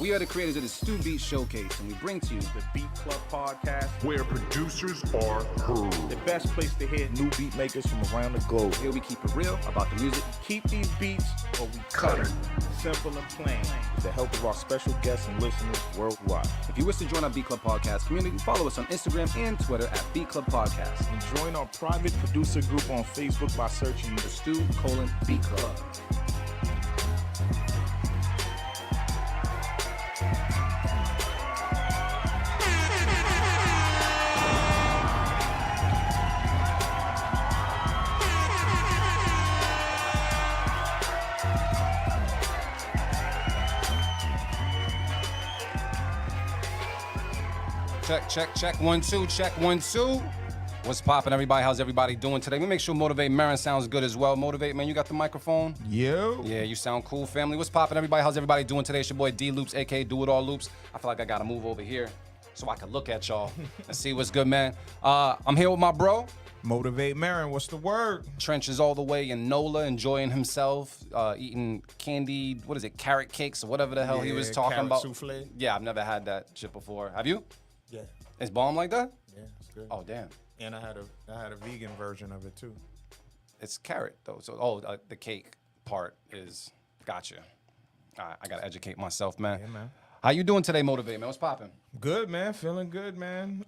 We are the creators of the Stu Beat Showcase, and we bring to you the Beat Club Podcast, where producers are heard. the best place to hear new beat makers from around the globe. here we keep it real about the music. Keep these beats or we cut it. Simple and plain. With the help of our special guests and listeners worldwide. If you wish to join our Beat Club Podcast community, follow us on Instagram and Twitter at Beat Club Podcast. And join our private producer group on Facebook by searching The Stu:"Beat Club. Check, 1 2, check 1 2. What's poppin', everybody? How's everybody doing today? We make sure Motivate Marin sounds good as well. Motivate, man, you got the microphone? Yo. Yeah, you sound cool, family. What's poppin', everybody? How's everybody doing today? It's your boy D Loops, aka Do It All Loops. I feel like I gotta move over here so I can look at y'all and see what's good, man. I'm here with my bro. Motivate Marin, what's the word? Trench is all the way in NOLA, enjoying himself, eating candied, what is it, carrot cakes or whatever the hell he was talking carrot about. Souffle. Yeah, I've never had that shit before. Have you? Yeah. It's bomb like that? Yeah, it's good. Oh, damn. And I had a vegan version of it too. It's carrot though. So the cake part is gotcha. All right, I gotta educate myself, man. Yeah, man. How you doing today, Motivate, man? What's poppin'? Good, man. Feeling good, man.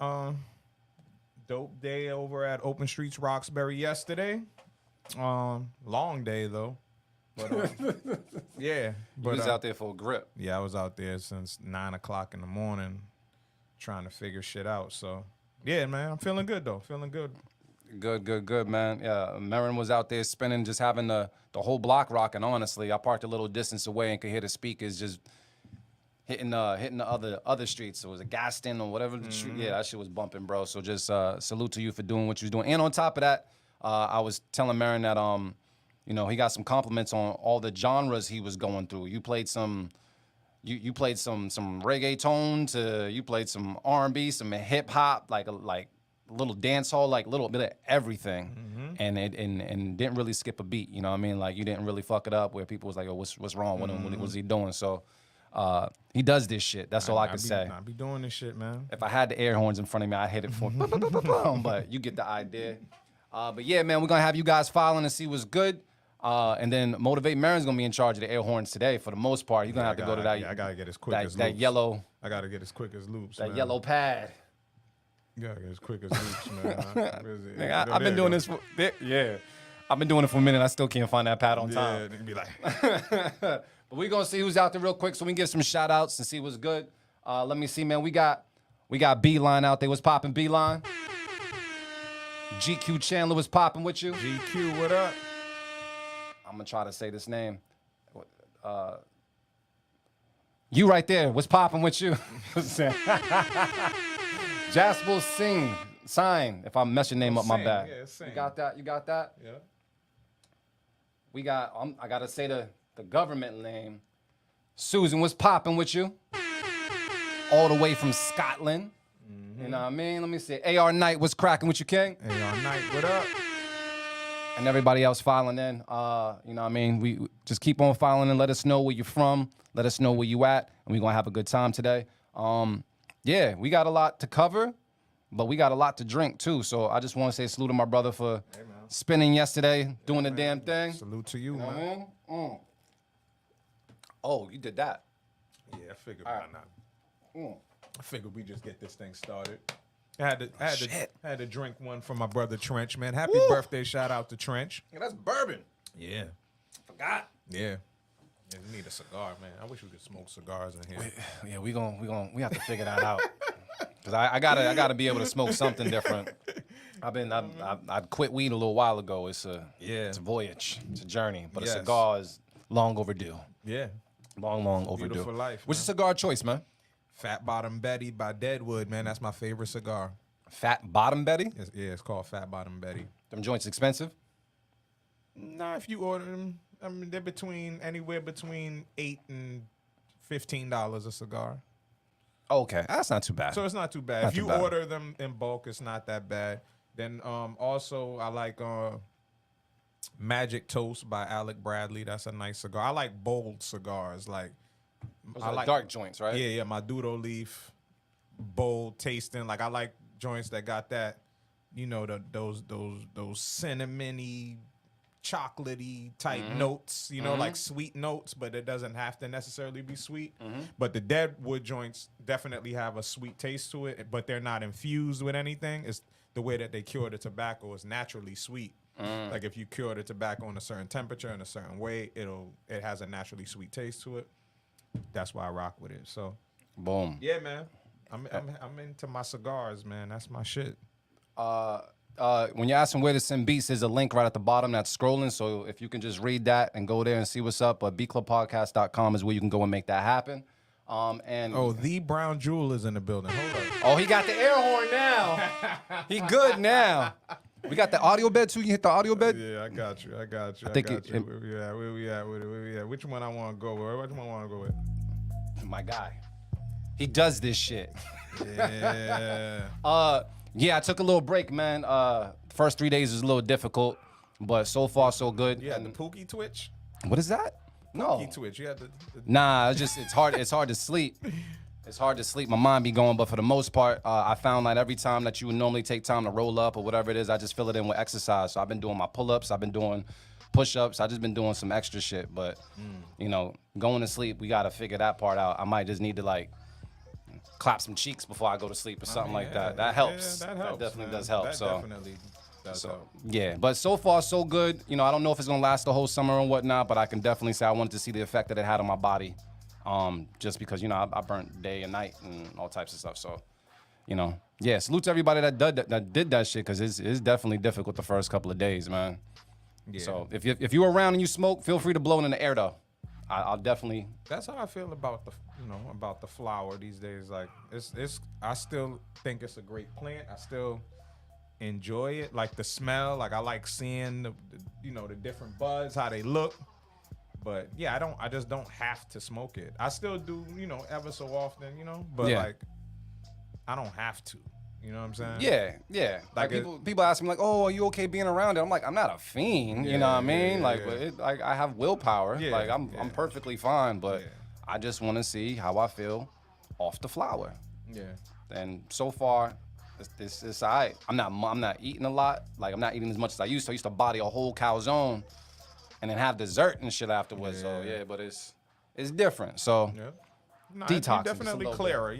Dope day over at Open Streets Roxbury yesterday. Long day though. But yeah. You was out there for a grip. Yeah, I was out there since 9 o'clock in the morning trying to figure shit out. So yeah, man, I'm feeling good though. Feeling good. Good, man. Yeah, Marin was out there spinning, just having the whole block rocking. Honestly, I parked a little distance away and could hear the speakers just hitting the other streets. So it was a Gaston or whatever the street. Yeah, that shit was bumping, bro. So just salute to you for doing what you was doing. And on top of that, I was telling Marin that he got some compliments on all the genres he was going through. You played some. You played some reggaeton to you played some R&B, some hip hop, like little dance hall, like little bit of everything, and didn't really skip a beat. You know what I mean? Like you didn't really fuck it up where people was like, oh, what's wrong with him? What was he doing? So he does this shit. That's all I can say. I be doing this shit, man. If I had the air horns in front of me, I'd hit it for but you get the idea. But yeah, man, we're gonna have you guys filing and see what's good. And then Motivate Marin's gonna be in charge of the air horns today for the most part. You're gonna have to go to that. Yeah, I gotta get as quick as that loops. yellow. I gotta get as quick as loops. That man. yellow pad. You gotta get as quick as loops, man. Nigga, I've been doing this for I've been doing it for a minute. I still can't find that pad on Yeah, time. nigga be like, But we gonna see who's out there real quick, so we can give some shout outs and see what's good. Let me see, man. We got Beeline out there. What's poppin', Beeline? GQ Chandler was popping with you. GQ, what up? I'm gonna try to say this name. You right there. What's popping with you? Jasper Sign. If I mess your name up, my Sing, bad. yeah, sing. You got that? You got that? Yeah. We got. I gotta say the government name. Susan, what's popping with you? All the way from Scotland. You know what I mean? Let me see. AR Knight, what's cracking with you, King? Hey, all night, what up? And everybody else filing in. You know what I mean? We just keep on filing and let us know where you're from. Let us know where you at, and we're gonna have a good time today. Yeah, we got a lot to cover, but we got a lot to drink too. So I just want to say salute to my brother for spinning yesterday, doing the damn thing. Salute to you, man. Oh, you did that. Yeah, I figured why not. I figured we just get this thing started. I had to drink one for my brother Trench, man. Happy birthday, shout out to Trench. Yeah, that's bourbon. Yeah. Forgot. Yeah. Yeah, we need a cigar, man. I wish we could smoke cigars in here. Yeah, we have to figure that out. Cause I gotta be able to smoke something different. I quit weed a little while ago. It's a voyage. It's a journey. But Yes. a cigar is long overdue. Yeah. Long overdue. Beautiful life, What's man. your cigar choice, man? Fat Bottom Betty by Deadwood, man. That's my favorite cigar. Fat Bottom Betty? It's called Fat Bottom Betty. Them joints expensive? Nah, if you order them, I mean, they're anywhere between $8 and $15 a cigar. Okay, that's not too bad. So it's not too bad. Not If too you bad. order them in bulk, it's not that bad. Then also I like Magic Toast by Alec Bradley. That's a nice cigar. I like bold cigars. Like Those are the dark joints, right? Yeah, my Doodle Leaf, bold tasting. Like I like joints that got that, you know, those cinnamony, chocolatey type notes. You know, like sweet notes, but it doesn't have to necessarily be sweet. But the Deadwood joints definitely have a sweet taste to it, but they're not infused with anything. It's the way that they cure the tobacco is naturally sweet. Like if you cure the tobacco in a certain temperature in a certain way, it has a naturally sweet taste to it. That's why I rock with it. So, Boom. yeah, man, I'm into my cigars, man. That's my shit. When you're asking where to send beats, there's a link right at the bottom that's scrolling. So if you can just read that and go there and see what's up, beatclubpodcast.com is where you can go and make that happen. The Brown Jewel is in the building. Hold up. Oh, he got the air horn now. He good now. We got the audio bed too. You hit the audio bed. Yeah, I got you. I got you. think I got it- you. Where we at? Where we at? Which one I want to go with? Which one I want to go with? My guy. He does this shit. Yeah. Yeah, I took a little break, man. First 3 days was a little difficult, but so far so good. You had the Pookie Twitch? What is that? No. Pookie Twitch. You had the Nah, it's hard to sleep. It's hard to sleep. My mind be going, but for the most part, I found that every time that you would normally take time to roll up or whatever it is, I just fill it in with exercise. So I've been doing my pull-ups, I've been doing push-ups, I just been doing some extra shit. But you know, going to sleep, we gotta figure that part out. I might just need to like clap some cheeks before I go to sleep or something like that. That helps. Yeah, that helps. definitely man. does help. That so. definitely does So help. yeah, but so far so good. You know, I don't know if it's gonna last the whole summer and whatnot, but I can definitely say I wanted to see the effect that it had on my body, just because you know I burnt day and night and all types of stuff. So, you know, yeah, salute to everybody that did that shit because it's definitely difficult the first couple of days, man. Yeah. So if you're around and you smoke, feel free to blow it in the air though. I'll definitely. That's how I feel about the flower these days. Like it's I still think it's a great plant. I still enjoy it. Like the smell. Like I like seeing the different buds, how they look. But yeah, I just don't have to smoke it. I still do, ever so often, but Yeah. like I don't have to. You know what I'm saying? Yeah. Like Like people ask me like, "Oh, are you okay being around it?" I'm like, "I'm not a fiend." You know what I mean? Like I have willpower. Yeah, Like I'm perfectly fine, but Yeah. I just want to see how I feel off the flower. Yeah. And so far, it's all right. I'm not eating a lot. Like I'm not eating as much as I used to. I used to body a whole calzone and then have dessert and shit afterwards. So Yeah. yeah, but it's different. So Yeah. No, Detoxing you're just a definitely little clearer.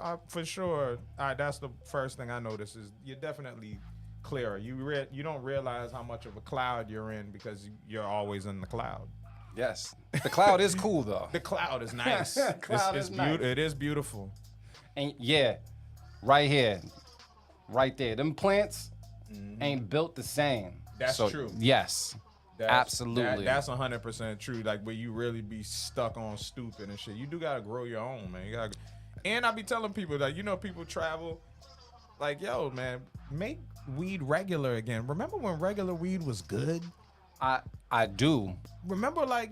I for sure. That's the first thing I notice is you're definitely clearer. You don't realize how much of a cloud you're in because you're always in the cloud. yes, the cloud is cool though. The cloud is nice. Cloud is nice. It is beautiful. And yeah, right here, right there. Them plants ain't built the same. That's So, true. Yes, absolutely. That's 100% true. Like where you really be stuck on stupid and shit. You do gotta grow your own, man. You gotta. And I be telling people that people travel. Like yo, man, make weed regular again. Remember when regular weed was good? I do. Remember like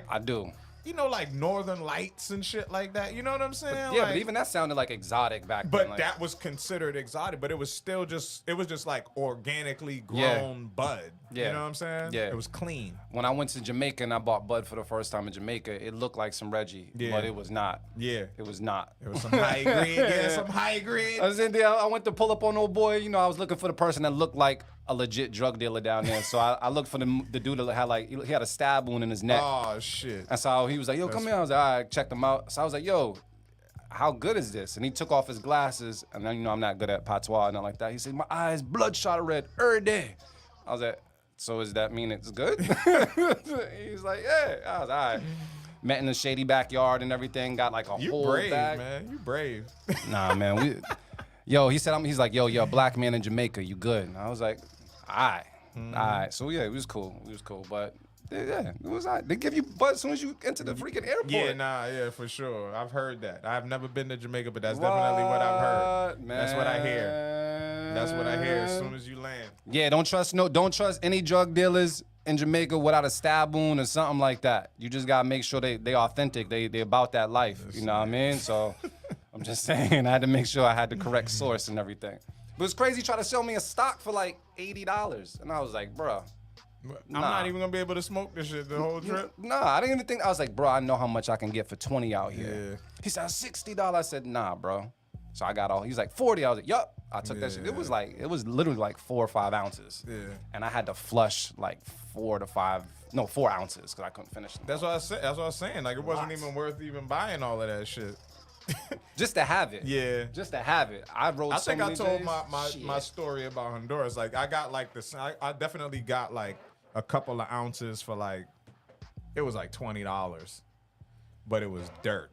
I do. like Northern Lights and shit like that. You know what I'm saying? Yeah, Like, but even that sounded like exotic back But then. Like, that was considered exotic, but it was still just like organically grown Yeah. bud. Yeah. You know what I'm saying? Yeah. It was clean. when I went to Jamaica and I bought bud for the first time in Jamaica, it looked like some Reggie, Yeah. but it was not. Yeah. It was not. It was some high grade. Yeah, some high grade. I was in there. I went to pull up on old boy. I was looking for the person that looked like a legit drug dealer down there. So I looked for the dude that had he had a stab wound in his neck. Oh shit. And so he was like, "Yo, come here." I was like, "All right," checked him out. So I was like, "Yo, how good is this?" And he took off his glasses, and then I'm not good at patois and nothing like that. He said, "My eyes bloodshot red every day." I was like, "So does that mean it's good?" He's like, "Yeah." I was all right. Met in the shady backyard and everything. Got like a You whole brave, bag. man. You brave. Nah, man. Yo, he said, he's like, "Yo, you're a black man in Jamaica. You good?" And I was like, "All right, all right." So yeah, it was cool. It was cool, but yeah, it was all right. They give you bud as soon as you enter the freaking airport. Yeah, for sure. I've heard that. I've never been to Jamaica, but that's definitely what I've heard. Man. That's what I hear. That's what I hear as soon as you land. Yeah, don't trust any drug dealers in Jamaica without a stab wound or something like that. You just gotta make sure they authentic. They about that life. You know what I mean? So I'm just saying, I had to make sure I had the correct source and everything. But it's crazy. Try to sell me a stock for like $80, and I was like, bruh, I'm not even gonna be able to smoke this shit the whole trip. Nah, I didn't even think. I was like, bro, I know how much I can get for 20 out here. Yeah. He said $60. I said, nah, bro. So I got all. He's like 40. I was like, yup. I took that shit. It was literally like 4 or 5 ounces. Yeah. And I had to flush like 4 ounces because I couldn't finish them. That's what I said. That's what I was saying. Like it wasn't even worth even buying all of that shit. Just to have it. Yeah. Just to have it. I rode. I so think I many told days. my story about Honduras. Like I got like this. I definitely got like a couple of ounces for like, it was like $20, but it was dirt.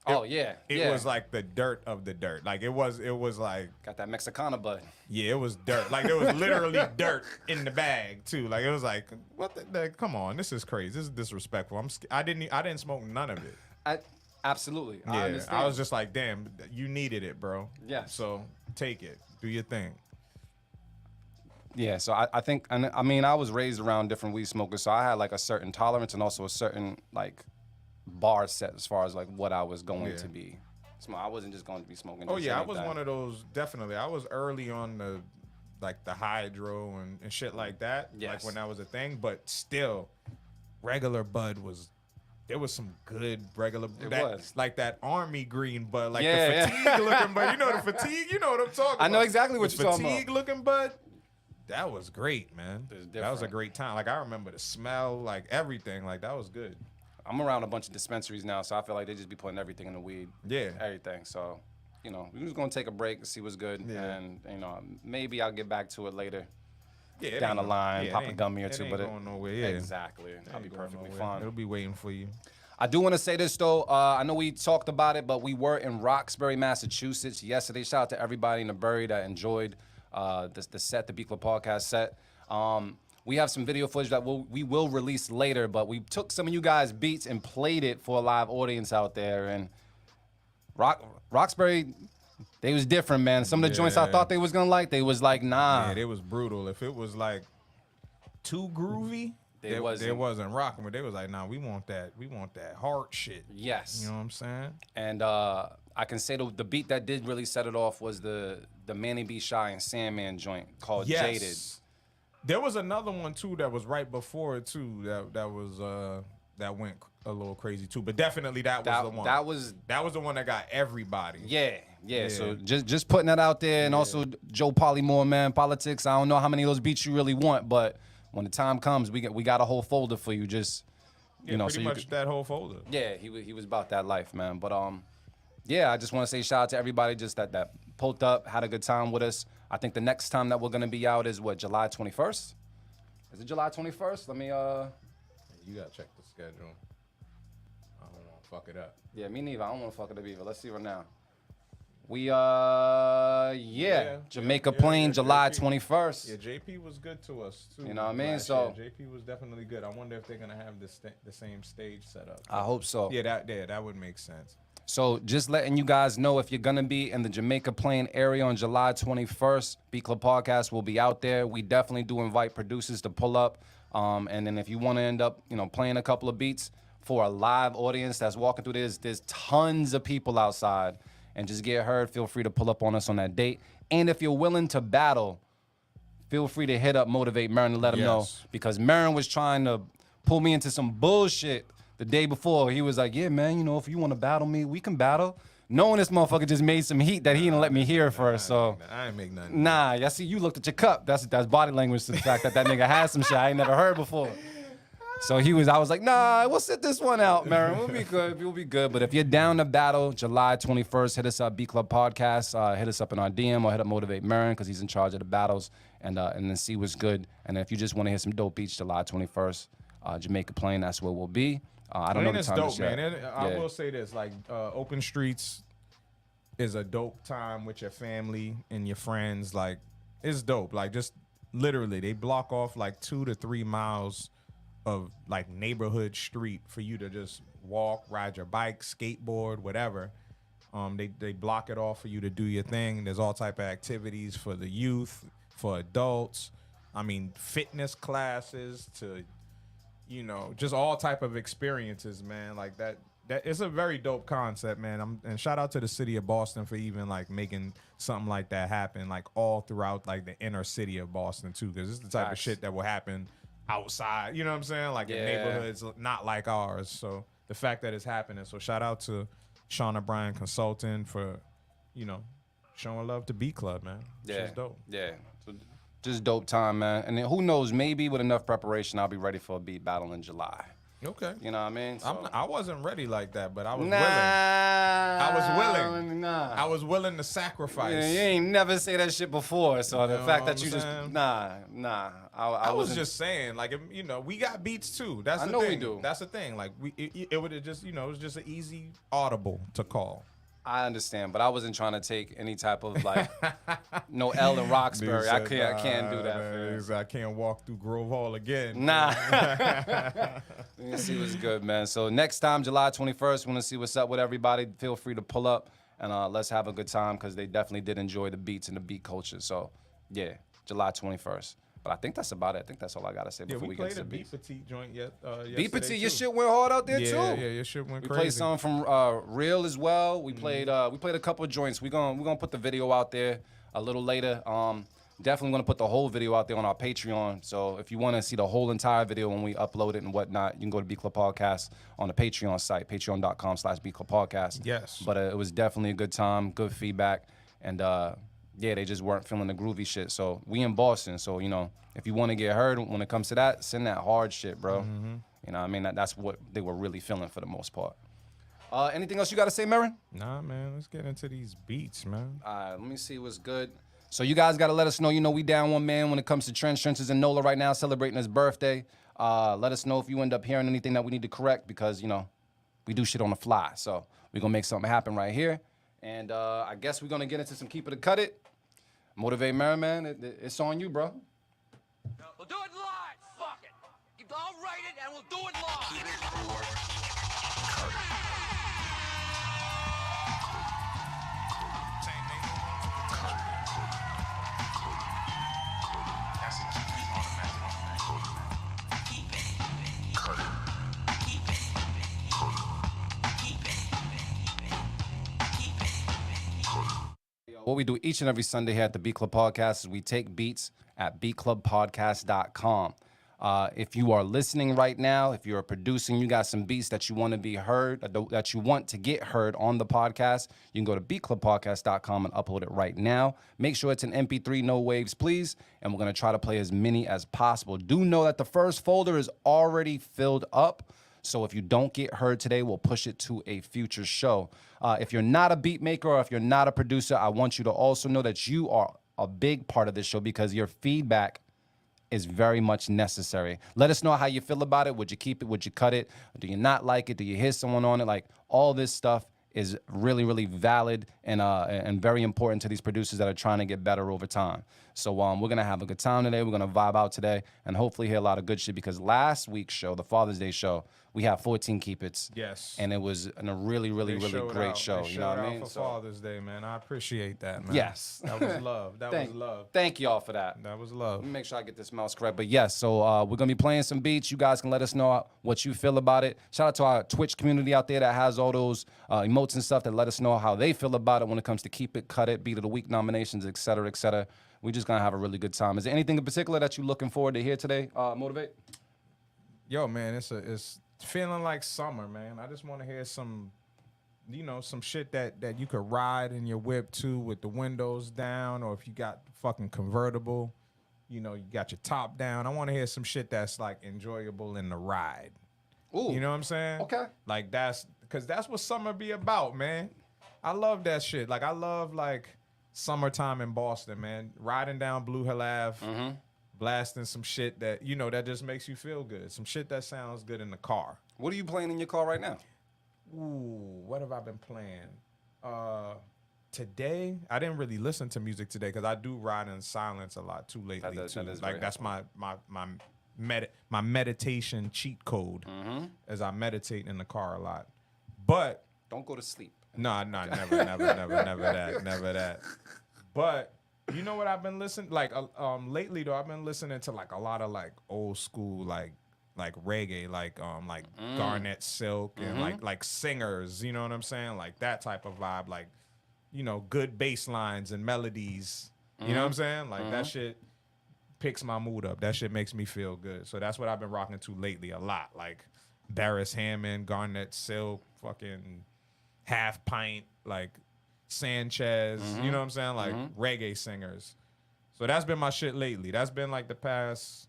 Oh yeah. It was like the dirt of the dirt. Like it was like, got that Mexicana bud. yeah, it was dirt. Like it was literally dirt in the bag too. Like it was like, what the come on, this is crazy. This is disrespectful. I didn't smoke none of it. Absolutely. I Yeah, understand. I was just like, damn, you needed it, bro. Yes. So take it. Do your thing. Yeah, so I think, and I mean, I was raised around different weed smokers, so I had like a certain tolerance and also a certain like bar set as far as like what I was going to be. So I wasn't just going to be smoking. Oh just yeah, I was anything. one of those. Definitely, I was early on the hydro and shit like that. Yes. Like when that was a thing, but still, regular bud was. There was some good regular. It that, was. like that army green bud, like Yeah, the fatigue looking bud. You know the fatigue. You know what I'm talking about. I know exactly what The you're talking about. Fatigue looking bud. That was great, man. It was That was a different. great time. Like I remember the smell, like everything. Like that was good. I'm around a bunch of dispensaries now, so I feel like they just be putting everything in the weed. Yeah. Everything. So, you know, we're just gonna take a break and see what's good, Yeah. and you know, maybe I'll get back to it later. Yeah, it Down ain't the gonna- line, yeah, pop it a ain't- gummy or it two, ain't but going nowhere. Yeah. Exactly. I'll Ain't be going perfectly nowhere. fine. It'll be waiting for you. I do want to say this though. I know we talked about it, but we were in Roxbury, Massachusetts yesterday. Shout out to everybody in the Bury that enjoyed the set, the Beat Club podcast set. We have some video footage that we will release later, but we took some of you guys' beats and played it for a live audience out there. And Roxbury, they was different, man. Some of the joints I Yeah. thought they was gonna like, they was like, nah. Yeah, it was brutal. If it was like too groovy, They it wasn't. wasn't rocking. But they was like, nah, we want that hard shit. Yes. You know what I'm saying? And I can say the beat that did really set it off was the Manny B. Shy and Sandman joint called Jaded. There was another one too that was right before it too. That went a little crazy too. But definitely that was the one. That was the one that got everybody. Yeah. So just putting that out there, and also Joe Polymore, man, politics. I don't know how many of those beats you really want, but when the time comes, we got a whole folder for you. Just Yeah, you know, pretty so you much could, that whole folder. yeah, he was about that life, man. But yeah, I just want to say shout out to everybody just that pulled up, had a good time with us. I think the next time that we're gonna be out is what, July 21st? Is it July 21st? Let me You gotta check the schedule. I don't want to fuck it up. Yeah, me neither. I don't want to fuck it up either. Let's see right now. We Jamaica Plain, July JP. 21st. Yeah, JP was good to us too. You know what I mean? last So- year. JP was definitely good. I wonder if they're gonna have the same stage set up. I hope so. Yeah, that would make sense. So just letting you guys know, if you're gonna be in the Jamaica Plain area on July 21st, Beat Club Podcast will be out there. We definitely do invite producers to pull up. And then if you want to end up, playing a couple of beats for a live audience that's walking through there's tons of people outside, and just get heard, feel free to pull up on us on that date. And if you're willing to battle, feel free to hit up Motivate Marin and let him know, Yes. because Marin was trying to pull me into some bullshit the day before. He was like, yeah, man, if you want to battle me, we can battle. Knowing this motherfucker just made some heat that he didn't let me hear first. So, I ain't make nothing. nah, I see you looked at your cup. That's body language to the fact that nigga has some shit I ain't never heard before. So I was like, nah, we'll sit this one out, Marin. We'll be good. We'll be good. But if you're down to battle, July 21st, hit us up, Beat Club Podcast. Hit us up in our DM or hit up Motivate Marin, because he's in charge of the battles, and then see what's good. And if you just want to hear some dope beats, July 21st, Jamaica Plain, that's where we'll be. I don't know the it's time dope, just yet. man. I Yeah. will say this: like, open streets is a dope time with your family and your friends. Like, it's dope. Like, just literally, they block off like 2 to 3 miles of like neighborhood street for you to just walk, ride your bike, skateboard, whatever. They block it off for you to do your thing. There's all type of activities for the youth, for adults. I mean, fitness classes to, just all type of experiences, man. Like that it's a very dope concept, man. And shout out to the city of Boston for even like making something like that happen, like all throughout like the inner city of Boston too, because this is the type of Facts. shit that will happen outside. You know what I'm saying? Like in Yeah. neighborhoods not like ours. So the fact that it's happening. So shout out to Sean O'Brien Consulting for, you know, showing love to Beat Club, man. Yeah. Shit's dope. Yeah. So just dope time, man. And then who knows, maybe with enough preparation, I'll be ready for a beat battle in July. Okay. You know what I mean? So, I wasn't ready like that, but I was nah, willing. I was willing. Nah. I was willing to sacrifice. Yeah, you ain't never say that shit before. So the know fact what that I'm you just saying? nah. I was wasn't- just saying, like, you know, we got beats too. That's I the know we thing. do. That's the thing. Like, it would have just, you know, it was just an easy audible to call. I understand, but I wasn't trying to take any type of like no L in Roxbury. I can't do that. fam. I can't walk through Grove Hall again. Nah. Let me see what's good, man. So next time, July 21st, we want to see what's up with everybody. Feel free to pull up and let's have a good time because they definitely did enjoy the beats and the beat culture. So yeah, July 21st. But I think that's about it. I think that's all I gotta say Yeah, before we we get played to a the Beat beats. Petite joint yesterday. Beat Petite, your too. shit went hard out there Yeah, too. yeah, your shit went We crazy. played some from Real as well. We played a couple of joints. We're gonna put the video out there a little later. Definitely gonna put the whole video out there on our Patreon. So if you want to see the whole entire video when we upload it and whatnot, you can go to Beat Club Podcast on the Patreon site, patreon.com/Beat Club Podcast. Yes. But it was definitely a good time, good feedback, and yeah, they just weren't feeling the groovy shit. So we in Boston, so you know, if you want to get heard when it comes to that, send that hard shit, bro. You know what I mean? That's what they were really feeling for the most part. Anything else you got to say, Marin? Nah, man, let's get into these beats, man. Let me see what's good. So you guys got to let us know. You know, we down one man when it comes to Trenches and Nola right now, celebrating his birthday. Let us know if you end up hearing anything that we need to correct because, you know, we do shit on the fly. So we're going to make something happen right here. And I guess we're going to get into some Keep It or Cut It. Motivate Marin, man. It's on you, bro. We'll do it live. Fuck it. I'll write it and we'll do it live. What we do each and every Sunday here at the Beat Club Podcast is we take beats at beatclubpodcast.com. If you are listening right now, if you're producing, you got some beats that you want to be heard, that you want to get heard on the podcast, you can go to beatclubpodcast.com and upload it right now. Make sure it's an MP3, no waves, please. And we're going to try to play as many as possible. Do know that the first folder is already filled up. So if you don't get heard today, we'll push it to a future show. If you're not a beat maker or if you're not a producer, I want you to also know that you are a big part of this show because your feedback is very much necessary. Let us know how you feel about it. Would you keep it? Would you cut it? Do you not like it? Do you hear someone on it? Like all this stuff is really, really valid and very important to these producers that are trying to get better over time. So we're going to have a good time today. We're going to vibe out today and hopefully hear a lot of good shit because last week's show, the Father's Day show, we had 14 Keep It's. Yes. And it was a really, really, They really showed great out. show. They You know what showed I out mean? for Father's Day, man. I appreciate that, man. Yes. That was love. That was love. Thank y'all for that. That was love. Let me make sure I get this mouse correct. But yes, so we're going to be playing some beats. You guys can let us know what you feel about it. Shout out to our Twitch community out there that has all those emotes and stuff that let us know how they feel about it when it comes to Keep It, Cut It, Beat of the Week nominations, et cetera, et cetera. We're just going to have a really good time. Is there anything in particular that you're looking forward to hear today, Motivate? Yo, man, it's feeling like summer, man. I just want to hear some, you know, some shit that you could ride in your whip too with the windows down, or if you got fucking convertible, you know, you got your top down. I want to hear some shit that's like enjoyable in the ride. Ooh. You know what I'm saying? Okay. Like because that's what summer be about, man. I love that shit. Like I love like summertime in Boston, man. Riding down Blue Hill Ave, blasting some shit that, you know, that just makes you feel good. Some shit that sounds good in the car. What are you playing in your car right now? Ooh, what have I been playing? Today, I didn't really listen to music today because I do ride in silence a lot too lately. That too. is Like very that's my meditation cheat code as I meditate in the car a lot. But Don't go to sleep. nah, never that. But you know what I've been listening like lately though, I've been listening to like a lot of like old school like reggae, like Garnet Silk and like singers, you know what I'm saying? Like that type of vibe, like, you know, good bass lines and melodies. You know what I'm saying? Like that shit picks my mood up. That shit makes me feel good. So that's what I've been rocking to lately a lot. Like Barris Hammond, Garnett Silk, fucking Half Pint, like Sanchez, you know what I'm saying? Like reggae singers. So that's been my shit lately. That's been like the past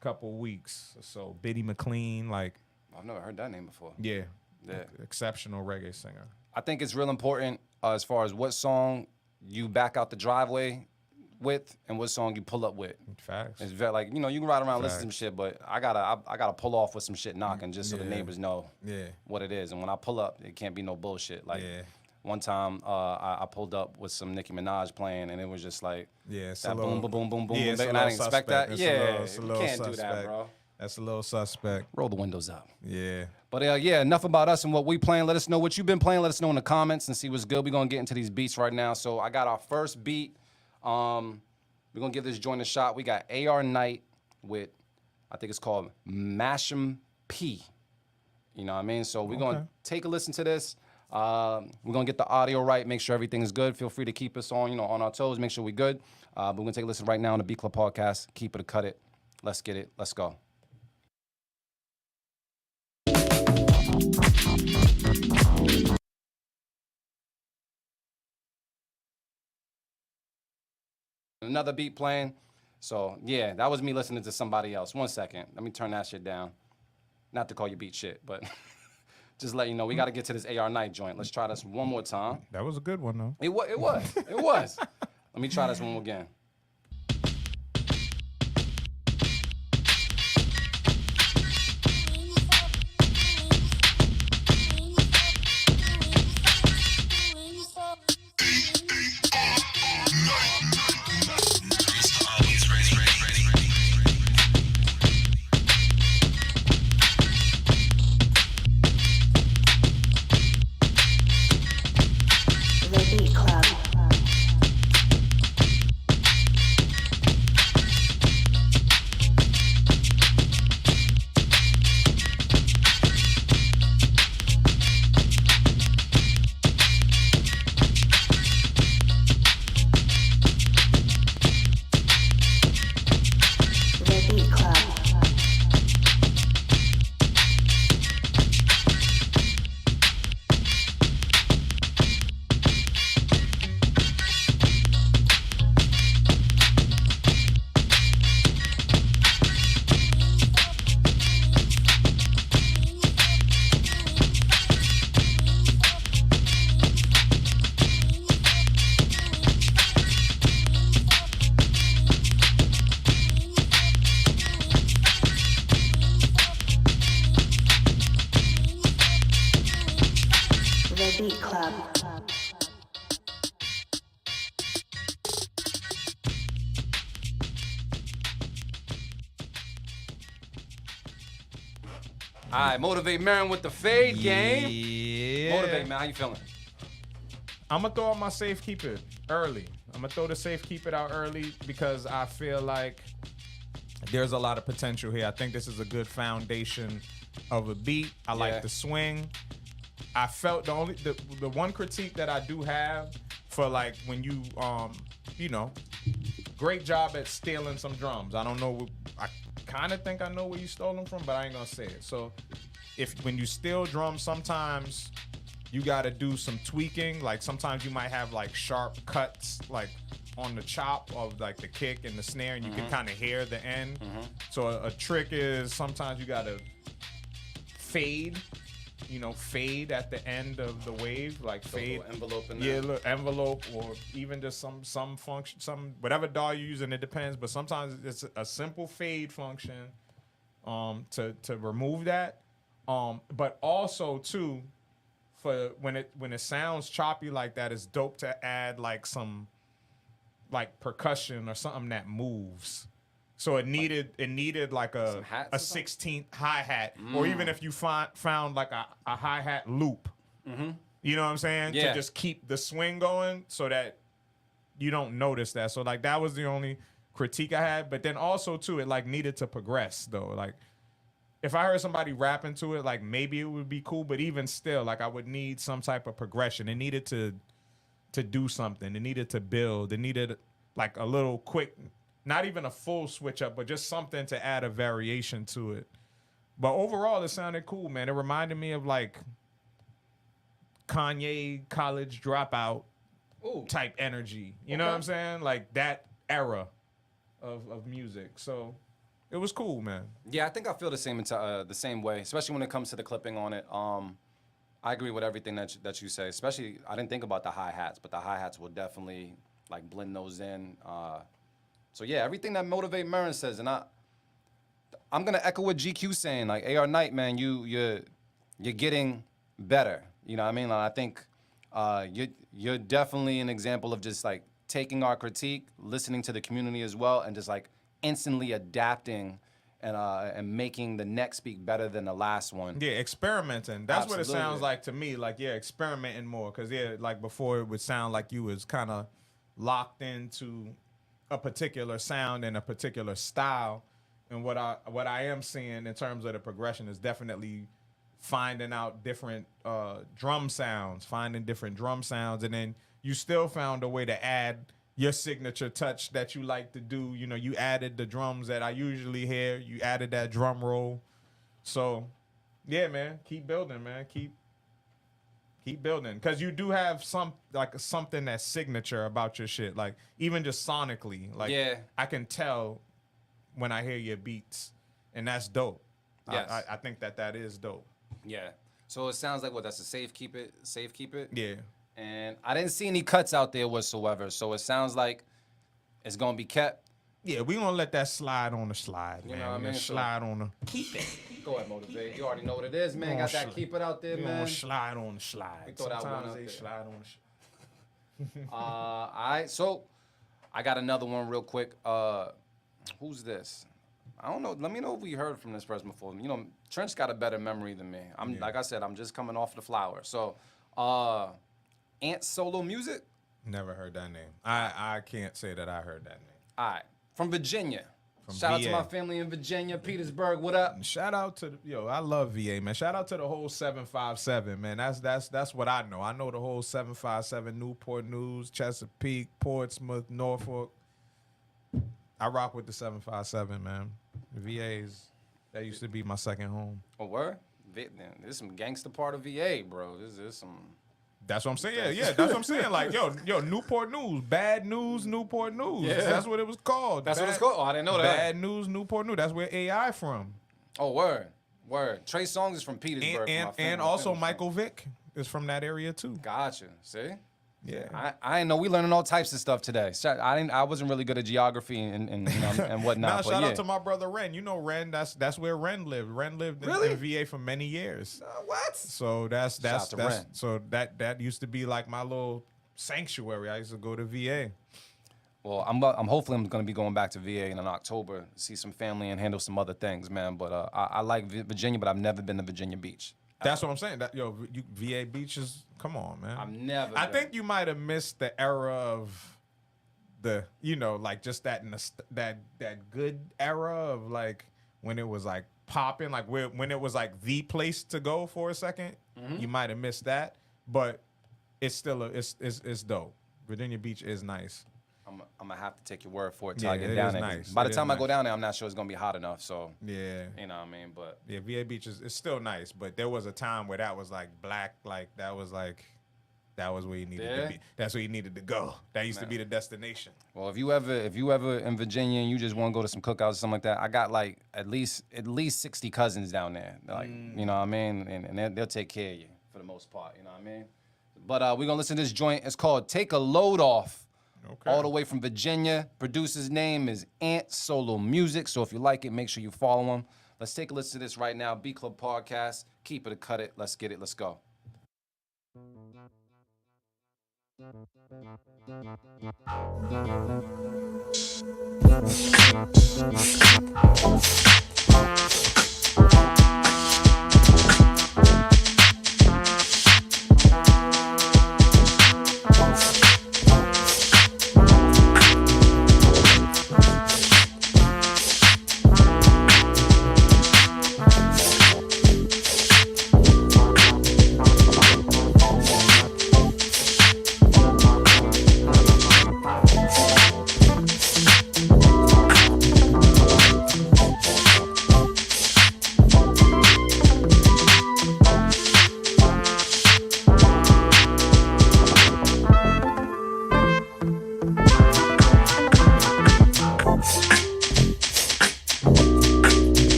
couple weeks or so. Biddy McLean, like, I've never heard that name before. yeah, Yeah. exceptional reggae singer. I think it's real important as far as what song you back out the driveway with and what song you pull up with. Facts. It's very like, you know, you can ride around and listen to some shit, but I gotta pull off with some shit knocking just so the neighbors know Yeah. what it is. And when I pull up, it can't be no bullshit. Like Yeah. one time I pulled up with some Nicki Minaj playing and it was just like Yeah, it's that a little, boom, boom, boom, boom, yeah, boom, it's a and I little didn't expect that. suspect. It's a You little can't do that, suspect. bro. That's a little suspect. Roll the windows up. Yeah. But yeah, enough about us and what we playing. Let us know what you've been playing. Let us know in the comments and see what's good. We're gonna get into these beats right now. So I got our first beat. We're gonna give this joint a shot. We got AR Knight with, I think it's called Mash'em P. You know what I mean? So we're gonna take a listen to this. We're gonna get the audio right, make sure everything is good. Feel free to keep us on, on our toes, make sure we're good. But we're gonna take a listen right now on the Beat Club podcast. Keep it or cut it. Let's get it. Let's go. Another beat playing. So yeah, that was me listening to somebody else. 1 second. Let me turn that shit down. Not to call you beat shit, but just let you know we got to get to this AR Knight joint. Let's try this one more time. That was a good one, though. It was. Let me try this one again. The Beat Club. The Beat Club. The Beat Club. All right, Motivate Marin with the fade game. Yeah. Motivate, man. How you feeling? I'm going to throw out my safe keep it early. I'm going to throw the safe keep it out early because I feel like there's a lot of potential here. I think this is a good foundation of a beat. I Yeah. like the swing. I felt the one critique that I do have for like when you great job at stealing some drums. I don't know, I kind of think I know where you stole them from, but I ain't gonna say it. So when you steal drums, sometimes you gotta do some tweaking. Like sometimes you might have like sharp cuts like on the chop of like the kick and the snare, and you can kind of hear the end. So a trick is sometimes you gotta fade at the end of the wave, like So a fade. little envelope in Yeah, there. little envelope, or even just some function, whatever DAW you're using, it depends. But sometimes it's a simple fade function, to remove that. But also too, for when it sounds choppy like that, it's dope to add like some like percussion or something that moves. So it needed like Some hats a or something? 16th hi-hat, or even if you found like a hi-hat loop. You know what I'm saying? Yeah. To just keep the swing going so that you don't notice that. So like that was the only critique I had. But then also too, it like needed to progress though. Like if I heard somebody rapping to it, like maybe it would be cool. But even still, like I would need some type of progression. It needed to do something. It needed to build. It needed like a little quick not even a full switch up, but just something to add a variation to it. But overall, it sounded cool, man. It reminded me of like Kanye college dropout type energy. You know what I'm saying? Like that era of music. So it was cool, man. Yeah, I think I feel the same way, especially when it comes to the clipping on it. I agree with everything that you say. Especially, I didn't think about the hi-hats, but the hi-hats will definitely like blend those in. So yeah, everything that Motivate Marin says, and I'm gonna echo what GQ saying. Like AR Knight, man, you're getting better. You know what I mean? Like, I think you're definitely an example of just like taking our critique, listening to the community as well, and just like instantly adapting and making the next speak better than the last one. Yeah, experimenting. That's what it Absolutely. sounds like to me. Like, yeah, experimenting more. Because, yeah, like before it would sound like you was kind of locked into a particular sound and a particular style. And what I am seeing in terms of the progression is definitely finding out different drum sounds, and then you still found a way to add your signature touch that you like to do. You know, you added the drums that I usually hear. You added that drum roll. So, yeah, man, keep building, man. Keep building, because you do have something that's signature about your shit. Like even just sonically, like Yeah. I can tell when I hear your beats, and that's dope. Yes. I think that is dope. Yeah. So it sounds like that's a safe keep it. Yeah. And I didn't see any cuts out there whatsoever. So it sounds like it's gonna be kept. Yeah, we gonna let that slide on the slide, man. know what I We mean? gonna So- slide on the. Go ahead, Motivate. You already know what it is, man. We Got gonna that keep it out there, We gonna man. slide on the slide. We throw that one Sometimes out they there. slide on the. All right, so I got another one real quick. Who's this? I don't know. Let me know if we heard from this person before. You know, Trench got a better memory than me. Like I said, I'm just coming off the flower. So, Ant Solo Music. Never heard that name. I can't say that I heard that name. All right, from Virginia. From Shout out to VA. my family in Virginia, Petersburg. What up? Shout out to I love VA, man. Shout out to the whole 757, man. That's what I know. I know the whole 757, Newport News, Chesapeake, Portsmouth, Norfolk. I rock with the 757, man. That used to be my second home. Oh, word? This is some gangster part of VA, bro. This is some. That's what I'm saying. Yeah, that's what I'm saying. Like, yo, Newport News, Bad News, Newport News. Yeah. That's what it was called. That's what it's called? Oh, I didn't know that. Bad News, Newport News. That's where AI from. Oh, word. Trey Songz is from Petersburg. And also Michael Vick is from that area too. Gotcha. See? Yeah. I didn't know we learning all types of stuff today. I wasn't really good at geography and you know, and whatnot. Now, but shout yeah. out to my brother Ren. You know Ren. That's where Ren lived. Ren lived Really? in VA for many years. What? So that's Shout out to Ren. so that used to be like my little sanctuary. I used to go to VA. Well, I'm hopefully I'm gonna be going back to VA in October, see some family and handle some other things, man. But I like Virginia, but I've never been to Virginia Beach. That's what I'm saying. VA beaches. Come on, man. I've never. I been. think you might have missed the era of the, like just that good era of like when it was like popping, like when it was like the place to go for a 2nd. Mm-hmm. You might have missed that, but it's still it's dope. Virginia Beach is nice. I'm gonna have to take your word for it till Yeah, I get it down is there. nice. By the It is time I go nice. down there, I'm not sure it's gonna be hot enough. So Yeah. you know what I mean. But Yeah, VA Beach is still nice, but there was a time where that was like black, like that was where you needed Yeah? to be. That's where you needed to go. That used to be the destination. well, if you ever in Virginia and you just want to go to some cookouts or something like that, I got like at least 60 cousins down there. Like you know what I mean, and they'll take care of you for the most part. You know what I mean. But we're gonna listen to this joint. It's called "Take a Load Off." Okay. All the way from Virginia. Producer's name is Ant Solo Music. So if you like it, make sure you follow him. Let's take a listen to this right now. B Club Podcast. Keep it or cut it. Let's get it. Let's go.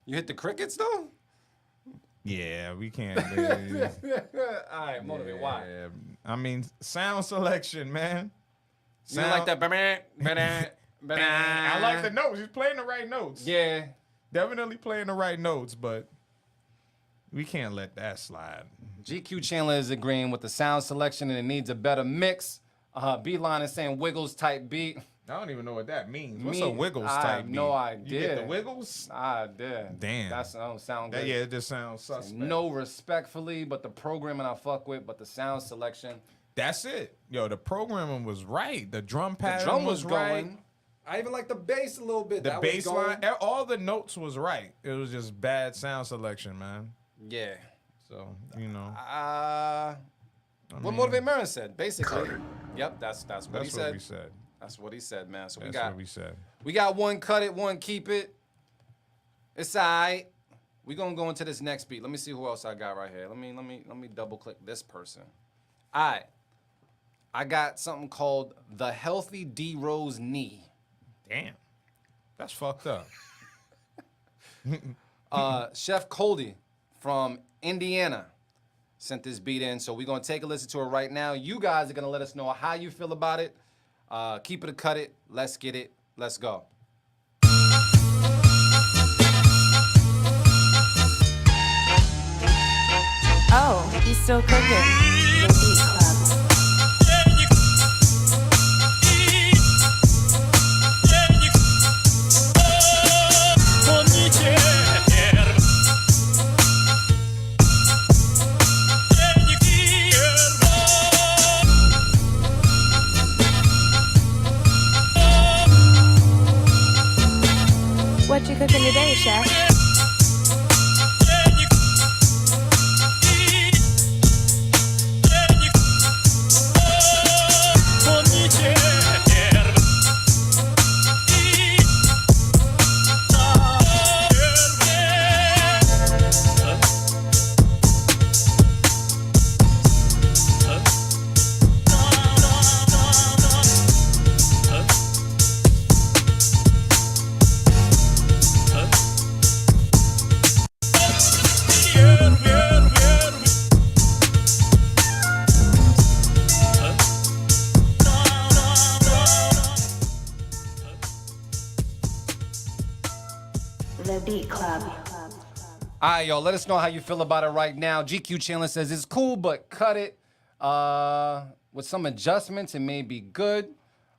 You hit the crickets though? Yeah, we can't. All right, motivate. Why? Yeah, I mean, sound selection, man. You don't like that? I like the notes. He's playing the right notes. Yeah. Definitely playing the right notes, but we can't let that slide. GQ Chandler is agreeing with the sound selection and it needs a better mix. Beeline is saying wiggles type beat. I don't even know what that means. What's Me- a wiggles I type have beat? no You idea. get the wiggles? I did. Damn. That don't sound good. Yeah, it just sounds suspect. No respectfully, but the programming I fuck with, but the sound selection. That's it. Yo, the programming was right. The drum The pattern drum was right. going. I even like the bass a little bit. The That was bass going. line, all the notes was right. It was just bad sound selection, man. Yeah. So, you know. What Motivate Marin said, basically. Yep, that's what he That's said. what we said. That's what he said, man. So That's what we said. we got one cut it, one keep it. It's all right. We're gonna go into this next beat. Let me see who else I got right here. Let me double click this person. All right. I got something called the Healthy D Rose Knee. Damn. That's fucked up. Chef Coldy from Indiana sent this beat in, so we're gonna take a listen to it right now. You guys are gonna let us know how you feel about it. Keep it or cut it. Let's get it. Let's go. Oh, he's still cooking. The Beat Club. What you cooking today, chef? The Beat Club. All right, y'all, let us know how you feel about it right now. GQ Chandler says it's cool, but cut it. With some adjustments, it may be good.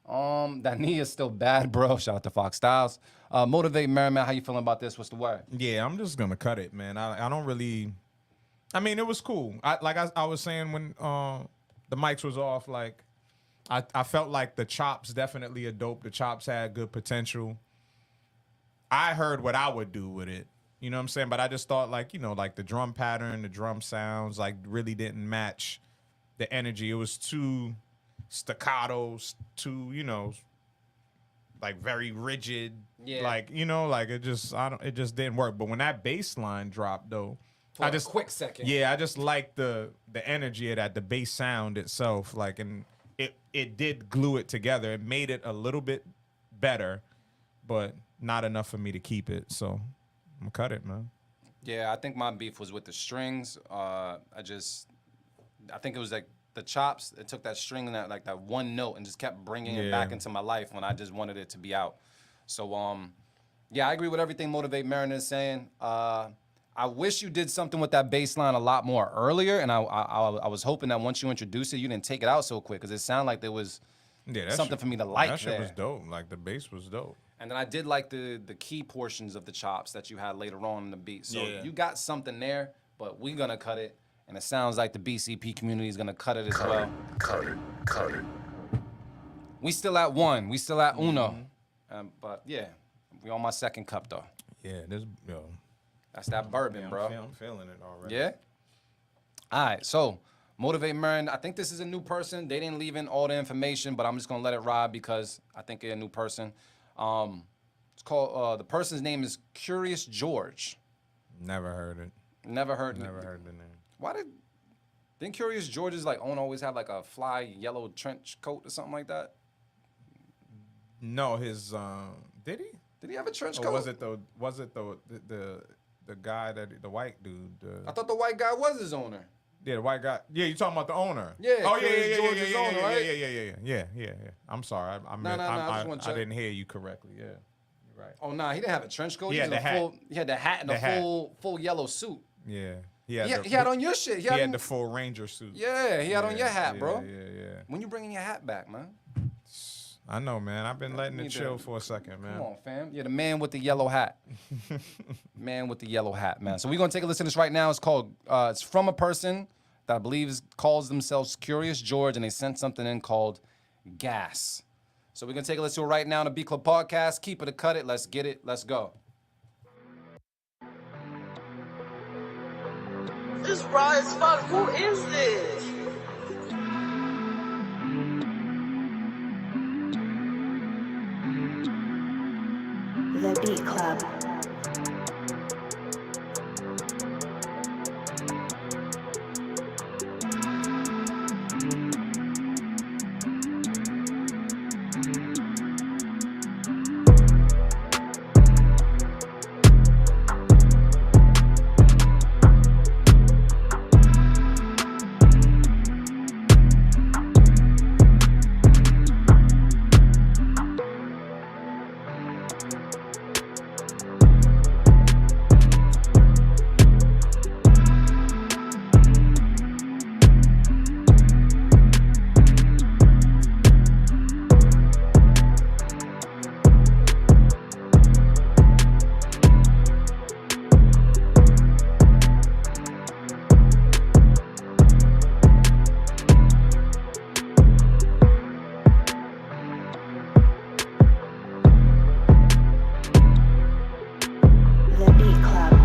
That knee is still bad, bro. Shout out to Fox Styles. Motivate Merriman, how you feeling about this? What's the word? Yeah, I'm just gonna cut it, man. I don't really. I mean, it was cool. I was saying when the mics was off, like I felt like the chops definitely are dope. The chops had good potential. I heard what I would do with it. You know what I'm saying? But I just thought like the drum pattern, the drum sounds like really didn't match the energy. It was too staccato, too like very rigid. Yeah. Like it just didn't work. But when that bass line dropped though, For a quick second. Yeah, I just like the energy of that, the bass sound itself, like, and it did glue it together. It made it a little bit better, but not enough for me to keep it. So I'm gonna cut it, man. Yeah, I think my beef was with the strings. I think it was like the chops. It took that string and that one note and just kept bringing it back into my life when I just wanted it to be out. So yeah, I agree with everything Motivate Marin is saying. I wish you did something with that bass line a lot more earlier, and I was hoping that once you introduced it, you didn't take it out so quick because it sounded like there was something for me to like That shit there. was dope. Like the bass was dope. And then I did like the key portions of the chops that you had later on in the beat. So Yeah. you got something there, but we're gonna cut it. And it sounds like the BCP community is gonna cut it as well. Cut it. We still at one. We still at uno. But yeah, we on my second cup though. Yeah, That's that bourbon, bro. I'm feeling it already. Yeah? All right, so Motivate Marin, I think this is a new person. They didn't leave in all the information, but I'm just gonna let it ride because I think they're a new person. It's called, the person's name is Curious George. Never heard it. Never heard the name. Why didn't Curious George's like own always have like a fly yellow trench coat or something like that? No, his did he? Did he have a trench Or coat? was it the the guy the white dude. I thought the white guy was his owner. Yeah, the white guy. Yeah, you talking about the owner? Yeah, Oh yeah, Curious yeah, George's yeah, yeah, owner, yeah, right? yeah. I'm sorry. I just wanna check. didn't hear you correctly. Yeah, you're right. Oh nah, he didn't have a trench coat. He had was the in a hat. full. He had the hat and The a hat. full yellow suit. Yeah, He had on your shit. He had on- the full Ranger suit. Yeah, he had on your hat, yeah, bro. Yeah. When you bringing your hat back, man? I know, man. I've been letting it need to- chill for a second, man. Come on, fam. You're the man with the yellow hat. Man with the yellow hat, man. So we're gonna take a listen to this right now. It's called. It's from a person that I believe calls themselves Curious George, and they sent something in called Gas. So we're gonna take a listen to it right now on the B Club Podcast. Keep it or cut it. Let's get it. Let's go. This raw as fuck. Who is this? The Beat Club. The Beat Club.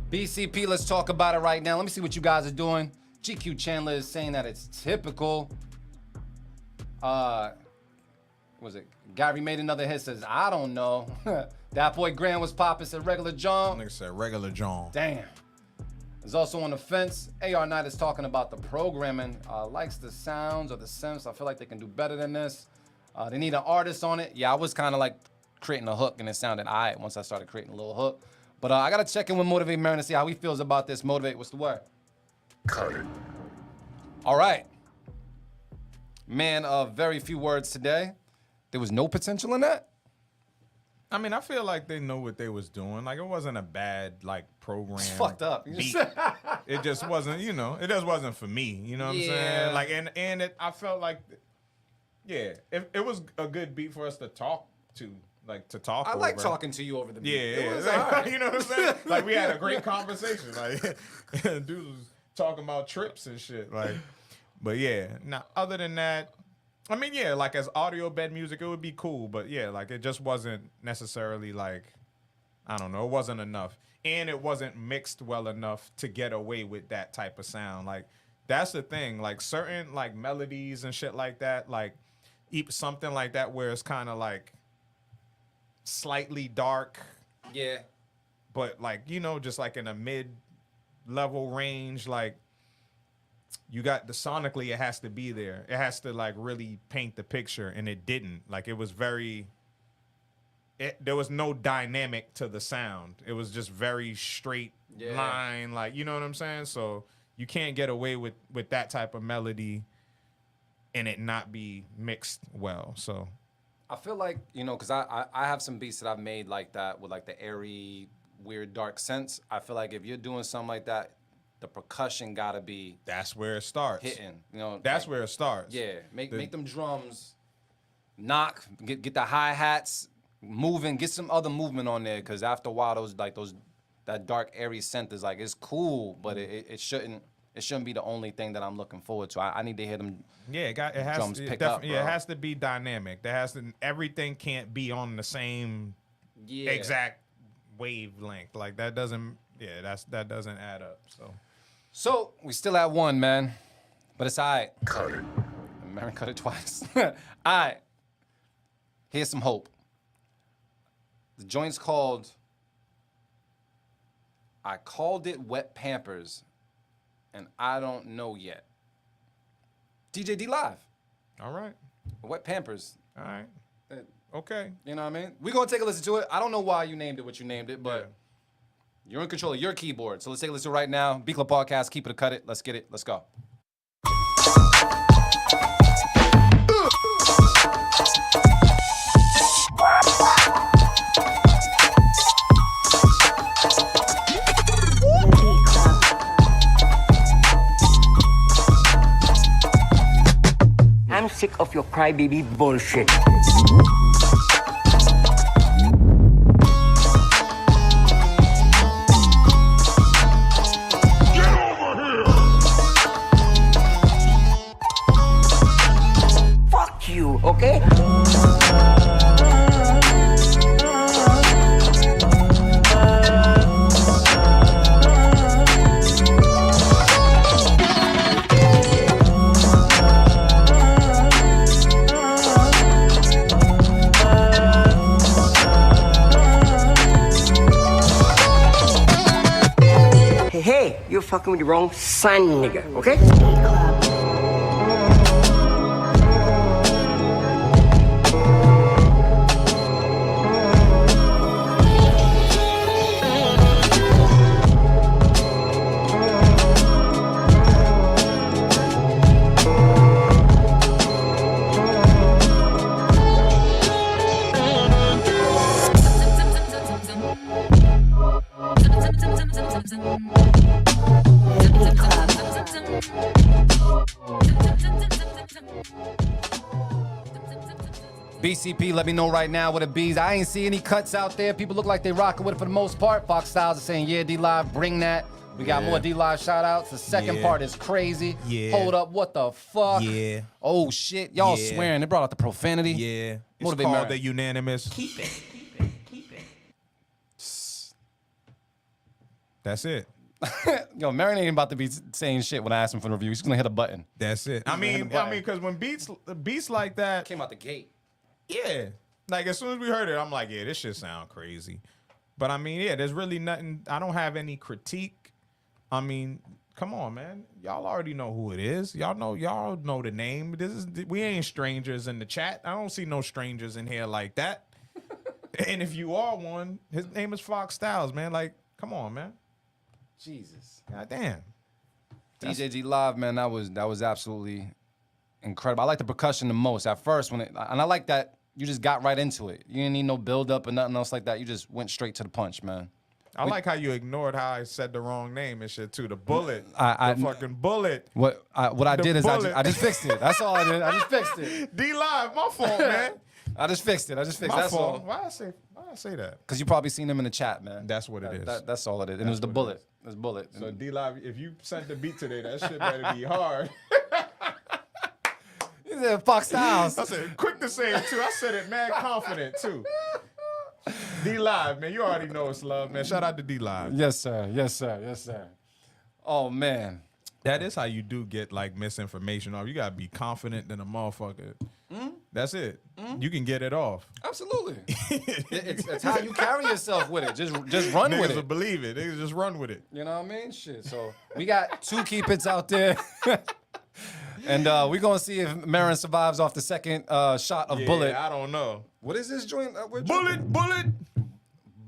BCP, let's talk about it right now. Let me see what you guys are doing. GQ Chandler is saying that it's typical. Was it Gary made another hit? Says I don't know. That boy Grant was popping. Said regular John. Nigga said regular John. Damn. There's also on the fence. AR Knight is talking about the programming. Likes the sounds or the synths. I feel like they can do better than this. They need an artist on it. Yeah, I was kind of like creating a hook and it sounded all right once I started creating a little hook. But I got to check in with Motivate Marin to see how he feels about this. Motivate, what's the word? Cut it. All right. Man of very few words today. There was no potential in that? I mean, I feel like they know what they was doing. Like, it wasn't a bad, like, program. It's fucked up. You beat. just- It just wasn't, it just wasn't for me. You know what I'm Yeah. saying? Like, and I felt like, yeah, it was a good beat for us to talk to, like, to talk I like over. talking to you over the beat. Yeah, It yeah. was Like, all right. you know what I'm saying? Like, we had a great conversation. Like, dude was talking about trips and shit. Like, but yeah. Now, other than that, I mean, yeah, like as audio bed music, it would be cool. But yeah, like it just wasn't necessarily like, I don't know, it wasn't enough. And it wasn't mixed well enough to get away with that type of sound. Like, that's the thing. Like, certain like melodies and shit like that, like something like that where it's kind of like slightly dark, Yeah. but like, just like in a mid-level range, like you got the sonically, it has to be there. It has to like really paint the picture, and it didn't. Like, it was there was no dynamic to the sound. It was just very straight Yeah. line, like, you know what I'm saying? So you can't get away with that type of melody and it not be mixed well. So I feel like, because I have some beats that I've made like that with like the airy, weird, dark synths. I feel like if you're doing something like that, the percussion gotta be that's where it starts. hitting. That's like, where it starts. Yeah, make them drums knock, get the hi-hats moving, get some other movement on there, because after a while that dark airy synth is like, it's cool, but it shouldn't it shouldn't be the only thing that I'm looking forward to. I need to hear them. Yeah, it has Drums to, pick def- up, yeah, it bro. has to be dynamic. Everything can't be on the same Yeah. exact wavelength. Like that doesn't add up. So we still at 1, man, but it's all right. Cut it. Marin cut it twice. All right. Here's some hope. The joint's called. I called it Wet Pampers, and I don't know yet. DJ D Live. All right, Wet Pampers. all right, Uh, okay. You know what I mean? We're going to take a listen to it. I don't know why you named it what you named it, but you're in control of your keyboard. So let's take a listen right now. B Club Podcast, keep it or cut it. Let's get it. Let's go. I'm sick of your crybaby bullshit. Fuck you, okay? Hey, you're fucking with the wrong son, nigga, okay? BCP, let me know right now what it be. I ain't see any cuts out there. People look like they rocking with it for the most part. Fox Styles is saying, yeah, D Live, bring that. We got Yeah. more D Live shout outs. The second Yeah. part is crazy. Yeah. Hold up, what the fuck? Yeah. Oh shit. Y'all Yeah. swearing. They brought out the profanity. Yeah, it's Motivate called Marin. the unanimous. Keep it. That's it. Yo, Marin ain't about to be saying shit when I ask him for the review. He's gonna hit a button. That's it. I mean, because when beats like that, Came out the gate. yeah. Like as soon as we heard it, I'm like, yeah, this shit sound crazy. But I mean, yeah, there's really nothing. I don't have any critique. I mean, come on, man. Y'all already know who it is. Y'all know the name. We ain't strangers in the chat. I don't see no strangers in here like that. And if you are one, his name is Fox Styles, man. Like, come on, man. Jesus. God damn. DJ G Live, man, that was absolutely incredible. I like the percussion the most at first and I like that you just got right into it. You didn't need no build up or nothing else like that. You just went straight to the punch, man. I like how you ignored how I said the wrong name and shit too. The bullet, I the fucking bullet. What I The did is bullet. I just fixed it. That's all I did. I just fixed it. D Live, my fault, man. I just fixed it. That's My fault. all. Why I say that? Because you probably seen him in the chat, man. That's what it is. That's all it is. And it was the what it bullet. is. It was bullet. So D Live, if you sent the beat today, that shit better be hard. He said Fox Styles. I said quick to say it too. I said it mad confident too. D Live, man, you already know it's love, man. Shout out to D Live. Yes, sir. Yes, sir. Yes, sir. Oh man. That is how you do get like misinformation off. You gotta be confident than a motherfucker. That's it. You can get it off. Absolutely. it's how you carry yourself with it. Just run Niggas with will it. believe it. Niggas just run with it. You know what I mean? Shit. So we got 2 keep its out there. And we're gonna see if Marin survives off the second shot of Bullet. I don't know. What is this joint? Bullet.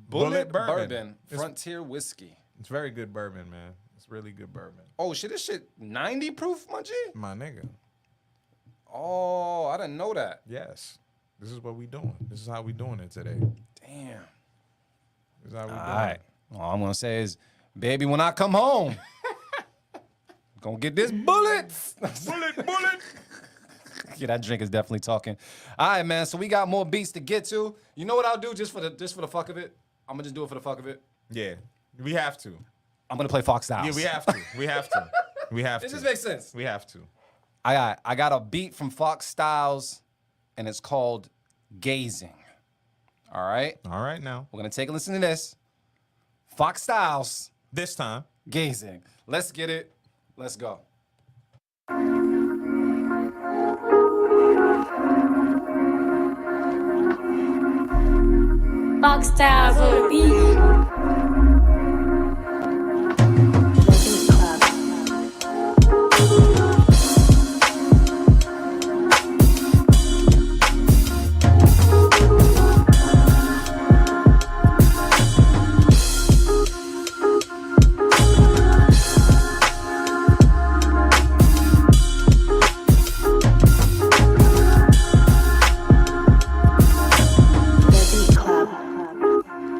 Bullet bourbon. bourbon. Frontier whiskey. It's very good bourbon, man. It's really good bourbon. Oh shit, this shit 90 proof, my G? My nigga. Oh, I didn't know that. Yes. This is what we doing. This is how we doing it today. Damn. This is how we doing All right. it. All I'm gonna say is, baby, when I come home, gonna get this bullet. Bullet. Yeah, that drink is definitely talking. All right, man. So we got more beats to get to. You know what I'll do just for the fuck of it? I'm gonna just do it for the fuck of it. Yeah. We have to. I'm gonna play Fox Styles. Yeah, we have to. We have to. We have It to. just makes sense. We have to. I got a beat from Fox Styles, and it's called Gazing. All right? All right now. We're going to take a listen to this. Fox Styles, This time. Gazing. Let's get it. Let's go. Fox Styles on the beat. The Beat Club. The Beat Club.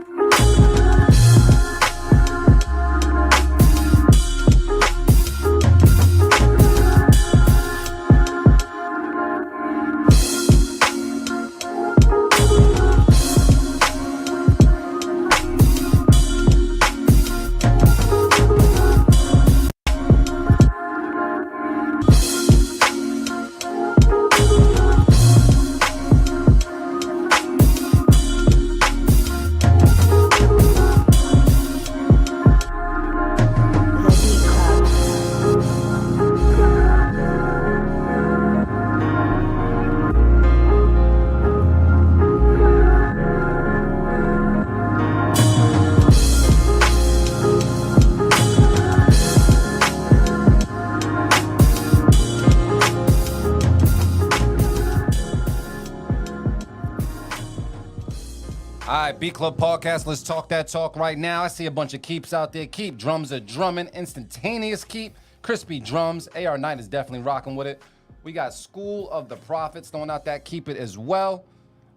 All right, Beat Club Podcast. Let's talk that talk right now. I see a bunch of keeps out there. Keep drums are drumming. Instantaneous keep. Crispy drums. AR Knight is definitely rocking with it. We got School of the Prophets throwing out that keep it as well.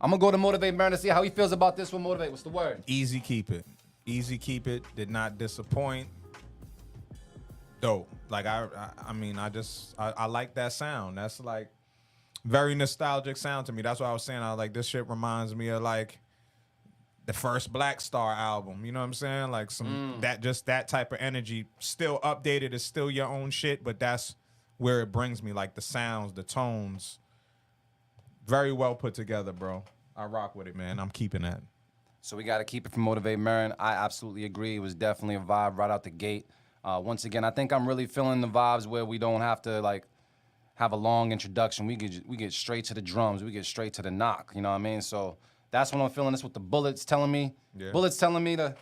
I'm going to go to Motivate Marin to see how he feels about this one. Motivate, what's the word? Easy keep it. Easy keep it. Did not disappoint. Dope. Like I mean, I like that sound. That's like very nostalgic sound to me. That's what I was saying. I was like, this shit reminds me of like the first Black Star album. You know what I'm saying? Like that type of energy. Still updated. It's still your own shit, but that's where it brings me. Like the sounds, the tones. Very well put together, bro. I rock with it, man. I'm keeping that. So we got to keep it from Motivate Marin. I absolutely agree. It was definitely a vibe right out the gate. Once again, I think I'm really feeling the vibes where we don't have to like have a long introduction. We get straight to the drums. We get straight to the knock. You know what I mean? So that's what I'm feeling. That's what the Bullets telling me. Yeah. Bullets telling me to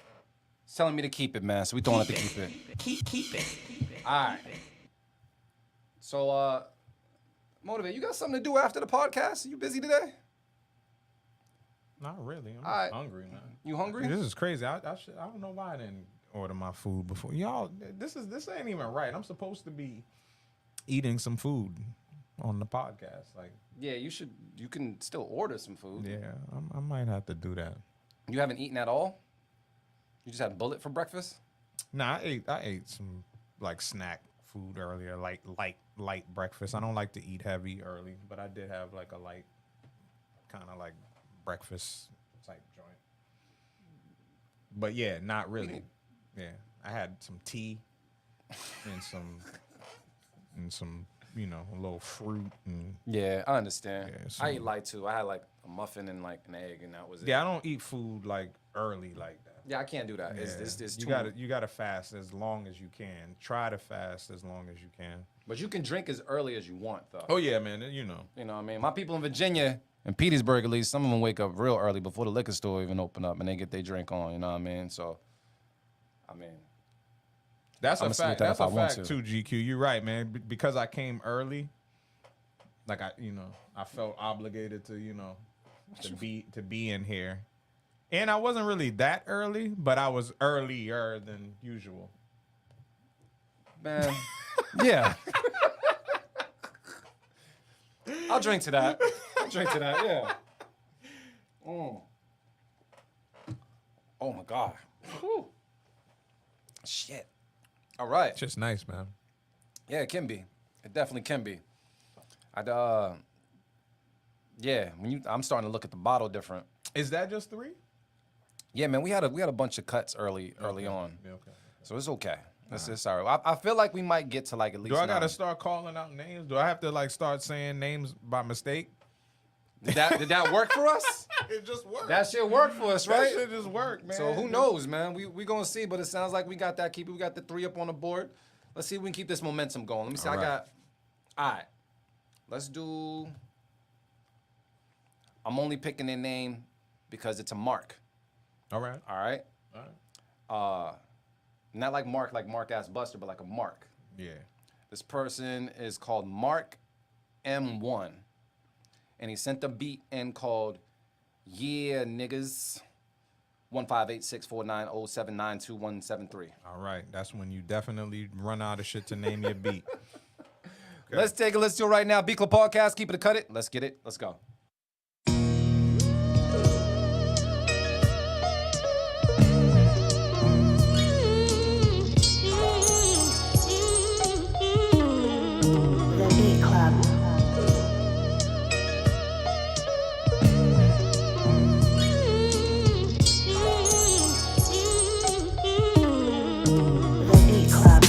keep it, man. So we throwing it to keep it. Keep it. All right. So Motivate, you got something to do after the podcast? You busy today? Not really. I'm All right. hungry, man. You hungry? This is crazy. I don't know why I didn't order my food before. Y'all, this ain't even right. I'm supposed to be eating some food on the podcast. Like, Yeah, you should. You can still order some food. yeah, I might have to do that. You haven't eaten at all? You just had bullet for breakfast? Nah, I ate some like snack food earlier, like light breakfast. I don't like to eat heavy early, but I did have like a light kind of like breakfast type joint. But yeah, not really. Yeah, I had some tea and some you know, a little fruit and Yeah, I understand. Yeah, I so- eat light too. I had like a muffin and like an egg, and that was it. yeah. I don't eat food like early like that. Yeah, I can't do that. Yeah. It's you too. gotta fast as long as you can. Try to fast as long as you can. But you can drink as early as you want, though. Oh yeah, man. You know. You know what I mean? My people in Virginia and Petersburg, at least, some of them wake up real early before the liquor store even open up, and they get their drink on. You know what I mean? So, I mean, That's I'ma a see what fact. that That's if I a want fact to. too, GQ. You're right, man. Because I came early, like I felt obligated to, to be in here. And I wasn't really that early, but I was earlier than usual. man, yeah. I'll drink to that. Yeah. Mm. Oh my God. Whew. Shit. All right. It's just nice, man. Yeah, it can be. It definitely can be. Yeah, I'm starting to look at the bottle different. Is that just 3? Yeah, man, we had a bunch of cuts early on, Yeah, okay. so it's okay. That's it. Sorry. I feel like we might get to like at least. Do I 9. gotta start calling out names? Do I have to like start saying names by mistake? Did that work for us? It just worked. That shit worked for us, That right? shit just worked, man. So who knows, man? We gonna see, but it sounds like we got that. We got the 3 up on the board. Let's see if we can keep this momentum going. Let me see. All right. All right. Let's do. I'm only picking a name because it's a Mark. All right. All right. Not like Mark ass Buster, but like a Mark. Yeah. This person is called Mark M1, and he sent a beat in called "Yeah Niggas." 158-649-079-2173. All right. That's when you definitely run out of shit to name your beat. Let's take a listen to it right now. B Club Podcast, keep it or cut it. Let's get it. Let's go. The Beat Club. The Beat Club.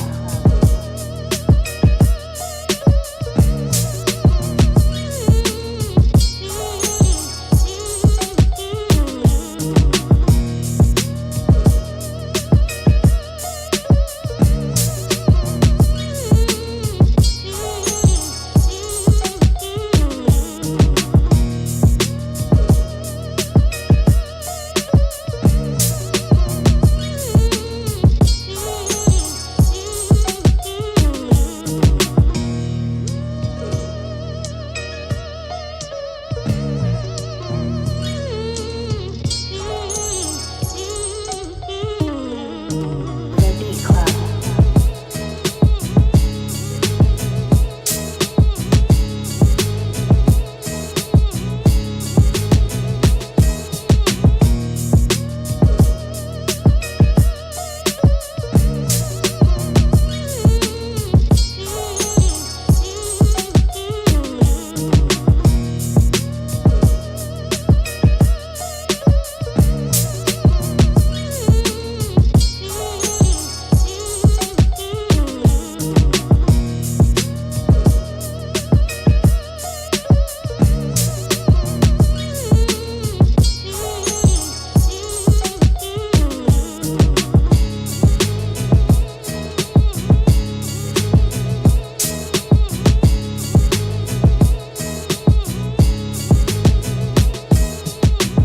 The Beat Club.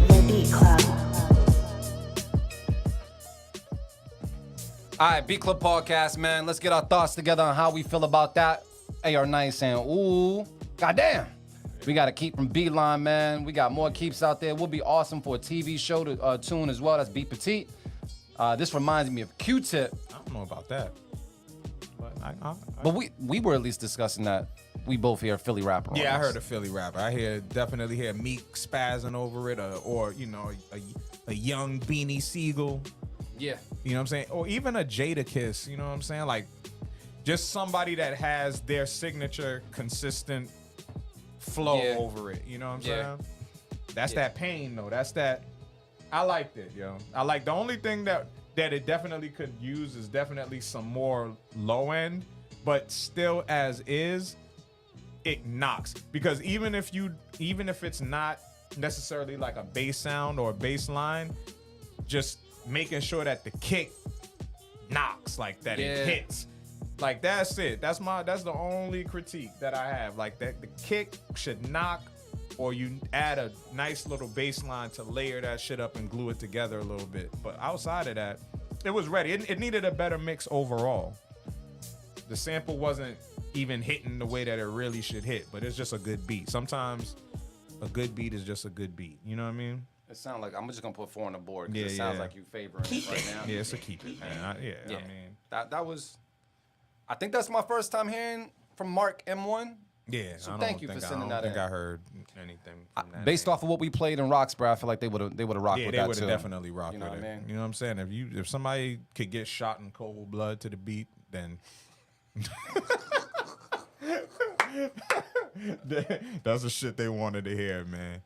The Beat Club. All right, B Club Podcast, man. Let's get our thoughts together on how we feel about that. AR Nice saying, ooh, goddamn. We got to keep from Beeline, man. We got more keeps out there. Would be awesome for a TV show to tune as well. That's Beat Petite. This reminds me of Q-Tip. I don't know about that. But But we were at least discussing that. We both hear a Philly rapper. on yeah, I this. heard a Philly rapper. I definitely hear Meek spazzing over it, or you know, a young Beanie Siegel. Yeah. You know what I'm saying? Or even a Jada Kiss. You know what I'm saying? Like, just somebody that has their signature consistent flow Yeah. over it. You know what I'm Yeah. saying? That's Yeah. that pain though. That's that. I liked it, yo. I like the only thing that it definitely could use is definitely some more low end, but still as is, it knocks. Because even if it's not necessarily like a bass sound or a bass line, just making sure that the kick knocks, like that Yeah. it hits. Like that's it. That's the only critique that I have. Like that the kick should knock, or you add a nice little bass line to layer that shit up and glue it together a little bit. But outside of that, it was ready. It needed a better mix overall. The sample wasn't even hitting the way that it really should hit, but it's just a good beat. Sometimes a good beat is just a good beat. You know what I mean? It sounds like I'm just gonna put 4 on the board because Yeah, it sounds yeah. like you favoring it right now. Yeah, it's a keep it, man. Yeah, I mean, that was. I think that's my first time hearing from Mark M1. yeah. So I thank don't you for think- sending I that don't think in. I heard anything from that. Based name. off of what we played in Roxborough, I feel like they would have rocked Yeah, with they that would too. have definitely rocked You know with what I it. mean? You know what I'm saying? If somebody could get shot in cold blood to the beat, then That's the shit they wanted to hear, man.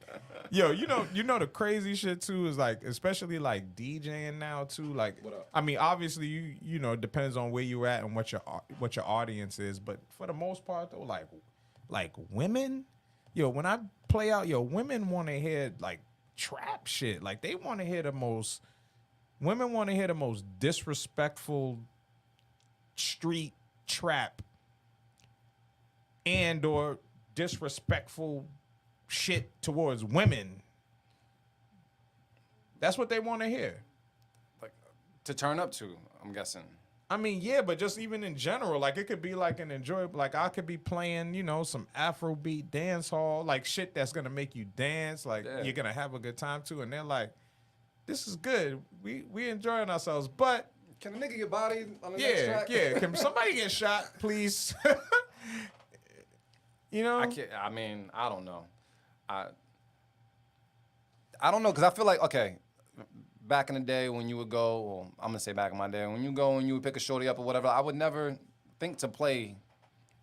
Yo, you know the crazy shit too is like, especially like DJing now too. Like, I mean, obviously you know it depends on where you at and what your audience is, but for the most part though, like women, yo, when I play out, yo, women want to hear like trap shit. Like they want to hear the most. Women want to hear the most disrespectful street trap and or disrespectful shit towards women. That's what they want to hear. Like to turn up to, I'm guessing. I mean, yeah, but just even in general, like it could be like an enjoyable, like I could be playing, you know, some Afrobeat dance hall, like shit that's gonna make you dance, like you're gonna have a good time too, and they're like, this is good. We enjoying ourselves, but Can a nigga get bodied on the next track? yeah. Can somebody get shot, please? You know, I can't. I mean, I don't know. I don't know because I feel like okay, back in the day when you would go, well, I'm gonna say back in my day when you go and you would pick a shorty up or whatever, I would never think to play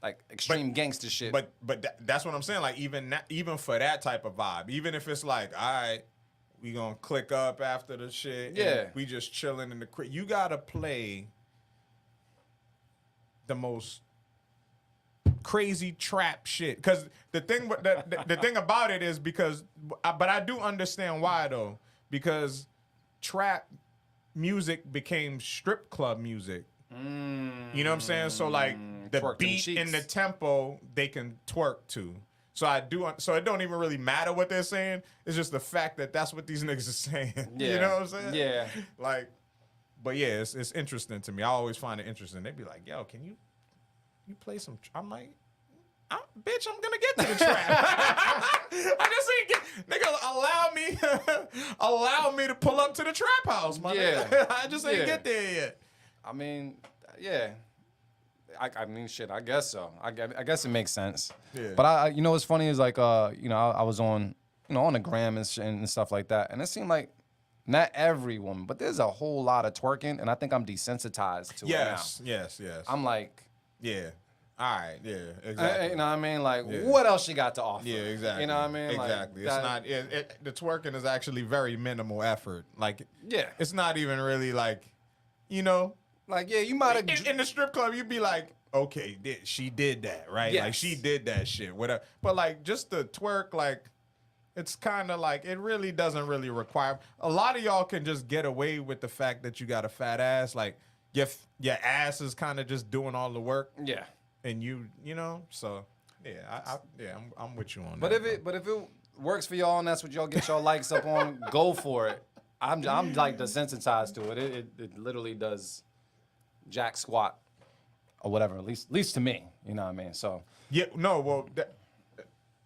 like extreme gangster shit. But that's what I'm saying. Like even for that type of vibe, even if it's like, all right, we gonna click up after the shit. Yeah. And we just chilling in the crib. You gotta play the most crazy trap shit. Cause the thing the thing about it is but I do understand why though. Because trap music became strip club music. You know what I'm saying? So like the Twerk them beat and the cheeks. tempo they can twerk to. So so it don't even really matter what they're saying. It's just the fact that that's what these niggas are saying. You Yeah. know what I'm saying? Yeah. Like, but yeah, it's interesting to me. I always find it interesting. They'd be like, yo, can you play some, I'm like, bitch, I'm gonna get to the trap. I just ain't nigga, allow me to pull up to the trap house, my nigga. I just ain't get there yet. I mean, yeah. I mean, shit. I guess so. I guess it makes sense. Yeah. But I you know, what's funny is like, you know, I was on, you know, on the gram and shit and stuff like that, and it seemed like not every woman, but there's a whole lot of twerking, and I think I'm desensitized to it now. Yes. I'm like, Yeah. All right. Yeah. Exactly. you know what I mean? Like, Yeah. what else you got to offer? Yeah, exactly. You know what I mean? Like, Exactly. It's that- not. The twerking is actually very minimal effort. Like, Yeah. it's not even really like, you know, Like, yeah, you might have. in the strip club, you'd be like, okay, she did that, right? Like, Yes. she did that shit, whatever. But like, just the twerk, like, it's kind of like it really doesn't really require. A lot of y'all can just get away with the fact that you got a fat ass, like your ass is kind of just doing all the work. Yeah. And you know, so yeah, I'm with you on But that. if it works for y'all and that's what y'all get y'all likes up on, go for it. I'm like desensitized to it. It literally does jack squat or whatever. At least to me, you know what I mean. So Yeah, no, well,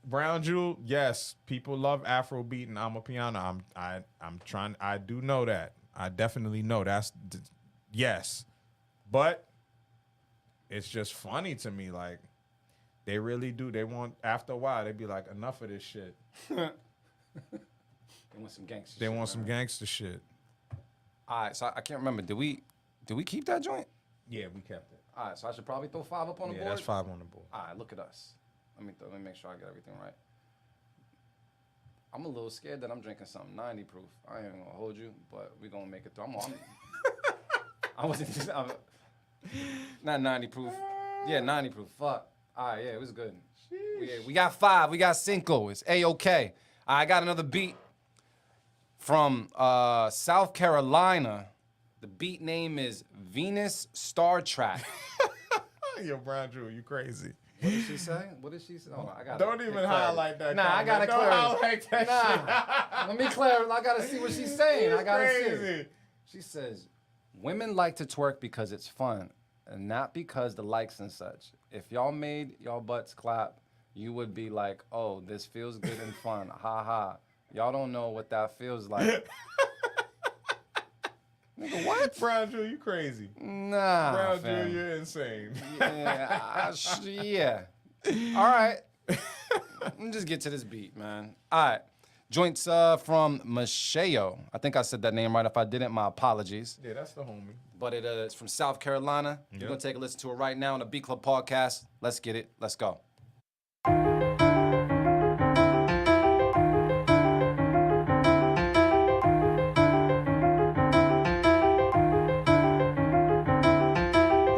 Brown Jewel, yes, people love Afrobeat and Amapiano. I'm trying. I do know that. I definitely know yes, but it's just funny to me. Like they really do. They want after a while. They be like, enough of this shit. they want some gangster. They shit, want some man. gangster shit. All right, so I can't remember. Did we keep that joint? Yeah, we kept it. All right, so I should probably throw 5 up on the Yeah, board. that's 5 on the board. All right, look at us. Let me make sure I get everything right. I'm a little scared that I'm drinking something 90 proof. I ain't gonna hold you, but we gonna make it through. I wasn't not 90 proof. Yeah, 90 proof. Fuck. All right, yeah, it was good. We got 5. We got Cinco. It's A-OK. I got another beat from South Carolina. The beat name is Venus Star Trek. Yo, Brown Jewel, you crazy. What did she say? What did she say? Oh, I got Don't even highlight that. Nah, I comment. gotta Don't clarify. highlight that shit. Let me clarify. I gotta see what she's saying. I gotta see. Crazy. She says, women like to twerk because it's fun and not because the likes and such. If y'all made y'all butts clap, you would be like, oh, this feels good and fun. Ha ha. Y'all don't know what that feels like. Nigga, what? Brown Jewel, you crazy. Nah, Brown fam. Jewel, you're insane. Yeah, yeah. All right. Let me just get to this beat, man. All right. Joints from Macheo. I think I said that name right. If I didn't, my apologies. Yeah, that's the homie. But it's from South Carolina. We're going to take a listen to it right now on the Beat Club podcast. Let's get it. Let's go.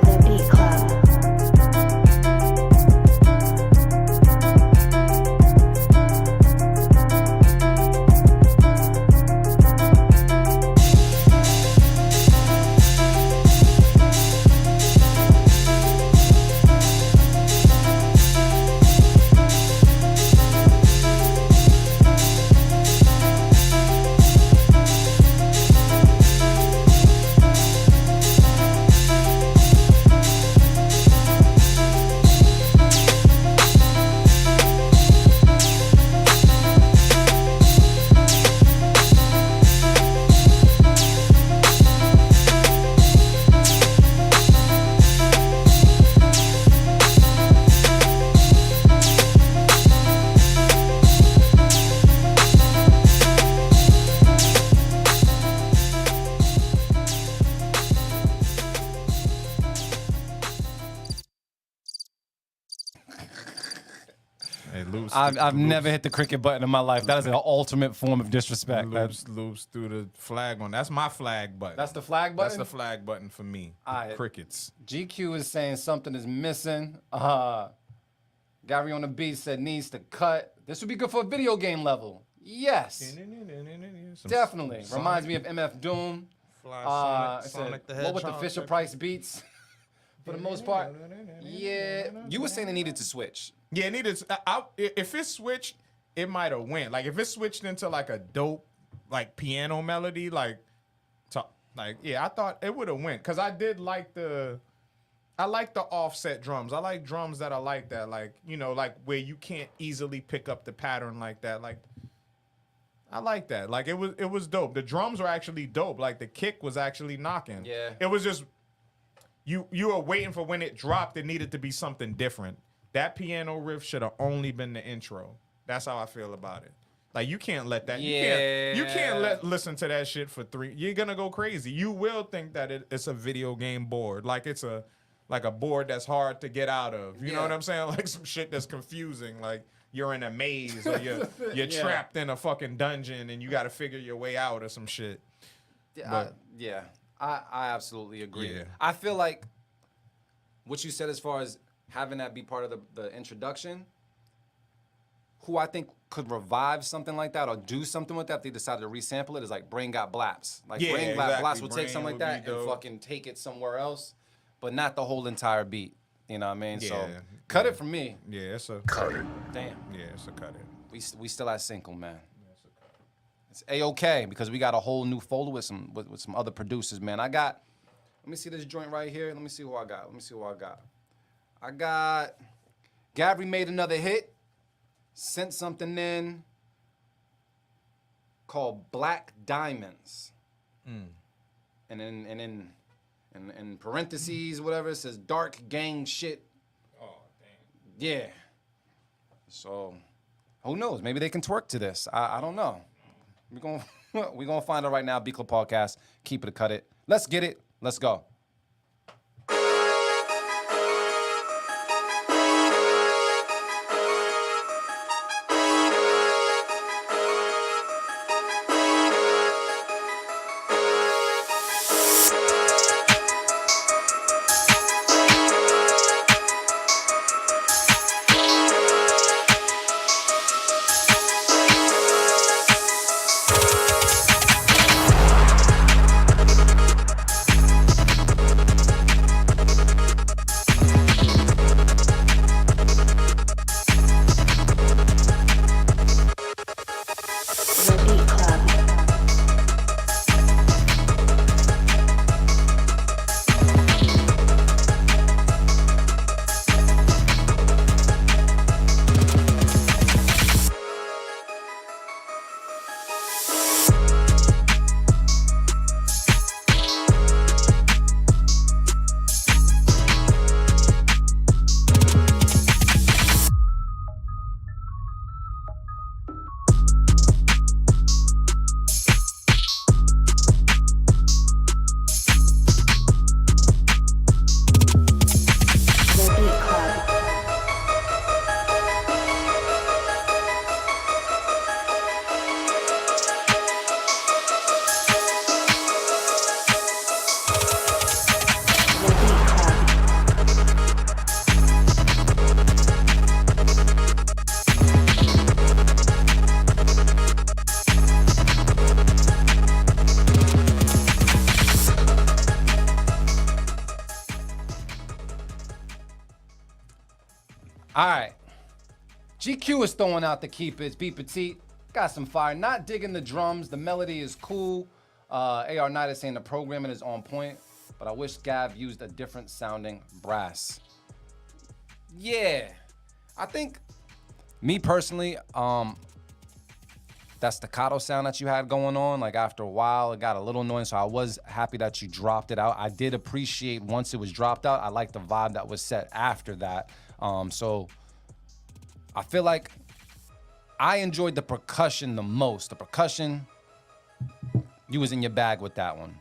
The Beat Club. Hey, Loops. I've never hit the cricket button in my life. That is an ultimate form of disrespect. Loops through the flag one. That's my flag button. That's the flag That's button? the flag button for me. Alright. Crickets. GQ is saying something is missing. Gary on the beat said needs to cut. This would be good for a video game level. Yes, Some definitely. Sonic- Reminds me of MF Doom. Fly It Sonic the said, what with the Hedgehog Fisher type- Price beats? For the most part. Yeah. You were saying it needed to switch. Yeah, it needed. If it switched, it might have went. Like if it switched into like a dope, like piano melody, like yeah, I thought it would have went because I did like I like the offset drums. I like drums that are like that, like like where you can't easily pick up the pattern like that. Like I like that. Like it was dope. The drums were actually dope. Like the kick was actually knocking. Yeah. It was just you were waiting for when it dropped. It needed to be something different. That piano riff should have only been the intro. That's how I feel about it. Like you can't let that. You can't listen to that shit for 3. You're gonna go crazy. You will think that it's a video game board. Like it's a board that's hard to get out of. You know what I'm saying? Like some shit that's confusing. Like you're in a maze or you're trapped in a fucking dungeon and you got to figure your way out or some shit. I absolutely agree. Yeah. I feel like what you said as far as having that be part of the introduction, who I think could revive something like that or do something with that if they decided to resample it is like Brain Got Blaps. Like Yeah, Brain Got exactly. Blaps would take Brain something like would that be and dope. fucking take it somewhere else, but not the whole entire beat. You know what I mean? So Yeah, cut it from me. Yeah, it's a Cut it. Damn. Yeah, it's a cut it. We still at Cinco, man. It's A-OK because we got a whole new folder with some other producers, man. Let me see this joint right here. Let me see who I got. I got Gabby made another hit, sent something in called Black Diamonds. And in parentheses, whatever, it says dark gang shit. Oh, damn. Yeah. So, who knows? Maybe they can twerk to this. I don't know. We're gonna find out right now. Beat Club Podcast. Keep it or cut it. Let's get it. Let's go. All right. GQ is throwing out the keepers. Be petite. Got some fire. Not digging the drums. The melody is cool. AR Knight is saying the programming is on point, but I wish Gav used a different sounding brass. Yeah. I think, me personally, that staccato sound that you had going on, like after a while, it got a little annoying. So I was happy that you dropped it out. I did appreciate once it was dropped out. I liked the vibe that was set after that. So I feel like I enjoyed the percussion the most. The percussion, you was in your bag with that one.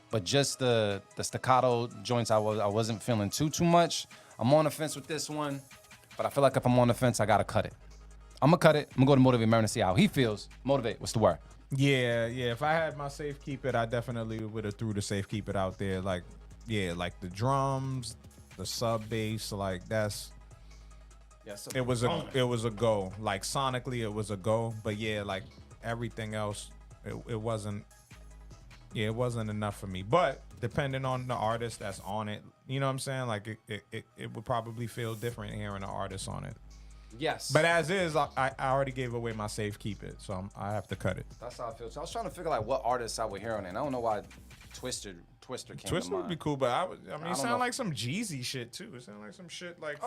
But just the staccato joints, I wasn't feeling too much. I'm on the fence with this one, but I feel like if I'm on the fence, I gotta cut it. I'm gonna cut it. I'm gonna go to Motivate Marin and see how he feels. Motivate, what's the word? Yeah. If I had my safe keep it, I definitely would have threw the safe keep it out there. Like, yeah, like the drums, the sub bass, like that's. It was a go. Like sonically, it was a go. But yeah, like everything else, it wasn't. Yeah, it wasn't enough for me. But depending on the artist that's on it, you know what I'm saying? Like it would probably feel different hearing an artist on it. Yes. But as is, I already gave away my safe keep it, so I have to cut it. That's how I feel. So I was trying to figure like what artists I would hear on it. And I don't know why Twister came to Twister mind. would be cool, but I mean, it know. sounded like some Jeezy shit too. It sounded like some shit like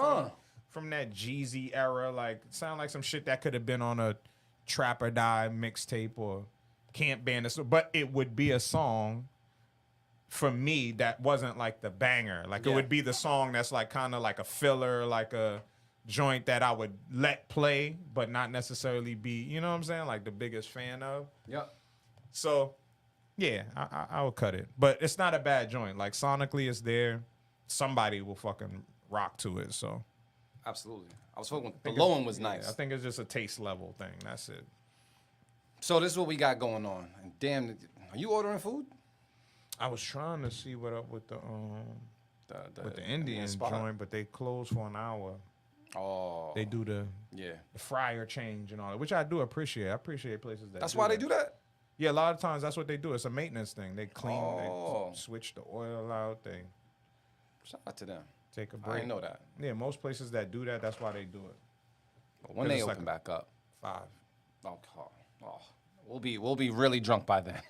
from that Jeezy era. Like it sounded like some shit that could have been on a Trap or Die mixtape or Camp Bandit. But it would be a song for me that wasn't like the banger. Like it would be the song that's like kind of like a filler, like a joint that I would let play, but not necessarily be, you know what I'm saying, like the biggest fan of. Yep. So, yeah, I would cut it. But it's not a bad joint. Like, sonically, it's there. Somebody will fucking rock to it, so. Absolutely. I was hoping the low one was nice. I think it's just a taste level thing. That's it. So this is what we got going on. And damn, are you ordering food? I was trying to see what up with the Indian spot? joint, but they closed for an hour. Oh. They do the Yeah. fryer change and all that, which I do appreciate. I appreciate places that That's do why that. they do that? Yeah, a lot of times that's what they do. It's a maintenance thing. They clean, Oh. they switch the oil out, they Shout out to them. take a I break. didn't know that. Yeah, most places that do that, that's why they do it. But when 'Cause they it's open like back up, 5. we'll be really drunk by then.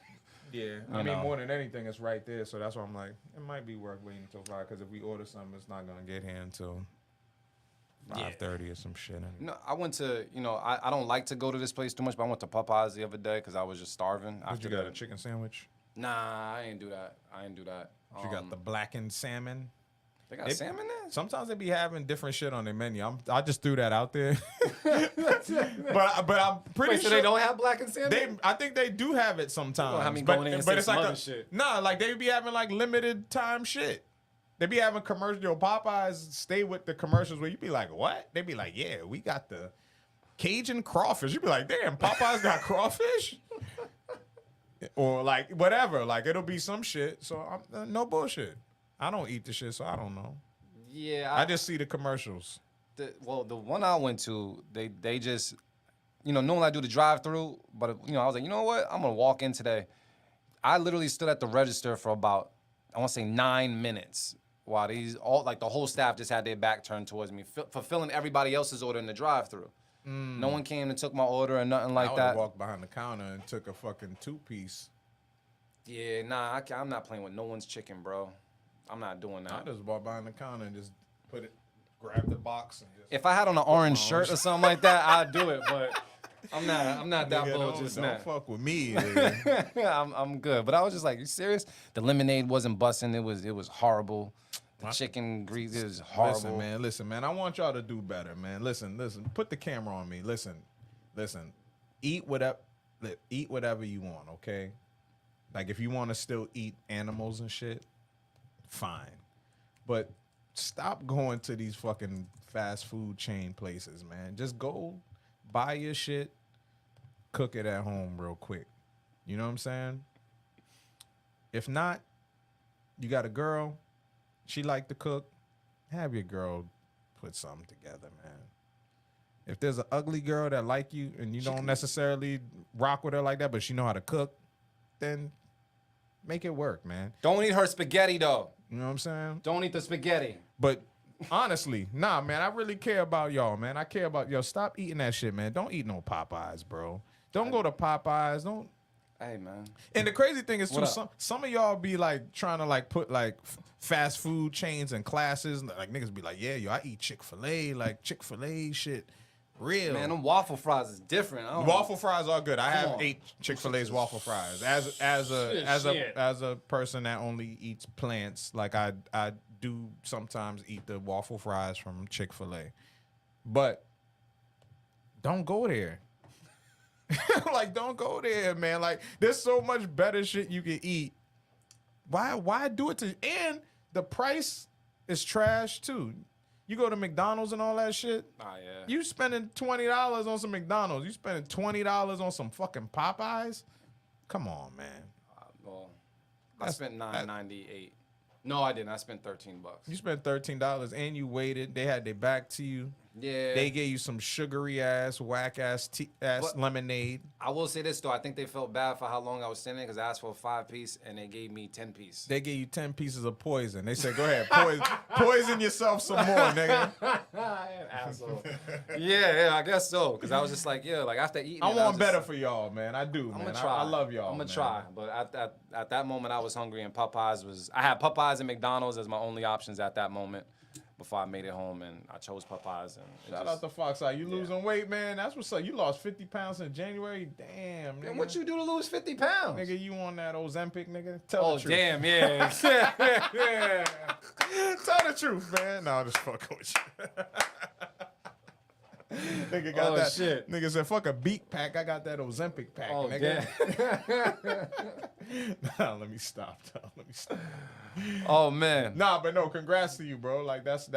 Yeah, I mean, more than anything, it's right there. So that's why I'm like, it might be worth waiting until 5. Because if we order something, it's not gonna get here until 5:30 or some shit. No, I went to, I don't like to go to this place too much, but I went to Popeyes the other day because I was just starving. Did you got a chicken sandwich? Nah, I ain't do that. You got the blackened salmon. They got salmon there? Sometimes they be having different shit on their menu. I just threw that out there. but I'm pretty Wait, sure so they don't have blackened salmon? I think they do have it sometimes. have me but going in and but say it's some like other shit. Nah, like they be having like limited time shit. They be having commercial. Popeyes stay with the commercials where you be like, what? They be like, yeah, we got the Cajun crawfish. You be like, damn, Popeyes got crawfish? Or like whatever. Like it'll be some shit. So no bullshit. I don't eat the shit, so I don't know. Yeah. I just see the commercials. The one I went to, they just, normally I do the drive-through, but, I was like, you know what? I'm going to walk in today. I literally stood at the register for about, I want to say 9 minutes while the whole staff just had their back turned towards me, fulfilling everybody else's order in the drive-through. No one came and took my order or nothing like I that. walked behind the counter and took a fucking 2-piece. Yeah, nah, I'm not playing with no one's chicken, bro. I'm not doing I that. just walked behind the counter and just grab the box and just. If I had on an orange shirt or something like that, I'd do it, but I'm not that Nigga, bold just now. don't fuck with me. Nigga. I'm good. But I was just like, you serious? The lemonade wasn't busting. It was horrible. The chicken grease is horrible. Listen, man. I want y'all to do better, man. Listen. Put the camera on me. Listen. Eat whatever you want, okay? Like if you want to still eat animals and shit, fine. But stop going to these fucking fast food chain places, man. Just go buy your shit, cook it at home real quick. You know what I'm saying? If not, you got a girl, she like to cook, have your girl put something together, man. If there's an ugly girl that like you and you don't necessarily rock with her like that, but she know how to cook, then make it work, man. Don't eat her spaghetti, though. You know what I'm saying? Don't eat the spaghetti. But Honestly, nah, man. I really care about y'all, man. I care about stop eating that shit, man. Don't eat no Popeyes, bro. Don't go to Popeyes. Don't. Hey, man. And the crazy thing is too, What up? some of y'all be like trying to like put like fast food chains and classes. Like niggas be like, yeah, yo, I eat Chick-fil-A, like Chick-fil-A shit. Real. Man, them waffle fries is different. I don't Waffle fries are good. I have on. 8 Chick-fil-A's waffle fries. As a person that only eats plants, like I do sometimes eat the waffle fries from Chick-fil-A. But don't go there. Like, don't go there, man. Like, there's so much better shit you can eat. Why do it to, and the price is trash too. You go to McDonald's and all that shit. Ah, yeah. You spending $20 on some McDonald's. You spending $20 on some fucking Popeyes. Come on, man. Well, I That's- spent that- $9.98. No, I didn't. I spent $13. You spent $13 and you waited. They had their back to you. Yeah. They gave you some sugary ass, whack ass But- lemonade. I will say this though. I think they felt bad for how long I was standing because I asked for a 5-piece and they gave me 10-piece. They gave you 10 pieces of poison. They said, go ahead, poison yourself some more, nigga. Asshole. yeah, I guess so. Because I was just like, yeah, like after eating, I it, want was better just- for y'all, man. I do, I'm man. gonna try. I love y'all. I'm gonna man. try, but at that moment I was hungry and Popeyes was. I had Popeyes and McDonald's as my only options at that moment before I made it home, and I chose Popeyes. And it Shout just- out to Fox Eye. You losing weight, man. That's what's up. You lost 50 pounds in January. Damn, nigga. And what you do to lose 50 pounds? Nigga, you on that Ozempic, nigga? Tell Oh the truth. damn, yeah. yeah. Tell the truth, man. No, I'm just fucking with you. Nigga got Oh, that. shit. Nigga said, fuck a beat pack. I got that Ozempic pack, Oh nigga. damn. Nah, let me stop. Let me stop. Oh man. Nah, but no, congrats to you, bro. Like that's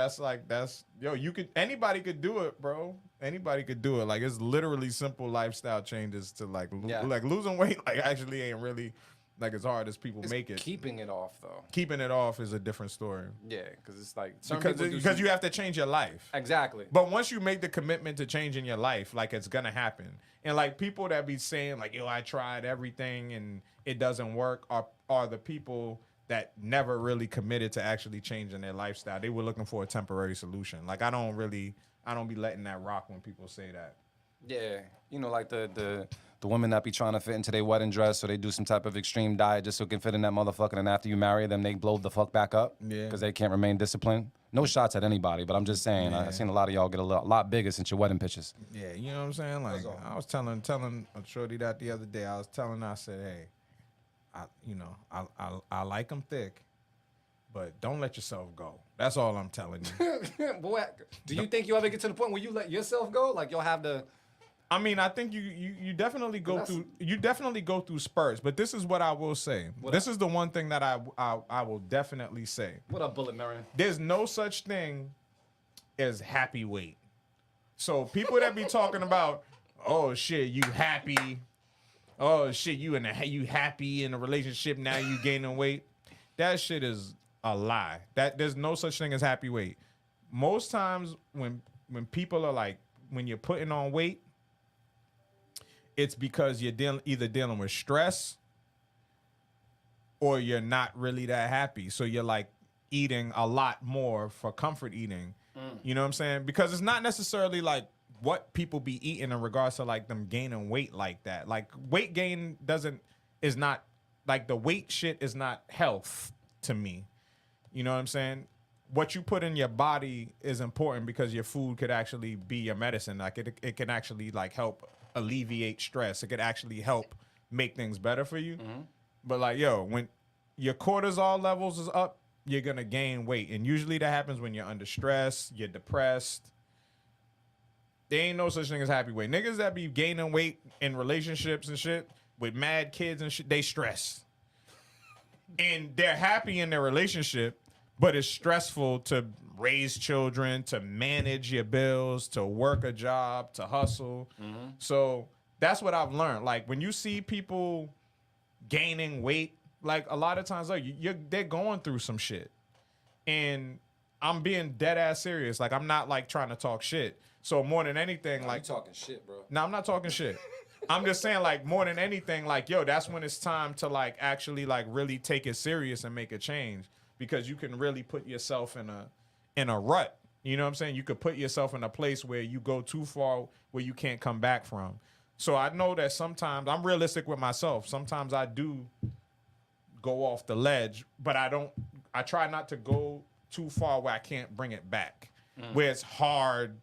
yo, you could anybody could do it, bro. Anybody could do it. Like it's literally simple lifestyle changes to like Yeah. like losing weight like actually ain't really like as hard as people It's make it. keeping it off though. Keeping it off is a different story. Yeah, because it's like some Because people do because some- you have to change your life. exactly. But once you make the commitment to changing your life, like it's gonna happen. And like people that be saying like, yo, I tried everything and it doesn't work are the people that never really committed to actually changing their lifestyle. They were looking for a temporary solution. Like I don't be letting that rock when people say that. Yeah, you know, like the women that be trying to fit into their wedding dress, so they do some type of extreme diet just so it can fit in that motherfucker. And after you marry them, they blow the fuck back up. Yeah. Because they can't remain disciplined. No shots at anybody, but I'm just saying, I've seen a lot of y'all get a lot bigger since your wedding pictures. Yeah, you know what I'm saying? Like I was telling a shorty that the other day. I was telling her, I said, hey, I like them thick, but don't let yourself go. That's all I'm telling you. Boy, do you think you ever get to the point where you let yourself go? Like you'll have the. I mean, I think you definitely go through spurts, but this is what I will say. This is the one thing that I will definitely say. What up, Bullet Marion? There's no such thing as happy weight. So people that be talking about, oh shit, you happy, oh shit, you happy in a relationship now you gaining weight. That shit is a lie. That there's no such thing as happy weight. Most times when people are like, when you're putting on weight, it's because you're either dealing with stress or you're not really that happy. So you're like eating a lot more for comfort eating. You know what I'm saying? Because it's not necessarily like what people be eating in regards to like them gaining weight like that. Like weight gain is not like the weight shit is not health to me. You know what I'm saying? What you put in your body is important because your food could actually be your medicine. Like it can actually like help alleviate stress. It could actually help make things better for you. But like, yo, when your cortisol levels is up, you're gonna gain weight. And usually that happens when you're under stress, you're depressed. There ain't no such thing as happy weight. Niggas that be gaining weight in relationships and shit with mad kids and shit, they stress. And they're happy in their relationship, but it's stressful to raise children, to manage your bills, to work a job, to hustle. So that's what I've learned. Like when you see people gaining weight, like a lot of times, like they're going through some shit. And I'm being dead ass serious. Like I'm not like trying to talk shit. So more than anything, like talking shit, bro. no, I'm not talking shit. I'm just saying, like, more than anything, like, yo, that's when it's time to, like, actually, like, really take it serious and make a change. Because you can really put yourself in a rut. You know what I'm saying? You could put yourself in a place where you go too far where you can't come back from. So I know that sometimes I'm realistic with myself. Sometimes I do go off the ledge, but I try not to go too far where I can't bring it back, where it's hard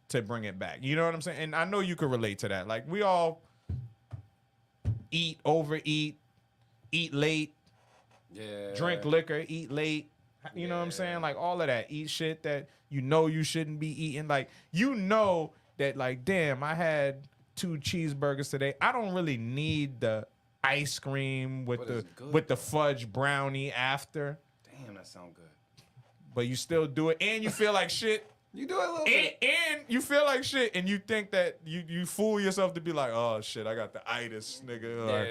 to bring it back. You know what I'm saying? And I know you can relate to that. Like, we all eat, overeat, eat late, drink liquor, eat late. You know what I'm saying? Like, all of that. Eat shit that you know you shouldn't be eating. Like, you know that, like, damn, I had 2 cheeseburgers today. I don't really need the ice cream with the fudge brownie after. Damn, that sound good. But you still do it, and you feel like shit. You do it a little bit. And you feel like shit, and you think that you fool yourself to be like, oh shit, I got the itis, nigga. Or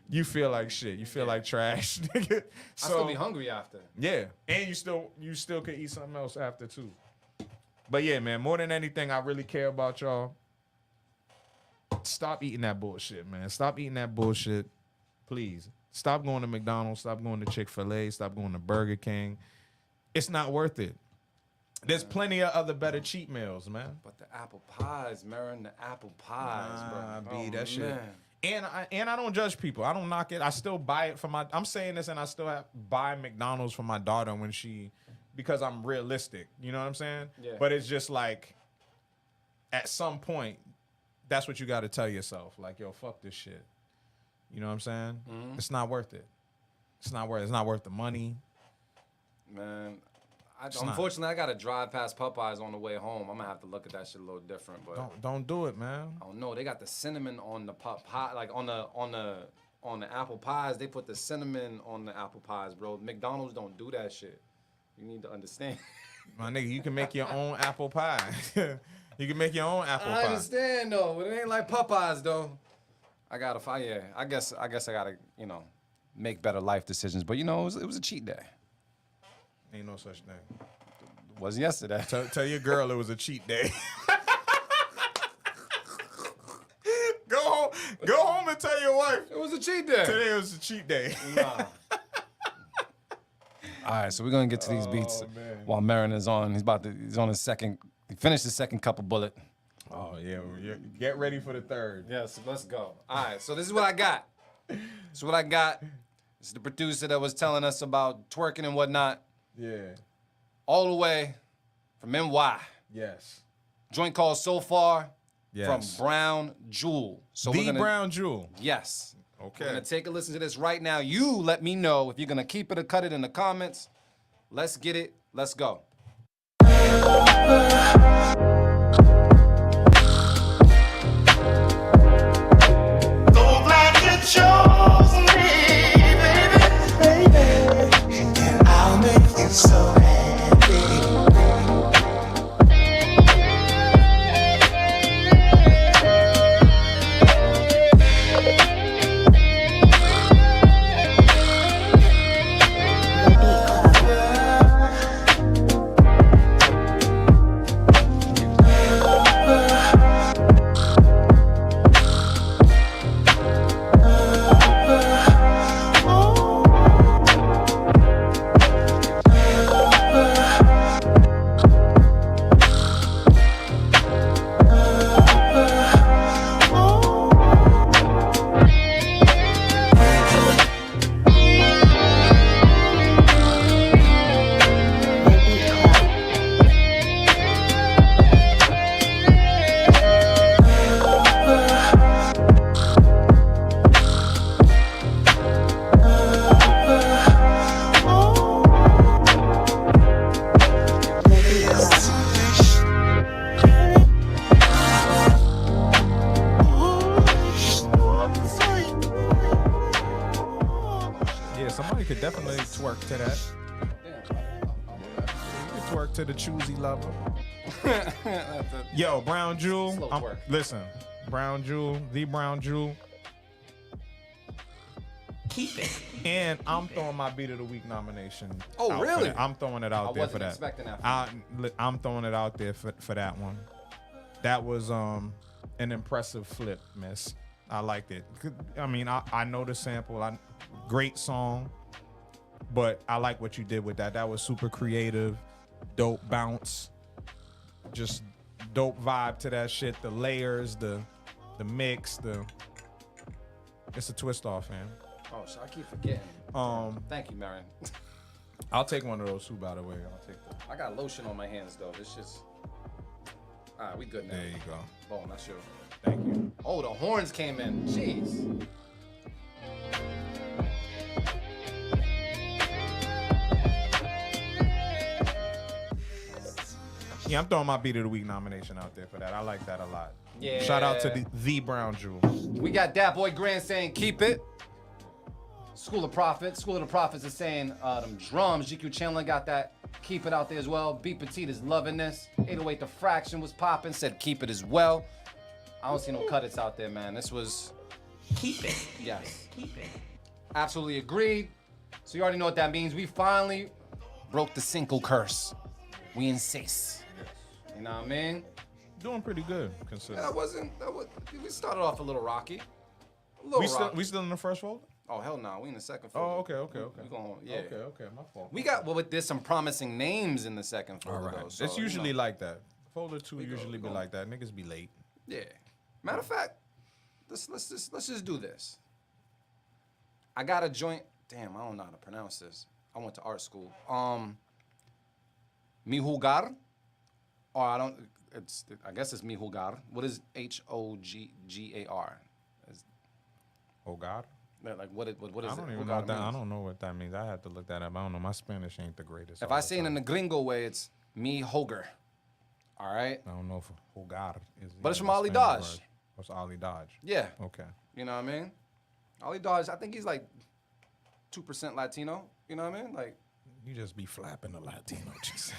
you feel like shit. You feel like trash, nigga. So, I still be hungry after. Yeah, and you still could eat something else after too. But yeah, man, more than anything, I really care about y'all. Stop eating that bullshit, man. Stop eating that bullshit, please. Stop going to McDonald's. Stop going to Chick-fil-A. Stop going to Burger King. It's not worth it. There's plenty of other better cheat meals, man. But the apple pies, Marin, the apple pies, bro. That shit. Man. And I don't judge people. I don't knock it. I still buy it for I'm saying this, and I still buy McDonald's for my daughter because I'm realistic. You know what I'm saying? Yeah. But it's just like, at some point, that's what you got to tell yourself. Like, yo, fuck this shit. You know what I'm saying? Mm-hmm. It's not worth it. It's not worth the money. Man. Unfortunately, I gotta drive past Popeyes on the way home. I'm gonna have to look at that shit a little different, but Don't do it, man. I don't know. They got the cinnamon on the pie, like on the apple pies. They put the cinnamon on the apple pies, bro. McDonald's don't do that shit. You need to understand. My nigga, you can make your own apple pie. You can make your own apple pie. I understand though, but it ain't like Popeyes though. I gotta fight. Yeah, I guess I gotta make better life decisions. But it was a cheat day. Ain't no such thing. It was yesterday. Tell your girl it was a cheat day. Go home and tell your wife It was a cheat day. today was a cheat day. Nah. All right, so we're gonna get to these beats while Marin is on. He's on his second. He finished his second cup of bullet. Oh yeah, get ready for the third. Yes, let's go. All right, so this is what I got. This is the producer that was telling us about twerking and whatnot. Yeah. All the way from NY. Yes. Joint called So Far Yes. from Brown Jewel. So Brown Jewel. Yes. Okay. We're gonna take a listen to this right now. You let me know if you're gonna keep it or cut it in the comments. Let's get it. Let's go. So could definitely twerk to that. You could twerk to the choosy lover. Yo, Brown Jewel. Slow twerk. Listen, Brown Jewel, the Brown Jewel. keep it. And I'm throwing my Beat of the Week nomination. Oh, out for really? that. I'm throwing it out there for wasn't that. expecting that from I'm throwing it out there for that one. That was an impressive flip, miss. I liked it. I mean, I know the sample. Great song, but I like what you did with that. That was super creative. dope bounce, just dope vibe to that shit. The layers, the mix, it's a twist off, man. Oh, shit, I keep forgetting. Thank you, Marion. I'll take one of those too, by the way. I'll take the. I got lotion on my hands though. This just. All right, we good now. There you go. Boom, that's you. Thank you. Oh, the horns came in. Jeez. Yeah, I'm throwing my Beat of the Week nomination out there for that. I like that a lot. Yeah. Shout out to the Brown Jewel. We got Dat Boy Grand saying keep it. School of the Prophets is saying them drums. GQ Chandler got that. Keep it out there as well. B Petite is loving this. 808 The Fraction was popping. Said keep it as well. I don't see no cut-its out there, man. This was. Keep it. Yes. Keep it. Absolutely agreed. So you already know what that means. We finally broke the Cinco curse. We insist. You know what I mean? Doing pretty good, considering. We started off a little rocky. A little rocky. We still in the first folder? Oh, hell no. We in the second folder. Oh, okay. We going, yeah. Okay, my fault. We got, well, there's some promising names in the second folder, All right. though. So, It's usually you know. like that. Folder 2 usually be go. like that. Niggas be late. Yeah. Matter of fact, let's just do this. I got a joint. Damn, I don't know how to pronounce this. I went to art school. Mi Jugar, or I don't. I guess it's Mi Jugar. What is Hogar? Oh God. Like what is I it? don't even know Jugar what that. I means? don't know what that means. I had to look that up. I don't know. My Spanish ain't the greatest. If all I the say it in time. the gringo way, it's Mi Hogar. All right. I don't know if Hogar is. But it's from the Ali Spanish Dodge. word. What's Ali Dodge? Yeah. Okay. You know what I mean? Ali Dodge, I think he's like 2% Latino. You know what I mean? Like. You just be flapping the Latino cheese.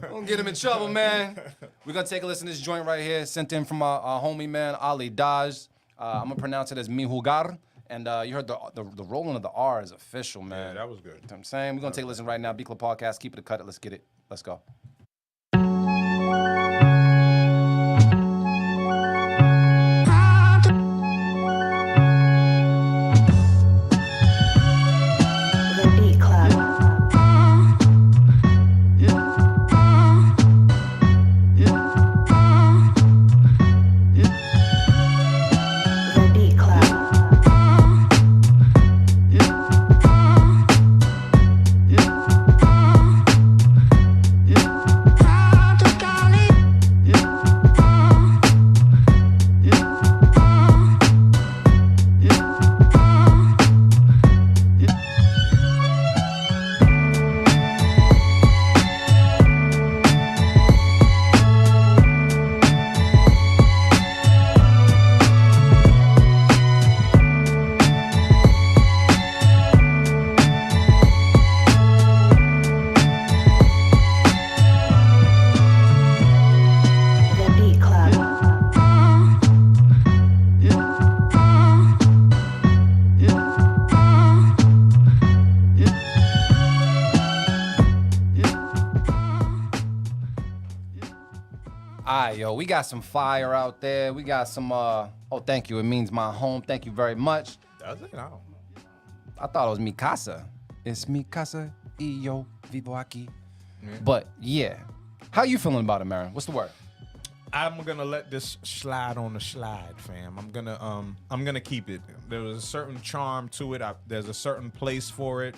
Don't get him in trouble, man. We're gonna take a listen to this joint right here, sent in from our homie, man, Ali Dodge. I'm gonna pronounce it as Mi Jugar. And you heard the rolling of the R is official, man. Yeah, that was good. You know what I'm saying? We're gonna take a listen right now. B Club Podcast, keep it a cut it. Let's get it. Let's go. The Beat Club. The Beat Club. The Beat Club. All right, yo, we got some fire out there. We got some, oh, thank you. It means my home. Thank you very much. Does it? I don't. I thought it was mi casa. It's mi casa y yo vivo aquí. But yeah, how you feeling about it, Marin? What's the word? I'm gonna let this slide on the slide, fam. I'm gonna keep it. There was a certain charm to it. There's a certain place for it.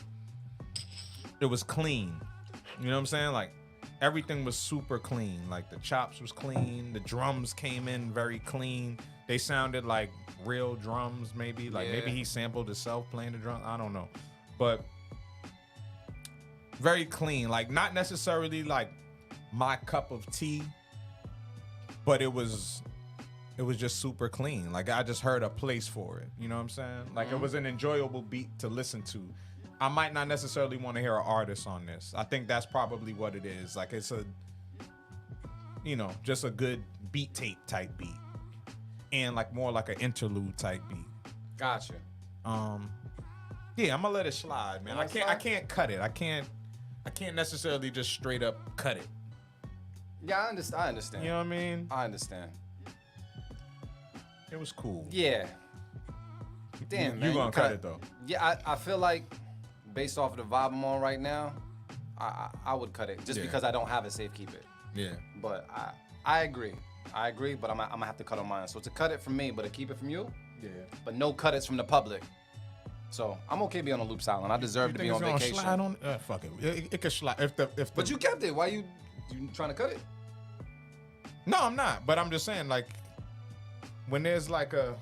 It was clean. You know what I'm saying? Like everything was super clean. Like the chops was clean. The drums came in very clean. They sounded like real drums, maybe. Like maybe he sampled himself playing the drum. I don't know. But very clean. Like not necessarily like my cup of tea. But it was just super clean. Like I just heard a place for it. You know what I'm saying? Like it was an enjoyable beat to listen to. I might not necessarily want to hear an artist on this. I think that's probably what it is. Like it's a, you know, just a good beat tape type beat. And like more like an interlude type beat. Gotcha. Yeah, I'm gonna let it slide, man. Let it I slide? can't cut it. I can't necessarily just straight up cut it. Yeah, I understand. You know what I mean? I understand. It was cool. Yeah. Damn, man. You gonna cut kinda- it though. Yeah, I feel like based off of the vibe I'm on right now, I would cut it just Yeah. because I don't have a safe keep it. Yeah. But I agree. I agree, but I'm gonna have to cut on mine. So it's a cut it from me, but a keep it from you. Yeah. But no cut it's from the public. So I'm okay being on Loops Island. I deserve to be on vacation. Slide on? Fuck it. It could slide if the. But you kept it. Why you trying to cut it? No, I'm not. But I'm just saying, like, when there's like a,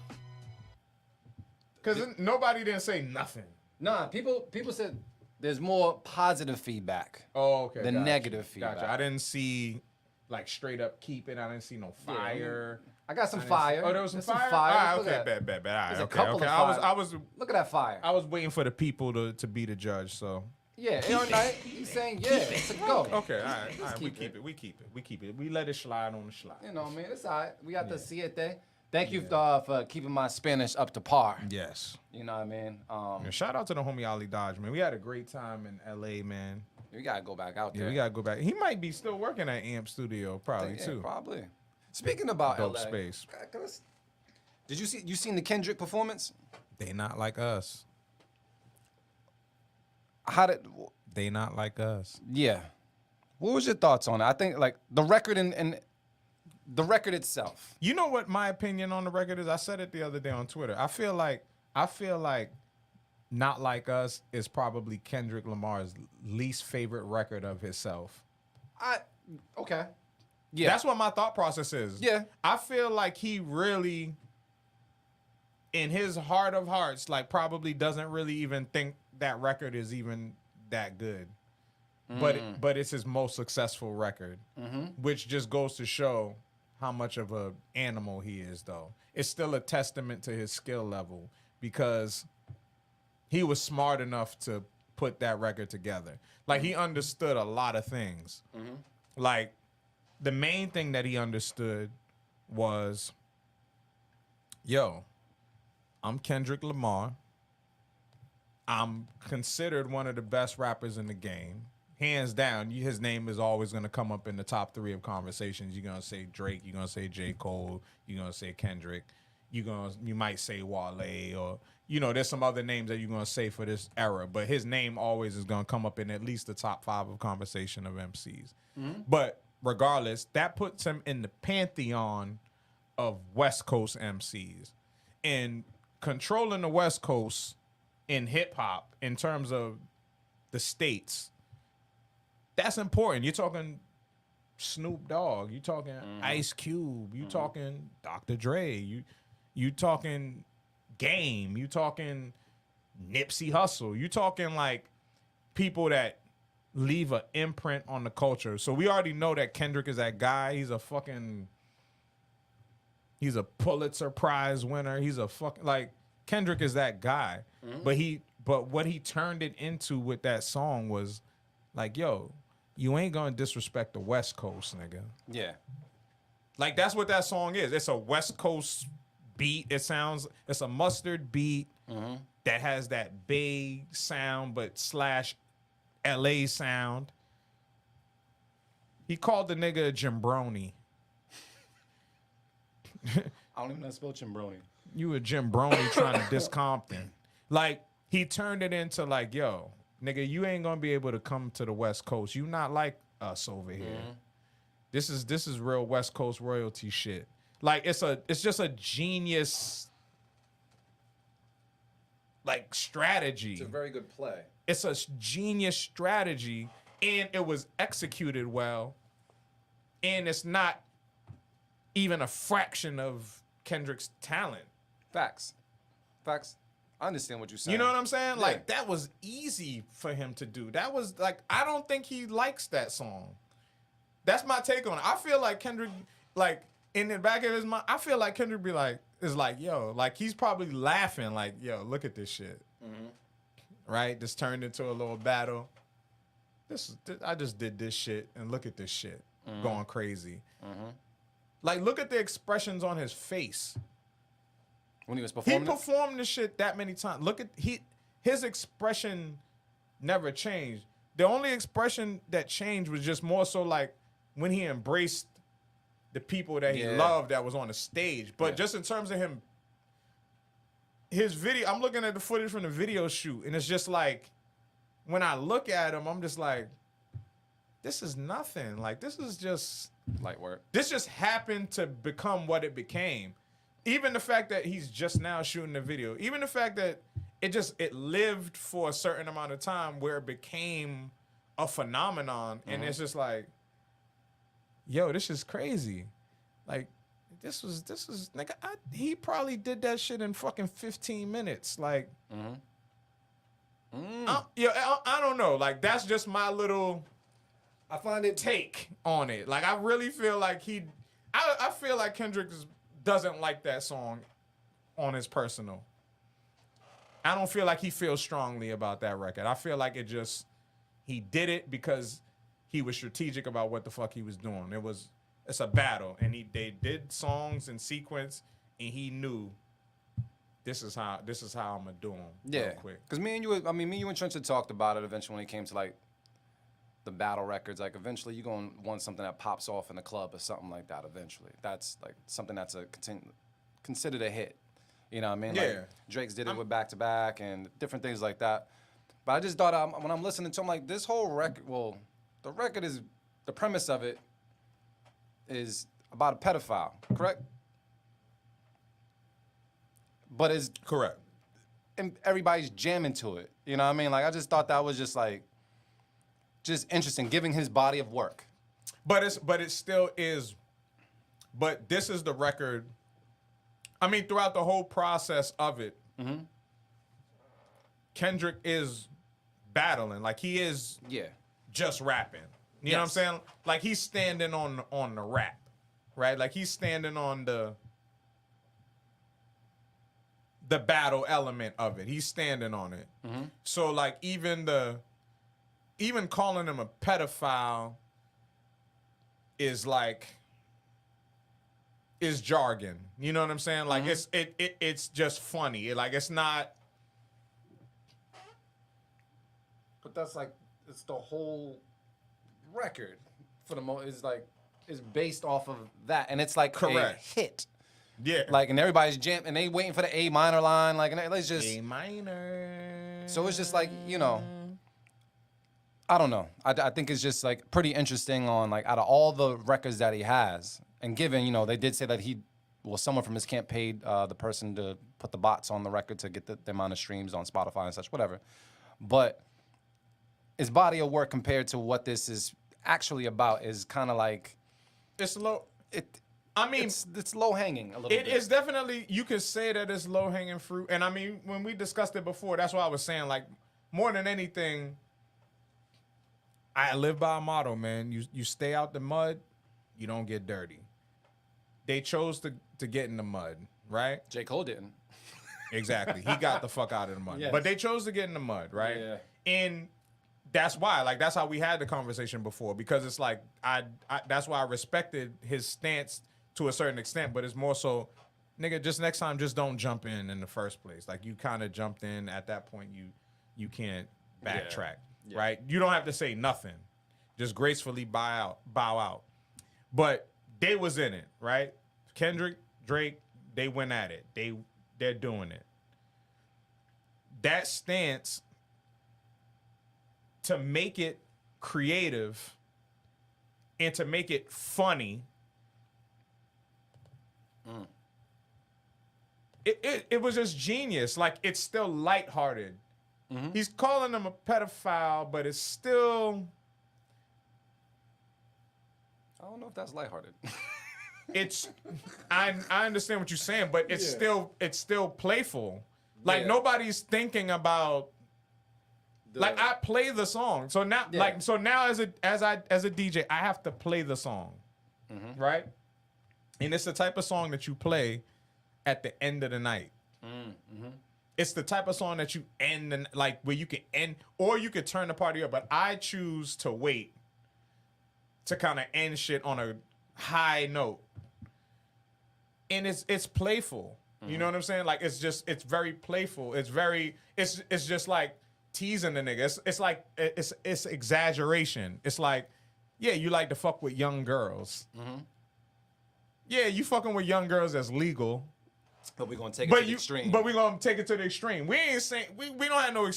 because nobody didn't say nothing. Nah, people said there's more positive feedback. Oh, okay. The gotcha. negative feedback. Gotcha. I didn't see like straight up keep it. I didn't see no fire. I got some I didn't fire. Oh, there was some There's fire. All right, Ah, look okay, at that. bad. All right, There's a okay, couple okay. of I fire. was Look at that fire. I was waiting for the people to be the judge. So Yeah, all right. He's saying yeah, it's a go. okay, all right. We keep keep it. We keep it. We let it slide on the slide. You know, man, it's all right. We got the siete. Thank you for keeping my Spanish up to par. Yes. You know what I mean? And shout out to the homie Ali Dodge, man. We had a great time in LA, man. We gotta go back out there. Yeah, we gotta go back. He might be still working at Amp Studio, probably Yeah, too. probably. Speaking about Dope LA, space. Did you seen the Kendrick performance? They not like us. How did? They not like us. Yeah. What was your thoughts on it? I think like the record and the record itself. You know what my opinion on the record is? I said it the other day on Twitter. I feel like Not Like Us is probably Kendrick Lamar's least favorite record of himself. Okay. Yeah. That's what my thought process is. Yeah. I feel like he really, in his heart of hearts, like probably doesn't really even think that record is even that good. But it's his most successful record, which just goes to show how much of a animal he is, though. It's still a testament to his skill level because he was smart enough to put that record together. Like, he understood a lot of things. Like, the main thing that he understood was, yo, I'm Kendrick Lamar. I'm considered one of the best rappers in the game. Hands down, his name is always going to come up in the top 3 of conversations. You're going to say Drake, you're going to say J. Cole, you're going to say Kendrick, you might say Wale, or, there's some other names that you're going to say for this era, but his name always is going to come up in at least the top 5 of conversation of MCs. But regardless, that puts him in the pantheon of West Coast MCs. And controlling the West Coast in hip-hop, in terms of the states, that's important. You're talking Snoop Dogg. You talking Ice Cube. You talking Dr. Dre. You talking Game. You talking Nipsey Hussle. You talking like people that leave an imprint on the culture. So we already know that Kendrick is that guy. He's a Pulitzer Prize winner. He's a fucking Kendrick is that guy. But what he turned it into with that song was like, yo, you ain't gonna disrespect the West Coast, nigga. Yeah. Like, that's what that song is. It's a West Coast beat. It's a mustard beat that has that Bay sound, but / LA sound. He called the nigga a Jimbroni. I don't even know how to spell Chimbroni. You a Jimbroni trying to diss Compton. Like, he turned it into like, yo, nigga, you ain't gonna be able to come to the West Coast. You not like us over here. This is real West Coast royalty shit. Like, it's just a genius strategy. It's a very good play. It's a genius strategy, and it was executed well, and it's not even a fraction of Kendrick's talent. Facts. I understand what you're saying. You know what I'm saying? Yeah. Like, that was easy for him to do. That was like, I don't think he likes that song. That's my take on it. I feel like Kendrick, like, in the back of his mind, I feel like Kendrick is like, yo, like, he's probably laughing, like, yo, look at this shit. Right? This turned into a little battle. I just did this shit, and look at this shit going crazy. Like, look at the expressions on his face. When he was He performing, performed this shit that many times. Look at his expression never changed. The only expression that changed was just more so like when he embraced the people that he loved that was on the stage. But just in terms of him, his video, I'm looking at the footage from the video shoot, and it's just like when I look at him, I'm just like, this is nothing. Like, this is just Light work. this just happened to become what it became. Even the fact that he's just now shooting the video, even the fact that it lived for a certain amount of time where it became a phenomenon, and it's just like, yo, this is crazy. Like, this was nigga. He probably did that shit in fucking 15 minutes. Like, I don't know. Like, that's just my little I find it take on it. Like, I really feel like I feel like Kendrick doesn't like that song on his personal. I don't feel like he feels strongly about that record. I feel like he did it because he was strategic about what the fuck he was doing. It's a battle, and they did songs in sequence, and he knew this is how I'm gonna do them. Yeah, real quick. because me and you and Trench had talked about it eventually when it came to like the battle records. Like eventually you're gonna want something that pops off in the club or something like that. Eventually, that's like something that's considered a hit. You know what I mean? Yeah. Like Drake's did it with Back to Back and different things like that. But I just thought when I'm listening to him, like this whole record. Well, the record is the premise of it is about a pedophile, correct? But it's Correct. and everybody's jamming to it. You know what I mean? Like I just thought that was just interesting, giving his body of work. But it still is. But this is the record. I mean, throughout the whole process of it, Kendrick is battling. Like he is Yeah. just rapping. You know what I'm Yes. saying? Like he's standing on the rap, right? Like he's standing on the battle element of it. He's standing on it. So like even calling him a pedophile is jargon. You know what I'm saying? Like it's just funny. Like it's not. But that's like it's the whole record for the most is based off of that, and it's like Correct. a hit. Yeah. Like and everybody's jam and they waiting for the A minor line. Like and it's just A minor. so it's just like I don't know. I think it's just like pretty interesting on like out of all the records that he has, and given they did say that someone from his camp paid the person to put the bots on the record to get the amount of streams on Spotify and such, whatever. But his body of work compared to what this is actually about is kind of like It's low. I mean, it's low hanging a little bit. It is definitely, you could say that it's low hanging fruit. And I mean, when we discussed it before, that's why I was saying, like, more than anything, I live by a motto, man. You stay out the mud, you don't get dirty. They chose to get in the mud, right? J. Cole didn't. Exactly. He got the fuck out of the mud. Yes. But they chose to get in the mud, right? Yeah. And that's why, like, that's how we had the conversation before, because it's like, I that's why I respected his stance to a certain extent, but it's more so, nigga, just next time, just don't jump in the first place. Like, you kind of jumped in at that point, you can't backtrack, right? You don't have to say nothing. Just gracefully bow out. But they was in it, right? Kendrick, Drake, they went at it. They're doing it. That stance to make it creative and to make it funny, it was just genius. Like, it's still lighthearted. He's calling him a pedophile, but it's still... I don't know if that's lighthearted. I understand what you're saying, but it's still playful. Like, nobody's thinking about... Like, I play the song. So now, as a DJ, I have to play the song, right? And it's the type of song that you play at the end of the night. It's the type of song that you end, where you can end, or you could turn the party up. But I choose to wait to kind of end shit on a high note. And it's playful. You know what I'm saying? Like, it's very playful. It's just like teasing the nigga. It's exaggeration. It's like, yeah, you like to fuck with young girls. Yeah, you fucking with young girls that's legal. But we're gonna take it to the extreme. But we're gonna take it to the extreme. We ain't saying we don't have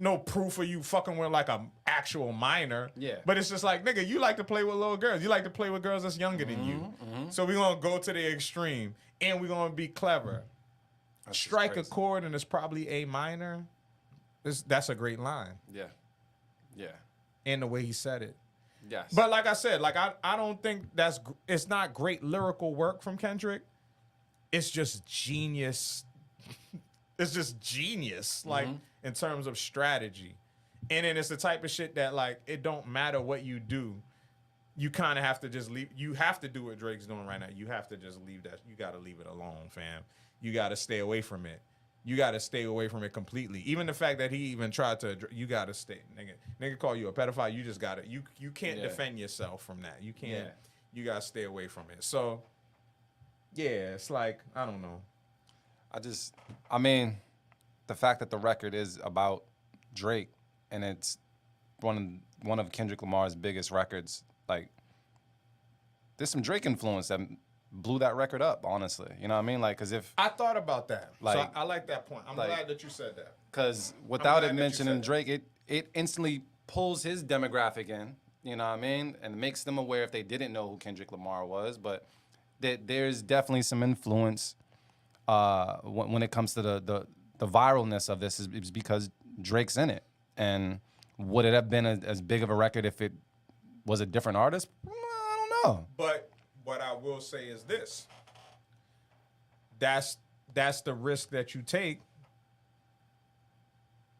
no proof of you fucking with like a actual minor. Yeah. But it's just like, nigga, you like to play with little girls. You like to play with girls that's younger than you. So we're gonna go to the extreme, and we're gonna be clever. That's just Strike a crazy. chord, and it's probably A minor. That's a great line, Yeah. Yeah. and the way he said it. Yes. But like I said, like I don't think it's not great lyrical work from Kendrick. It's just genius. It's just genius, like in terms of strategy. And then it's the type of shit that like it don't matter what you do. You kind of have to just leave. You have to do what Drake's doing right now. You have to just leave that. You got to leave it alone, fam. You got to stay away from it. You got to stay away from it completely. Even the fact that he even tried to, you got to stay, nigga call you a pedophile. You just got to, you can't Yeah. defend yourself from that. You can't, Yeah. you got to stay away from it. So, yeah, it's like, I don't know. I mean, the fact that the record is about Drake and it's one of Kendrick Lamar's biggest records, like, there's some Drake influence that blew that record up, honestly. You know what I mean? Like, because if, I thought about that. So Like- I like that point. I'm like- glad that you said that. because without glad it that you mentioning said that. Drake, it instantly pulls his demographic in. You know what I mean? And makes them aware if they didn't know who Kendrick Lamar was. But there's definitely some influence when it comes to the viralness of this is because Drake's in it. And would it have been as big of a record if it was a different artist? I don't know. But what I will say is this. That's the risk that you take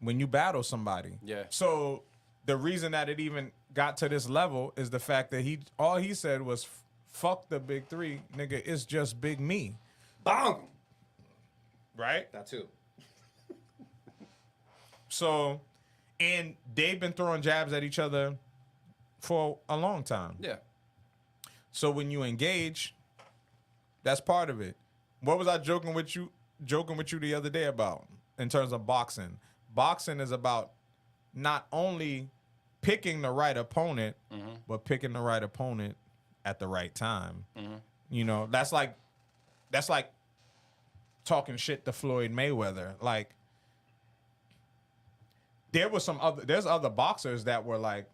when you battle somebody. Yeah. So the reason that it even got to this level is the fact that all he said was fuck the big three, nigga, it's just big me. Bang! Right? That too. So, and they've been throwing jabs at each other for a long time. Yeah. So when you engage, that's part of it. What was I joking with you the other day about in terms of boxing? Boxing is about not only picking the right opponent, but picking the right opponent at the right time. You know, that's like talking shit to Floyd Mayweather. Like there's other boxers that were like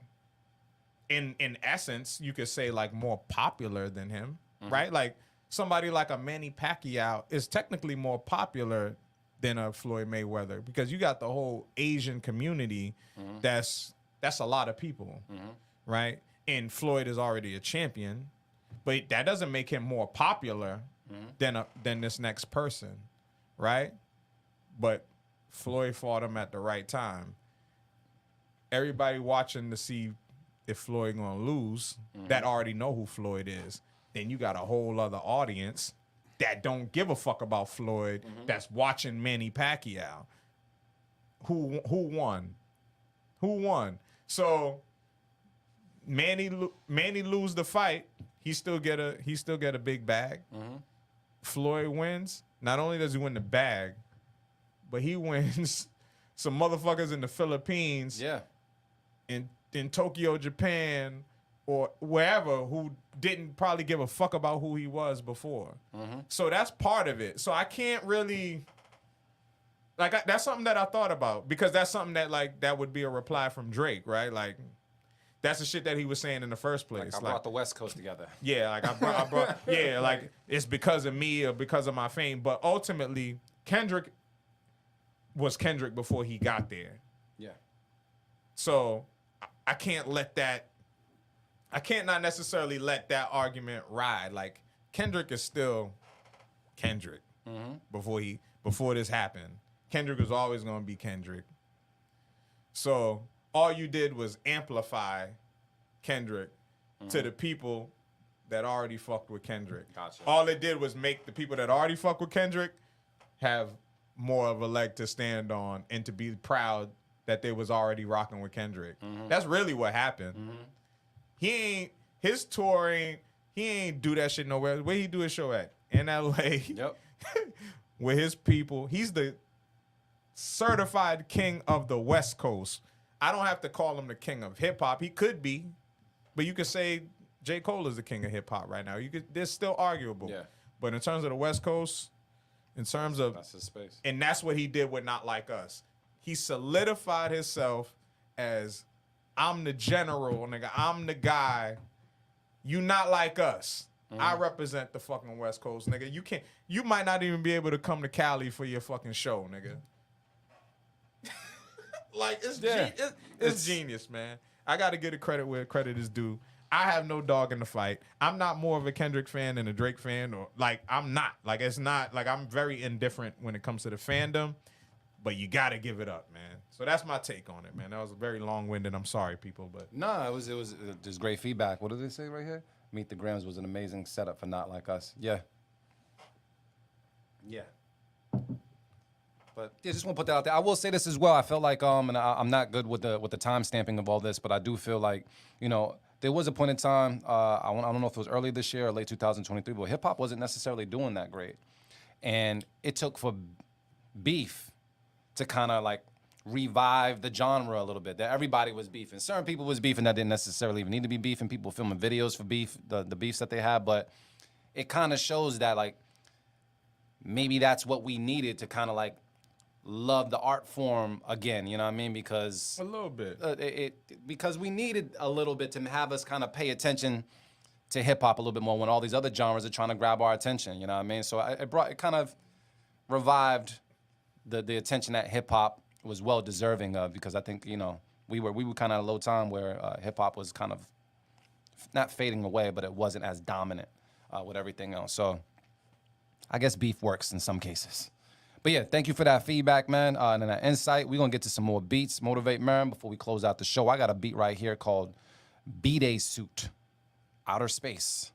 in essence, you could say like more popular than him, right? Like somebody like a Manny Pacquiao is technically more popular than a Floyd Mayweather because you got the whole Asian community that's a lot of people, right? And Floyd is already a champion, but that doesn't make him more popular than this next person, right? But Floyd fought him at the right time. Everybody watching to see if Floyd gonna lose, that already know who Floyd is. Then you got a whole other audience that don't give a fuck about Floyd that's watching Manny Pacquiao. Who won? Who won? So Manny lose the fight, he still get a big bag. Floyd wins. Not only does he win the bag, but he wins some motherfuckers in the Philippines. Yeah. In Tokyo, Japan, or wherever who didn't probably give a fuck about who he was before. So that's part of it. So I can't really that's something that I thought about because that's something that like that would be a reply from Drake, right? Like that's the shit that he was saying in the first place. I brought the West Coast together. Yeah, like I brought yeah, like it's because of me or because of my fame. But ultimately, Kendrick was Kendrick before he got there. Yeah. So I can't not necessarily let that argument ride. Like Kendrick is still Kendrick before this happened. Kendrick was always gonna be Kendrick. So all you did was amplify Kendrick to the people that already fucked with Kendrick. Gotcha. All it did was make the people that already fuck with Kendrick have more of a leg to stand on and to be proud that they was already rocking with Kendrick. That's really what happened. His touring, he ain't do that shit nowhere. Where he do his show at? In LA. Yep. With his people. He's the certified king of the West Coast. I don't have to call him the king of hip hop. He could be, but you could say J. Cole is the king of hip hop right now. There's still arguable. Yeah. But in terms of the West Coast, in terms of That's his space. and that's what he did with Not Like Us. he solidified himself as I'm the general, nigga. I'm the guy. You not like us. I represent the fucking West Coast, nigga. You might not even be able to come to Cali for your fucking show, nigga. Like, it's genius, man. I got to give it credit where credit is due. I have no dog in the fight. I'm not more of a Kendrick fan than a Drake fan, or like I'm not. Like it's not like I'm very indifferent when it comes to the fandom, but you got to give it up, man. So that's my take on it, man. That was very long-winded. I'm sorry, people, but No, it was just great feedback. What did they say right here? Meet the Grams was an amazing setup for Not Like Us. Yeah. Yeah. But yeah, just want to put that out there. I will say this as well. I felt like and I'm not good with the time stamping of all this, but I do feel like, you know, there was a point in time, I don't know if it was early this year or late 2023, but hip hop wasn't necessarily doing that great. And it took for Beef to kind of like revive the genre a little bit. That everybody was beefing. Certain people was beefing that didn't necessarily even need to be beefing. People filming videos for beef, the beefs that they had. But it kind of shows that like maybe that's what we needed to kind of like love the art form again, you know what I mean? Because a little bit. Because we needed a little bit to have us kind of pay attention to hip hop a little bit more when all these other genres are trying to grab our attention, you know what I mean? So it kind of revived the attention that hip hop was well deserving of, because I think, you know, we were kind of at a low time where hip hop was kind of not fading away, but it wasn't as dominant with everything else. So I guess beef works in some cases. But yeah, thank you for that feedback, man, and that insight. We're going to get to some more beats, Motivate Marin, before we close out the show. I got a beat right here called B-Day Suit, Outer Space.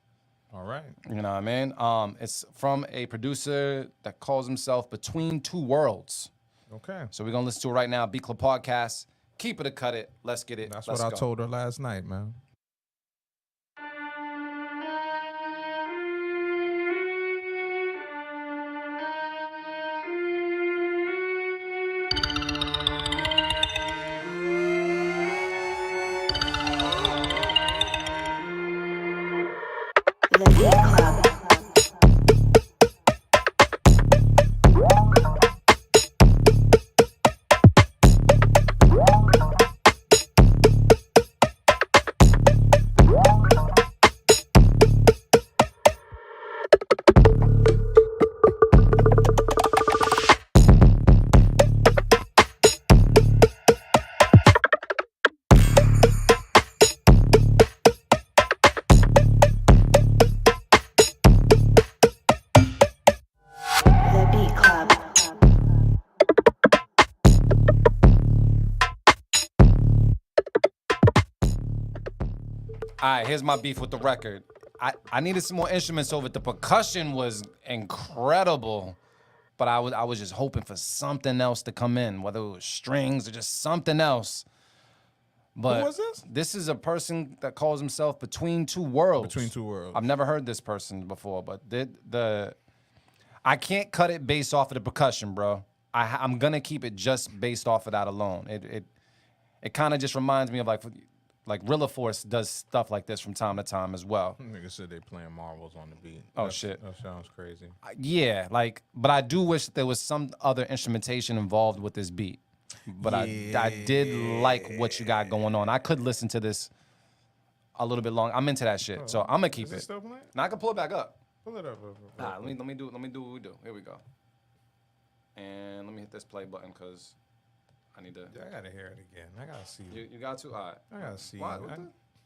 All right. You know what I mean? It's from a producer that calls himself Between Two Worlds. Okay. So we're going to listen to it right now. Beat Club Podcast. Keep it or cut it. Let's get it. That's Let's what go. I told her last night, man. The Beat Club. The Beat Club. All right, here's my beef with the record. I needed some more instruments over it. The percussion was incredible, but I was just hoping for something else to come in, whether it was strings or just something else. But Who was this? This is a person that calls himself Between Two Worlds. Between Two Worlds. I've never heard this person before, but I can't cut it based off of the percussion, bro. I'm gonna keep it just based off of that alone. It kind of just reminds me of like Rilla Force does stuff like this from time to time as well. Nigga said they playing marbles on the beat. Oh, shit. That sounds crazy. Yeah, but I do wish there was some other instrumentation involved with this beat. But I did like what you got going on. I could listen to this a little bit long. I'm into that shit, so I'm gonna keep Is it it. still playing? Now I can pull it back up. Pull it up. Nah, let me do what we do. Here we go. And let me hit this play button because I need to. Yeah, I gotta hear it again. I gotta see it. You got to? All right. I gotta see Why? it.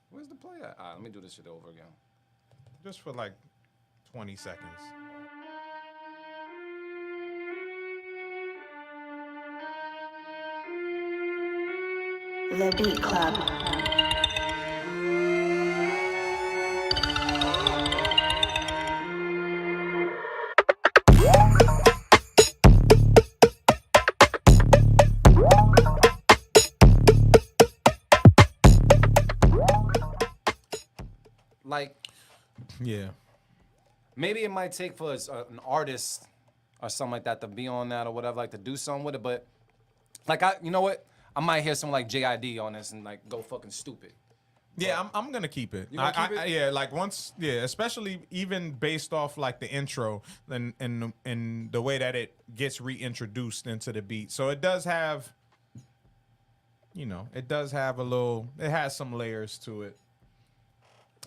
Where's the play at? All right, let me do this shit over again. Just for like 20 seconds. The Beat Club. Like, Yeah. maybe it might take for an artist or something like that to be on that or whatever, like to do something with it. But like, you know what? I might hear someone like JID on this and like go fucking stupid. Yeah, I'm gonna keep it. You gonna keep it? Yeah, like once, yeah, especially even based off like the intro and the way that it gets reintroduced into the beat. So it does have you know, it does have it has some layers to it.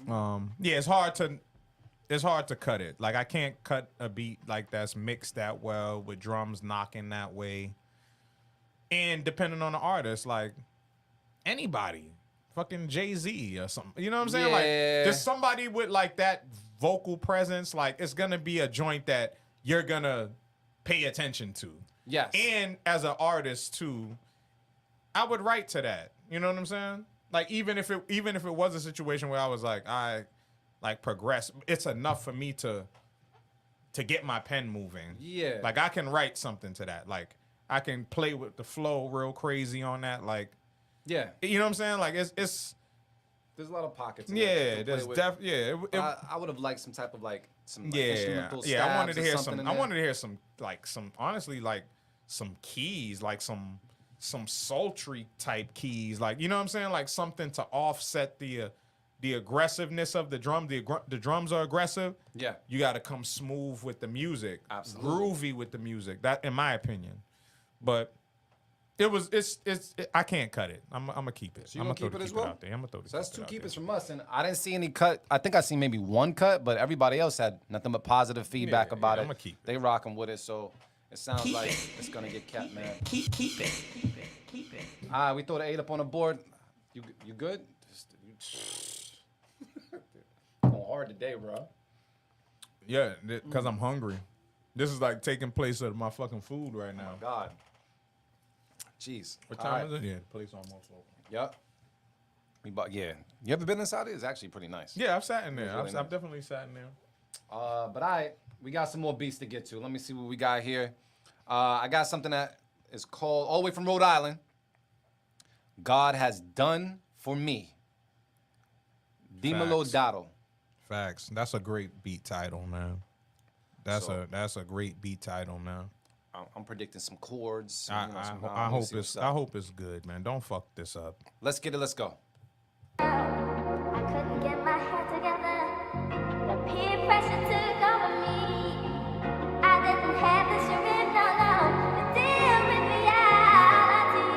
Yeah, it's hard to cut it. Like I can't cut a beat like that's mixed that well with drums knocking that way. And depending on the artist, like anybody, fucking Jay-Z or something. You know what I'm saying? Yeah. Like just somebody with like that vocal presence, like it's gonna be a joint that you're gonna pay attention to. Yes. And as an artist too, I would write to that. You know what I'm saying? Like even if it was a situation where I was like, I like progress, it's enough for me to get my pen moving. Yeah. Like I can write something to that. Like I can play with the flow real crazy on that. Like, Yeah. you know what I'm saying? Like it's There's a lot of pockets. yeah, there's I would have liked some type of like some like, yeah, instrumental yeah. I wanted stabs to or hear something some. in I there. wanted to hear some honestly like some keys, like some sultry type keys, like you know what I'm saying, like something to offset the aggressiveness of the drum. The drums are aggressive. Yeah. You got to come smooth with the music, Absolutely. groovy with the music. That, in my opinion, but. I can't cut it. I'm gonna keep it. So you I'm gonna gonna keep it as keep well? it out there. I'm gonna throw So that's two out keepers there. from us, and I didn't see any cut. I think I seen maybe one cut, but everybody else had nothing but positive feedback Yeah, about yeah, it. I'ma keep it. They rocking with it, so it sounds like it's gonna get kept, man. Keep it. All right, we throw the 8 up on the board. You good? Going hard today, bro. Yeah, because I'm hungry. This is like taking place of my fucking food right now. God. Jeez. What All time right. is it? Yeah, the place almost open. Yep. Yeah. You ever been inside it? It's actually pretty nice. Yeah, I've sat in there. really I've nice. definitely sat in there. But we got some more beats to get to. Let me see what we got here. I got something that is called, all the way from Rhode Island, God Has Done For Me. Dimelo Facts. Dato. Facts. That's a great beat title, man. That's a great beat title, man. I'm predicting some chords. I let me see what's up. hope it's good, man. Don't fuck this up. Let's get it. Let's go. I couldn't get my head together. The peer pressure took over me. I didn't have the strength, no, to deal with reality.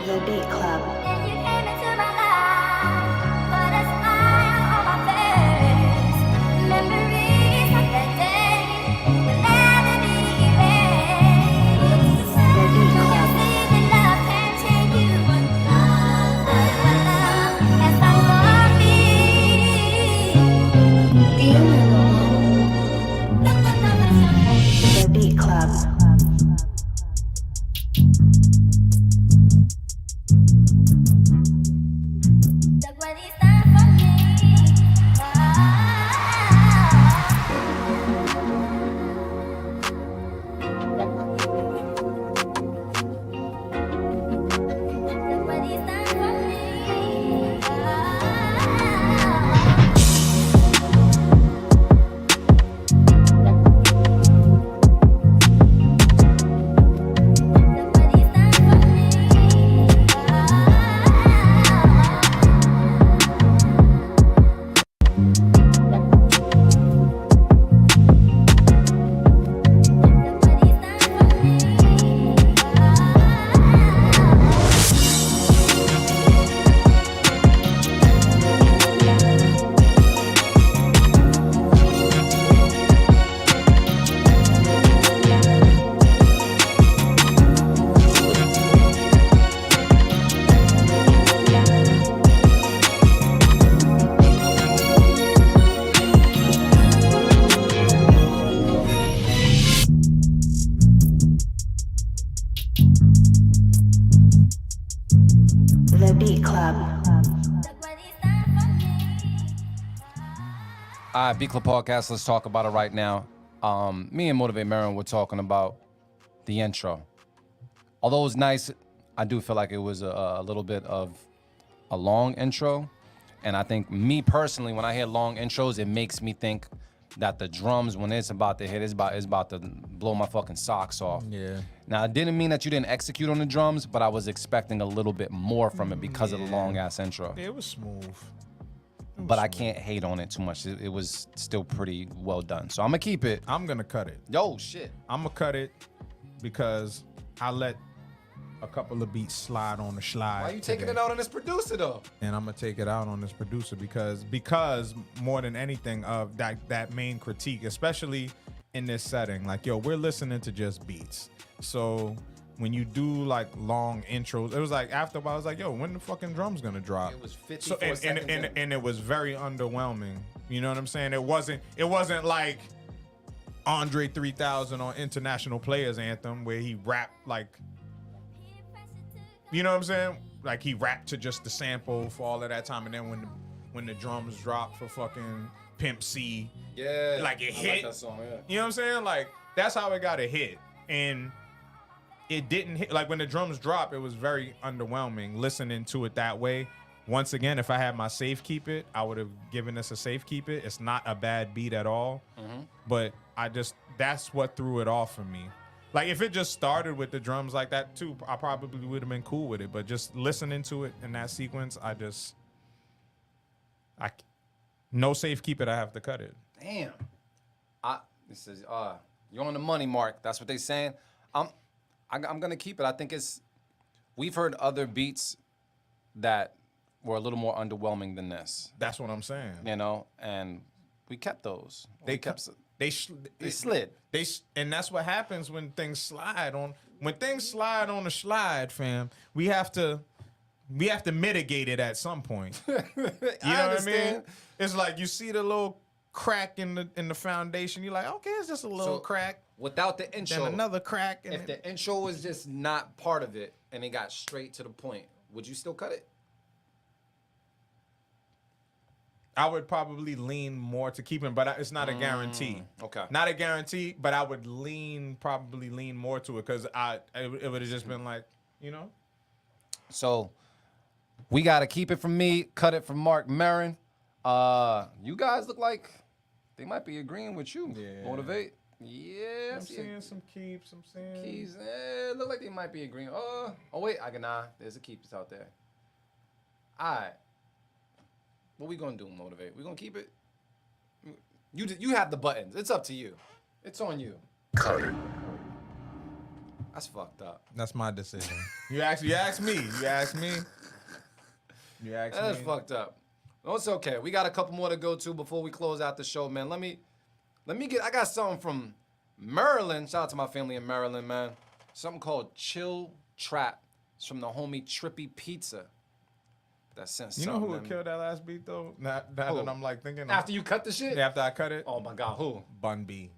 The Beat Club. Then you came into my life, put a smile on my face. Memories of that day will never be erased. You'll see that love can change you, but love has done for me. The Beat Club. Look what he's done for me. Look what he's done for me. Look what he's done for The Beat Club. All right, Beat Club Podcast. Let's talk about it right now. Me and Motivate Marin were talking about the intro. Although it was nice, I do feel like it was a little bit of a long intro. And I think me personally, when I hear long intros, it makes me think that the drums, when it's about to hit, it's about to blow my fucking socks off. Yeah. Now, it didn't mean that you didn't execute on the drums, but I was expecting a little bit more from it because of the long ass intro. It was smooth. But I can't hate on it too much. It was still pretty well done. So I'm gonna keep it. I'm gonna cut it. Yo, shit. I'm gonna cut it because I let a couple of beats slide on the slide. Why you taking today. it out on this producer though? And I'm gonna take it out on this producer because more than anything of that main critique, especially in this setting, like yo, we're listening to just beats. So when you do like long intros, it was like after a while, I was like, yo, when the fucking drums gonna drop? It was 54 and, seconds in. and it was very underwhelming. You know what I'm saying? It wasn't like Andre 3000 on International Players Anthem where he rapped like, you know what I'm saying? Like he rapped to just the sample for all of that time, and then when the drums dropped for fucking Pimp C, Yeah, like it I hit. like that song, yeah. You know what I'm saying? Like that's how it got a hit, and it didn't hit. Like when the drums drop, it was very underwhelming listening to it that way. Once again, if I had my safe keep it, I would have given this a safe keep it. It's not a bad beat at all, but that's what threw it off for me. Like if it just started with the drums like that too, I probably would have been cool with it. But just listening to it in that sequence, no safe keep it. I have to cut it. Damn. This is you're on the money, Mark. That's what they saying. I'm gonna keep it. I think we've heard other beats that were a little more underwhelming than this. That's what I'm saying. You know, and we kept those. They slid. And that's what happens when things slide on. When things slide on the slide, fam, we have to mitigate it at some point. You know what I mean? It's like you see the little crack in the foundation. You're like, okay, it's just a little crack. Without the intro, Then another crack. if the intro was just not part of it and it got straight to the point, would you still cut it? I would probably lean more to keeping, but it's not a guarantee. Okay. Not a guarantee, but I would probably lean more to it because it would have just been like, you know. So we gotta keep it from me, cut it from Mark Maron. You guys look like they might be agreeing with you. Yeah. Motivate. Yeah. I'm seeing some keeps. I'm seeing Keys. Look like they might be agreeing. Oh wait, there's a keep out there. All right. What we gonna do, Motivate? We gonna keep it? You have the buttons. It's up to you. It's on you. That's fucked up. That's my decision. You asked me. You asked me. That's fucked up. No, it's okay. We got a couple more to go to before we close out the show, man. Let me I got something from Maryland. Shout out to my family in Maryland, man. Something called Chill Trap. It's from the homie Trippy Pizza. That sent You something. know who would kill that last beat though? Now that I'm like thinking. After you cut the shit? After I cut it. Oh my God, who? Bun B.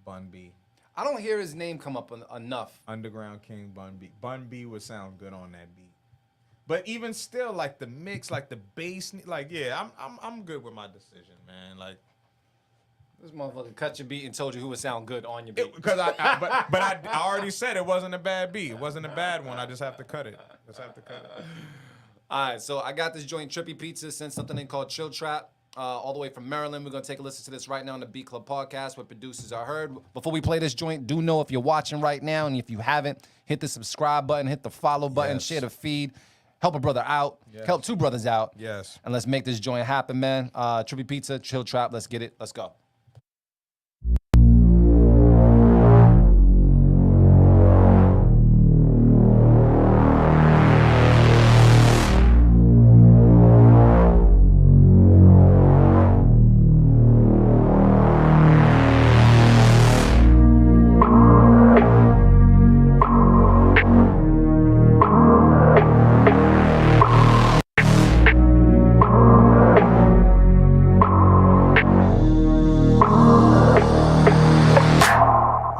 Bun B. I don't hear his name come up enough. Underground King Bun B. Bun B would sound good on that beat. But even still, like the mix, like the bass, like yeah, I'm good with my decision, man. Like This motherfucker cut your beat and told you who would sound good on your beat. because I already said it wasn't a bad beat. It wasn't a bad one. I just have to cut it. All right, so I got this joint Trippy Pizza, sent something in called Chill Trap, all the way from Maryland. We're gonna take a listen to this right now on the Beat Club podcast, what producers are heard. Before we play this joint, do know if you're watching right now, and if you haven't, hit the subscribe button, hit the follow button, Yes. share the feed, help a brother out, help two brothers out. Yes. And let's make this joint happen, man. Trippy Pizza, Chill Trap, let's get it, let's go.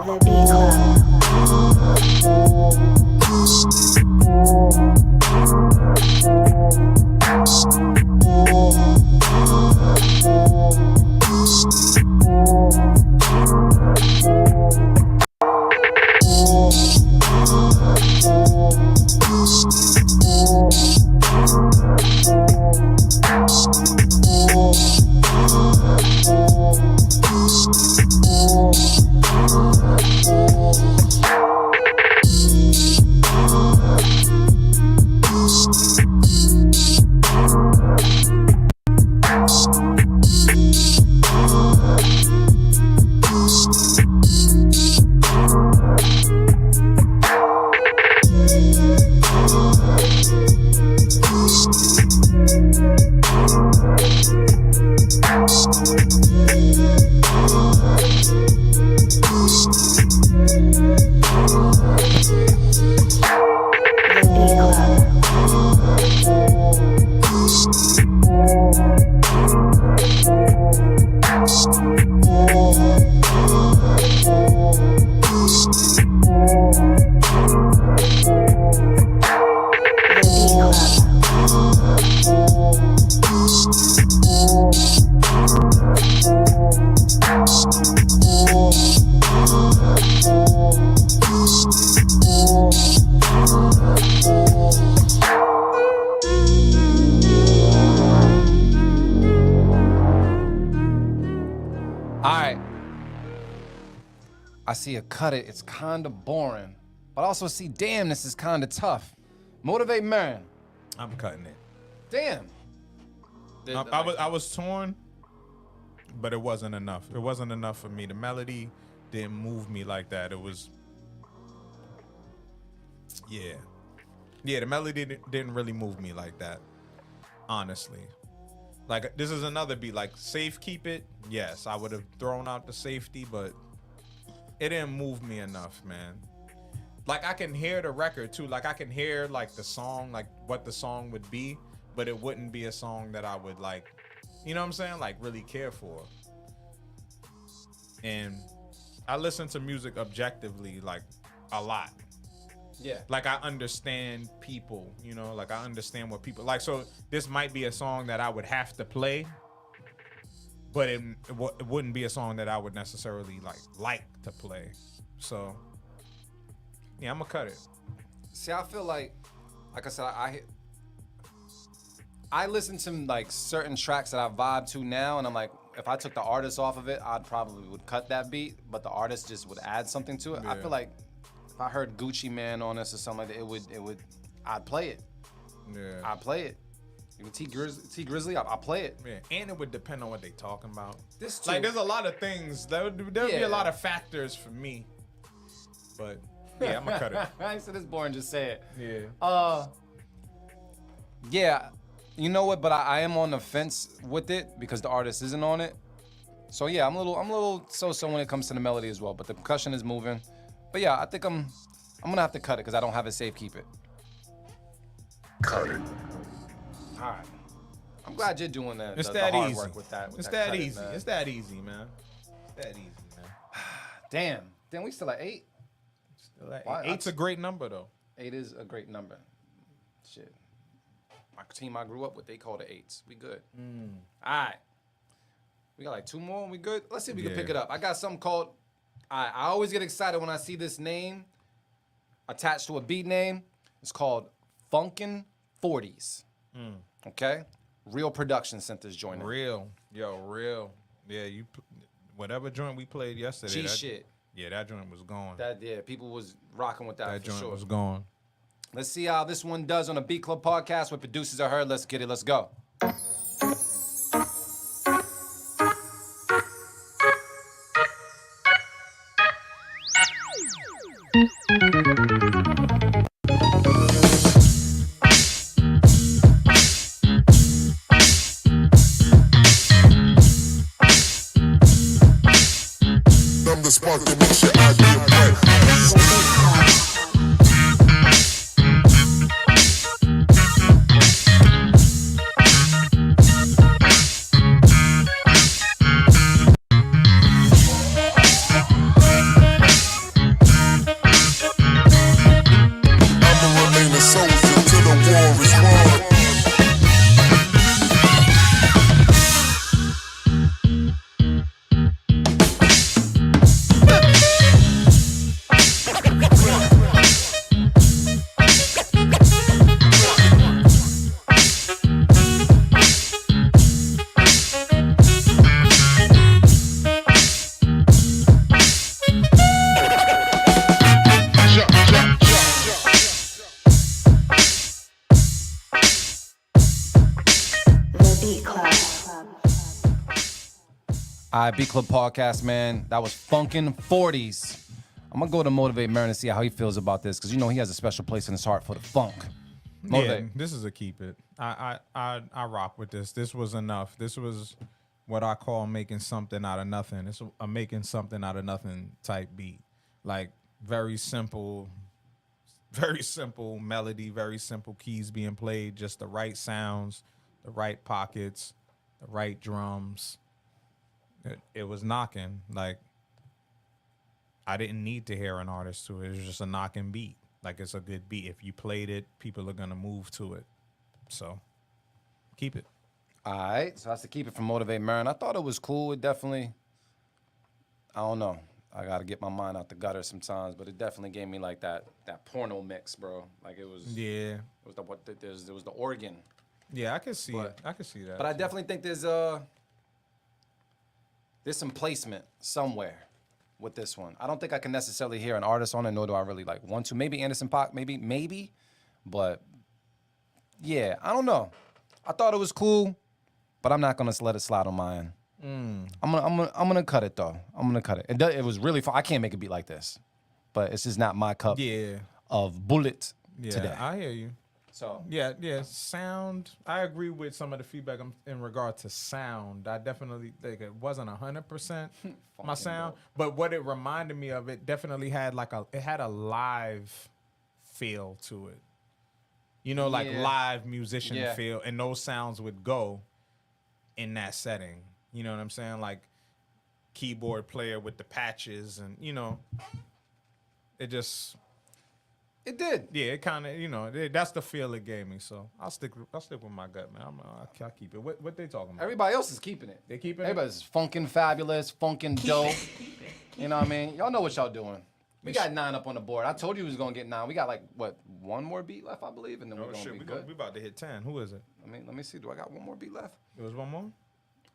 The Beat Club. All right. I see a cut it. It's kind of boring. But I also see, damn, this is kind of tough. Motivate Man. I'm cutting it. Damn. I was torn, but it wasn't enough. It wasn't enough for me. The melody didn't move me like that. It was, yeah. The melody didn't really move me like that, honestly. Like, this is another beat, like, Safe Keep It. Yes, I would have thrown out the safety, but it didn't move me enough, man. Like, I can hear the record, too. Like, I can hear, like, the song, like, what the song would be, but it wouldn't be a song that I would, like, you know what I'm saying? Like, really care for. And I listen to music objectively, like, a lot. Yeah. Like, I understand people, you know, like, I understand what people like. So this might be a song that I would have to play, but it wouldn't be a song that I would necessarily like to play. So yeah, I'm gonna cut it. See, I feel like I said, I listen to like certain tracks that I vibe to now, and I'm like, if I took the artist off of it, I'd probably would cut that beat, but the artist just would add something to it. I Yeah. feel like if I heard Gucci Man on this or something like that, it would, I'd play it. Yeah. I'd play it. Even T Grizzly, I play it. Yeah, and it would depend on what they talking about. This Like, too. there's a lot of things. There'll be Yeah. a lot of factors for me. But yeah, I'm gonna cut it. I said it's boring. Just say it. Yeah. Yeah, you know what? But I am on the fence with it because the artist isn't on it. So yeah, I'm a little so when it comes to the melody as well. But the percussion is moving. But yeah, I think I'm gonna have to cut it because I don't have a safe keep it. Cut it. All right. I'm glad you're doing that. It's the that hard easy. work with that. It's that cut it, easy. man. It's that easy, man. It's that easy, man. Damn, we still at 8. Like, Why- eight's a great number though. 8 is a great number. Shit. My team I grew up with, they called it 8s. We good. All right. We got like 2 more and we good? Let's see if we can Yeah. pick it up. I got something called, I always get excited when I see this name attached to a beat name. It's called Funkin' 40s. Okay? Real Production sent this joint in. Real. Yeah, whatever joint we played yesterday. G that- shit. Yeah, that joint was gone. That, yeah, people was rocking with that, That for joint sure. was gone. Let's see how this one does on a Beat Club podcast with producers I heard. Let's get it. Let's go. I'm the spark that makes your idea bright. I'ma remain a soldier till the war is won. The Beat Club. All right, Beat Club podcast, man. That was Funkin' 40s. I'm going to go to Motivate Marin and see how he feels about this because, you know, he has a special place in his heart for the funk. Motivate. Yeah, this is a keep it. I rock with this. This was enough. This was what I call making something out of nothing. It's a making something out of nothing type beat. Like, very simple melody, very simple keys being played, just the right sounds, the right pockets, the right drums. It was knocking. Like, I didn't need to hear an artist to it. It was just a knocking beat. Like, it's a good beat. If you played it, people are gonna move to it. So Keep it. All right, so that's to keep it from Motivate Marin. I thought it was cool. It definitely, I don't know. I got to get my mind out the gutter sometimes, but it definitely gave me like that porno mix, bro. Like it was. Yeah. It was there was the organ. Yeah, I can see But- it. I can see that. But I definitely think there's some placement somewhere with this one. I don't think I can necessarily hear an artist on it, nor do I really like want to. Maybe Anderson .Paak, maybe, but yeah, I don't know. I thought it was cool, but I'm not gonna let it slide on my end. I'm gonna cut it though. I'm gonna cut it. It was really fun. I can't make a beat like this, but it's just not my cup Yeah. of bullet Yeah, today. I hear you. So Yeah. Sound. I agree with some of the feedback in regard to sound. I definitely think it wasn't 100% my sound, but what it reminded me of, it definitely had it had a live feel to it. You know, like Yeah. live musician Yeah. feel, and those sounds would go in that setting. You know what I'm saying? Like keyboard player with the patches, and it just. it did. Yeah, it kind of, that's the feel it gave me. So I'll stick with my gut, man. I'll keep it. What they talking about? Everybody else is keeping it. They keeping it? Everybody's funkin' fabulous, funkin' dope. You know what I mean? Y'all know what y'all doing. We got 9 up on the board. I told you we was gonna get 9. We got one more beat left, I believe, and then we're gonna be good. We about to hit 10. Who is it? Let me see. Do I got one more beat left? It was one more.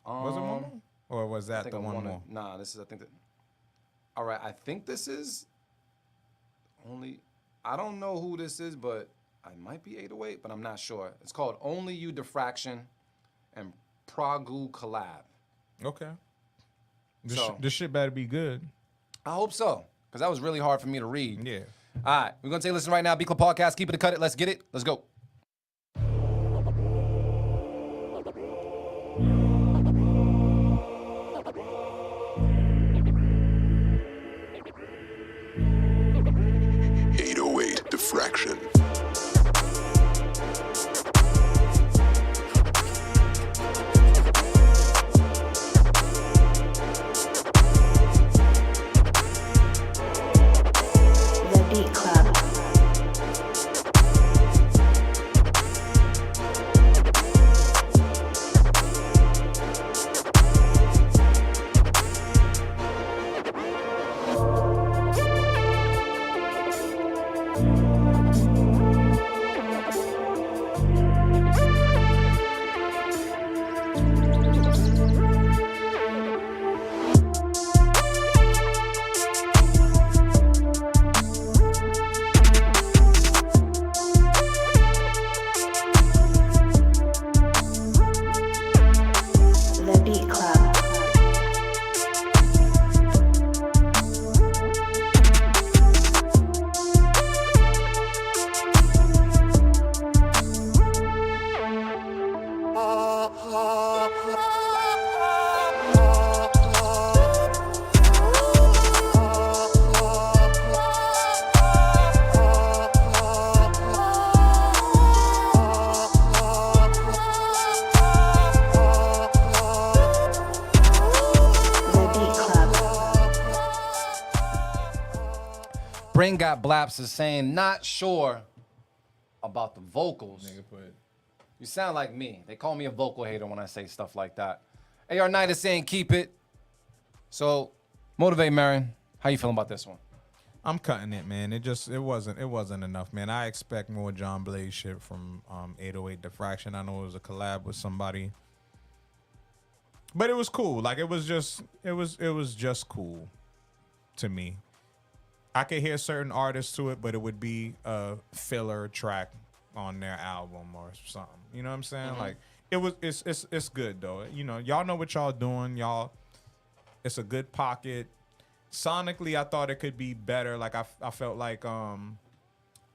Was it one more? Or was I that think the I'm one one more? Nah, this is. I think that. All right, I think this is. Only, I don't know who this is, but I might be 808, but I'm not sure. It's called Only You Diffraction and Pragu Collab. Okay. So- This shit better be good. I hope so, because that was really hard for me to read. Yeah. All right, we're going to take a listen right now. B-Club Podcast, keep it to cut it. Let's get it. Let's go. Diffraction. The Beat Club. The Beat Club. The Beat Club. Brain Got Blaps is saying, not sure about the vocals. You sound like me. They call me a vocal hater when I say stuff like that. AR Knight is saying, keep it. So, Motivate Marin, how you feeling about this one? I'm cutting it, man. It wasn't enough, man. I expect more John Blaze shit from 808 Diffraction. I know it was a collab with somebody. But it was cool. Like it was just cool to me. I could hear certain artists to it, but it would be a filler track on their album or something. You know what I'm saying? Like it's good though. You know, y'all know what y'all doing. It's a good pocket. Sonically, I thought it could be better. Like I felt like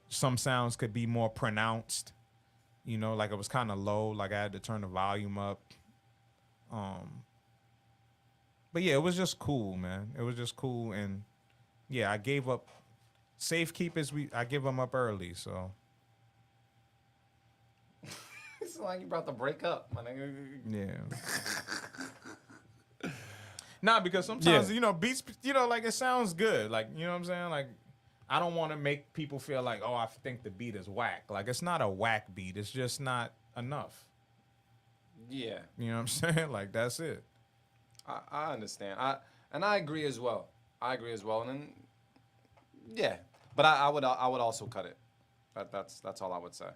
some sounds could be more pronounced. You know, like it was kind of low. Like I had to turn the volume up. But yeah, it was just cool, man. It was just cool, and yeah, I gave up. Safekeepers, I give them up early, so It's like you brought the break up, my nigga. yeah. Nah, because sometimes beats, like it sounds good, like you know what I'm saying, like I don't want to make people feel like, oh, I think the beat is whack. Like it's not a whack beat. It's just not enough. Yeah, You know what I'm saying? Like that's it. I understand. I agree as well. And then, yeah, but I would also cut it. That's all I would say.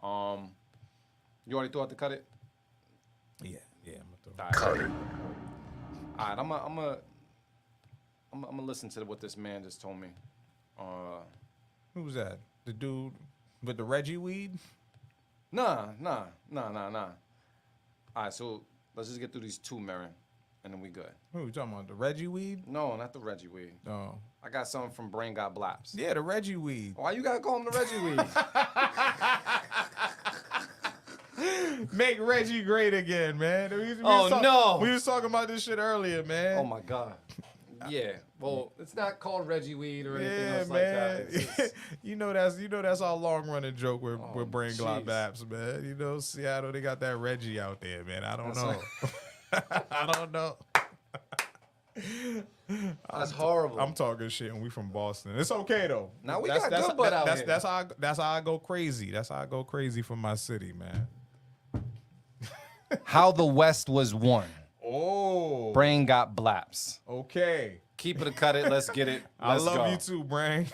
You already thought to cut it? Yeah. I'm All right. All right, I'm gonna listen to what this man just told me. Who's that? The dude with the Reggie weed? Nah. All right, so let's just get through these two, Marin, and then we good. Who you talking about? The Reggie weed? No, not the Reggie weed. Oh. I got something from Brain Got Blaps. Yeah, the Reggie weed. Why you gotta call him the Reggie weed? Make Reggie great again, man. We was talking about this shit earlier, man. Oh my God. Yeah. Well, it's not called Reggie weed or anything Yeah, else man. like that. It's just- you know that's our long running joke with Brain jeez. Baps, man. You know, Seattle, they got that Reggie out there, man. I don't know. I don't know. That's horrible. I'm talking shit, and we from Boston. It's okay though. Now we got good butt out here. That's how I go crazy. That's how I go crazy for my city, man. How the West was won. Oh, Brain Got Blaps. okay. Keep it or cut it. Let's get it. Let's I love go. you too, Brain.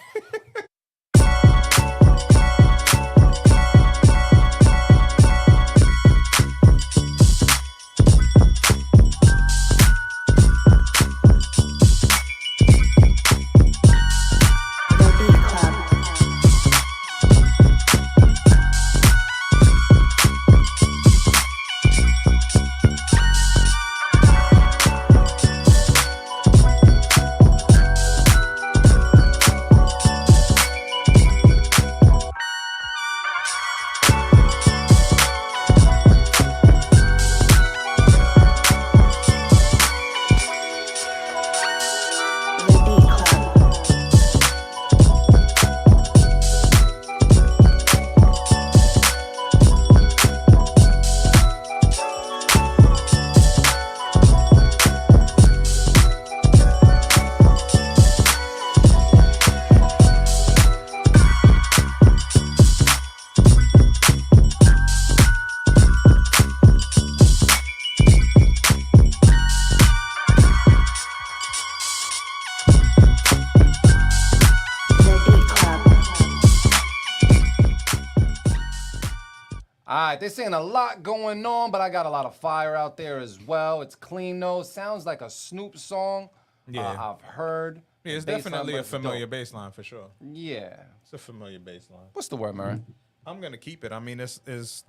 All right, they're saying a lot going on, but I got a lot of fire out there as well. It's clean though. Sounds like a Snoop song. Yeah. I've heard. Yeah, it's The bass definitely line a was familiar dope. bass line for sure. Yeah. It's a familiar bass line. What's the word, Murray? I'm gonna keep it. I mean, it's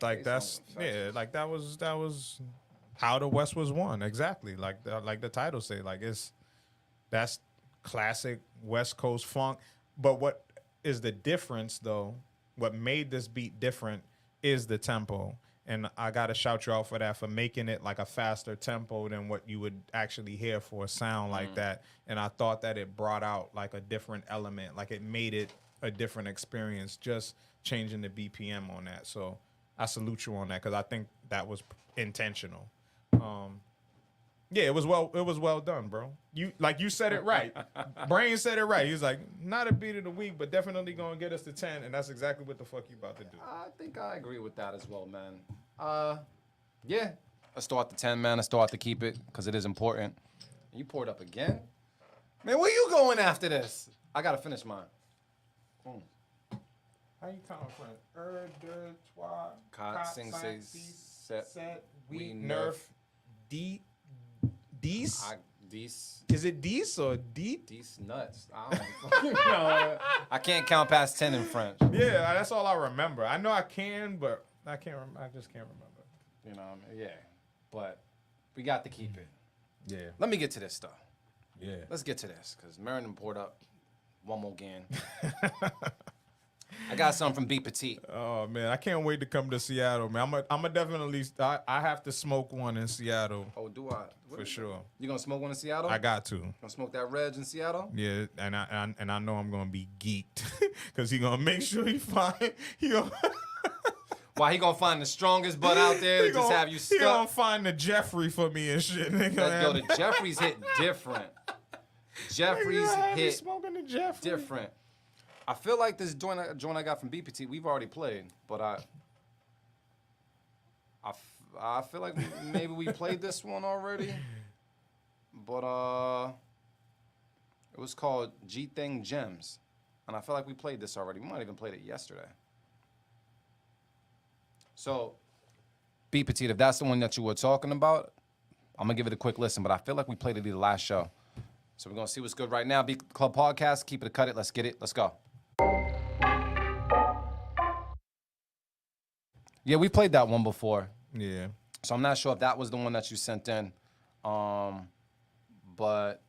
like that's Bass line. yeah, like that was how the West was won exactly. Like the title say, like that's classic West Coast funk. But what is the difference though? What made this beat different is the tempo. And I gotta shout you out for that, for making it like a faster tempo than what you would actually hear for a sound like that. And I thought that it brought out like a different element, like it made it a different experience, just changing the BPM on that. So I salute you on that, because I think that was intentional. Yeah, it was well done, bro. You said it right. Brain said it right. He was like, not a beat of the week, but definitely gonna get us to 10, and that's exactly what the fuck you about to do. I think I agree with that as well, man. Yeah. Let's start the 10, man. Let's start to keep it, because it is important. You poured up again? Man, where you going after this? I gotta finish mine. How you count from? Deux, trois, Quatre, cinq, six, sept, we huit, nerf, neuf. Dece? These Is it Dece or Deep? nuts. I don't fucking know. I can't count past 10 in French. Yeah, that's all I remember. I know I can, but I just can't remember. You know what I mean? Yeah. But we got to keep it. Yeah. Let me get to this stuff. Yeah. Let's get to this, because Meriden poured up one more again. I got something from B Petit. Oh man, I can't wait to come to Seattle, man. I'm a definitely. I have to smoke one in Seattle Oh, do I? for sure. You gonna smoke one in Seattle? I got to. Gonna smoke that Reg in Seattle? Yeah, and I know I'm gonna be geeked because he gonna make sure he find he gonna, Why, he gonna find the strongest butt out there to just have you he gonna stuck? find the Jeffrey for me and shit. Nigga, Let's go. man. The Jeffries hit different. Jeffries Nigga, I be hit smoking the Jeffrey. different. I feel like this joint I got from BPT, we've already played, but I feel like maybe we played this one already, but it was called G Thing Gems, and I feel like we played this already. We might even played it yesterday. So, B Petite, if that's the one that you were talking about, I'm gonna give it a quick listen. But I feel like we played it the last show, so we're gonna see what's good right now. Beat Club Podcast, keep it, cut it. Let's get it. Let's go. Yeah, we played that one before. Yeah. So I'm not sure if that was the one that you sent in, but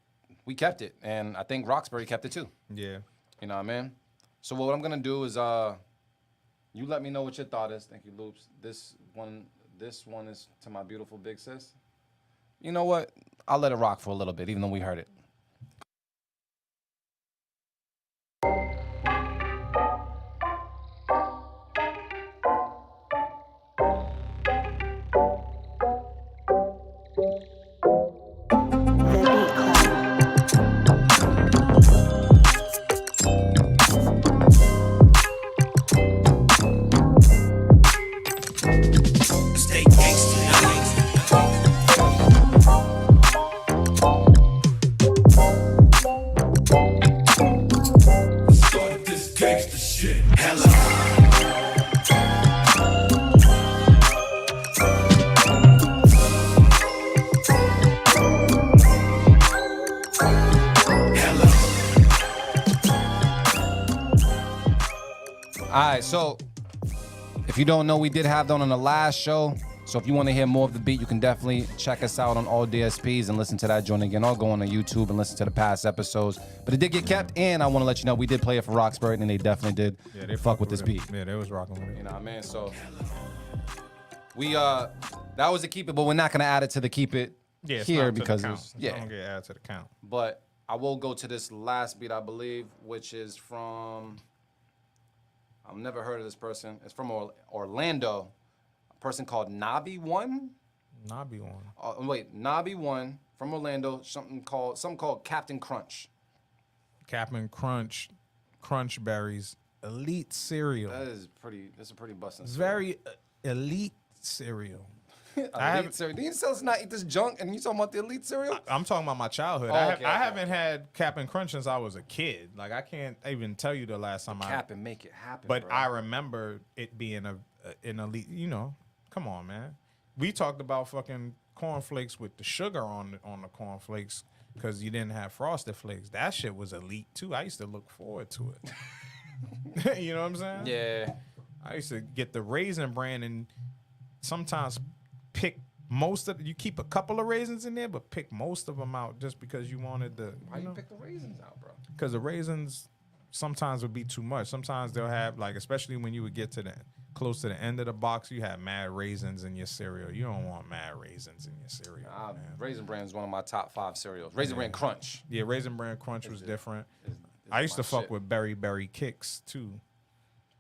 we kept it, and I think Roxbury kept it too. Yeah. You know what I mean? So what I'm gonna do is, you let me know what your thought is. Thank you, Loops. This one is to my beautiful big sis. You know what? I'll let it rock for a little bit, even though we heard it. All right, so if you don't know, we did have that on the last show. So if you want to hear more of the beat, you can definitely check us out on all DSPs and listen to that joint again. Or go on to YouTube and listen to the past episodes. But it did get kept, and I want to let you know we did play it for Roxbury, and they definitely did fuck with this beat. Yeah, they was rocking with it. You know what I mean? So we that was a keep it, but we're not gonna add it to the keep it here because it was, Don't get added to the count. But I will go to this last beat, I believe, which is from, I've never heard of this person. It's from Orlando. A person called Nabi One. Nabi One. Nabi One from Orlando. Something called Captain Crunch. Captain Crunch, Crunch Berries, elite cereal. That's a pretty busting. It's very elite cereal. Elite cereal. Didn't you tell us not eat this junk? And you talking about the elite cereal? I'm talking about my childhood. I haven't had Captain Crunch since I was a kid. Like, I can't even tell you the last time Captain, make it happen. But bro. I remember it being an elite. You know, come on, man. We talked about fucking cornflakes with the sugar on the cornflakes because you didn't have Frosted Flakes. That shit was elite too. I used to look forward to it. You know what I'm saying? Yeah. I used to get the Raisin Bran and sometimes pick you keep a couple of raisins in there, but pick most of them out just because you wanted the. Why you pick the raisins out, bro? Because the raisins sometimes would be too much. Sometimes they'll have, like, especially when you would get to close to the end of the box, you have mad raisins in your cereal. You don't want mad raisins in your cereal. Raisin Bran is one of my top 5 cereals. Raisin Bran Crunch. Yeah, Raisin Bran Crunch was different. I used to fuck with Berry Kicks too.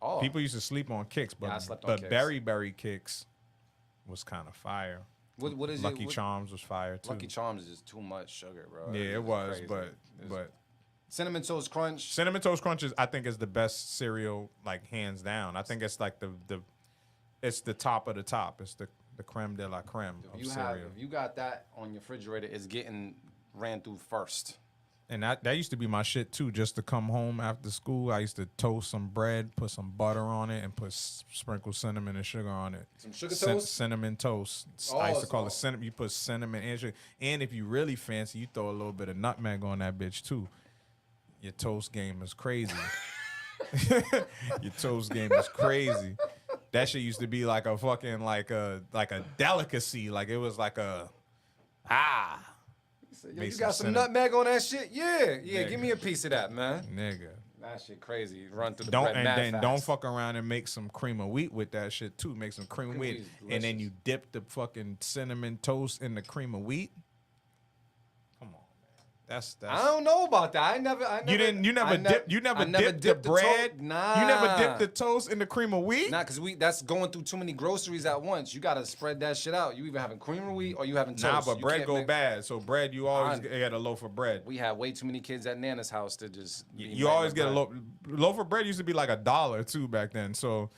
Oh. People used to sleep on Kicks, but I slept on Kix. Berry Kicks was kind of fire. What is Lucky Charms was fire too. Lucky Charms is just too much sugar, bro. Yeah, it was, crazy. but Cinnamon Toast Crunch. Cinnamon Toast Crunch I think is the best cereal, like, hands down. I think it's like it's the top of the top. It's the creme de la creme of cereal. If you got that on your refrigerator, it's getting ran through first. And that used to be my shit too. Just to come home after school, I used to toast some bread, put some butter on it, and sprinkle cinnamon and sugar on it. Some sugar toast? Cinnamon toast. I used to call it cinnamon. You put cinnamon and sugar. And if you really fancy, you throw a little bit of nutmeg on that bitch too. Your toast game is crazy. Your toast game is crazy. That shit used to be like a fucking like a delicacy. Like, it was like a Yo, you got some nutmeg on that shit? Yeah. Nigga. Give me a piece of that, man. Nigga. That shit crazy. Run through the bread mad fast. Don't fuck around and make some cream of wheat with that shit too. Make some cream of wheat, and then you dip the fucking cinnamon toast in the cream of wheat. Come on, man. That's. I don't know about that. I never. You never dipped the bread. Nah. You never dipped the toast in the cream of wheat. Nah, cause that's going through too many groceries at once. You gotta spread that shit out. You either having cream of wheat or you having toast. Nah, but You bread can't go make- bad. So bread, you always get a loaf of bread. We had way too many kids at Nana's house to just. You always get a loaf of bread. Used to be like $1 too back then. So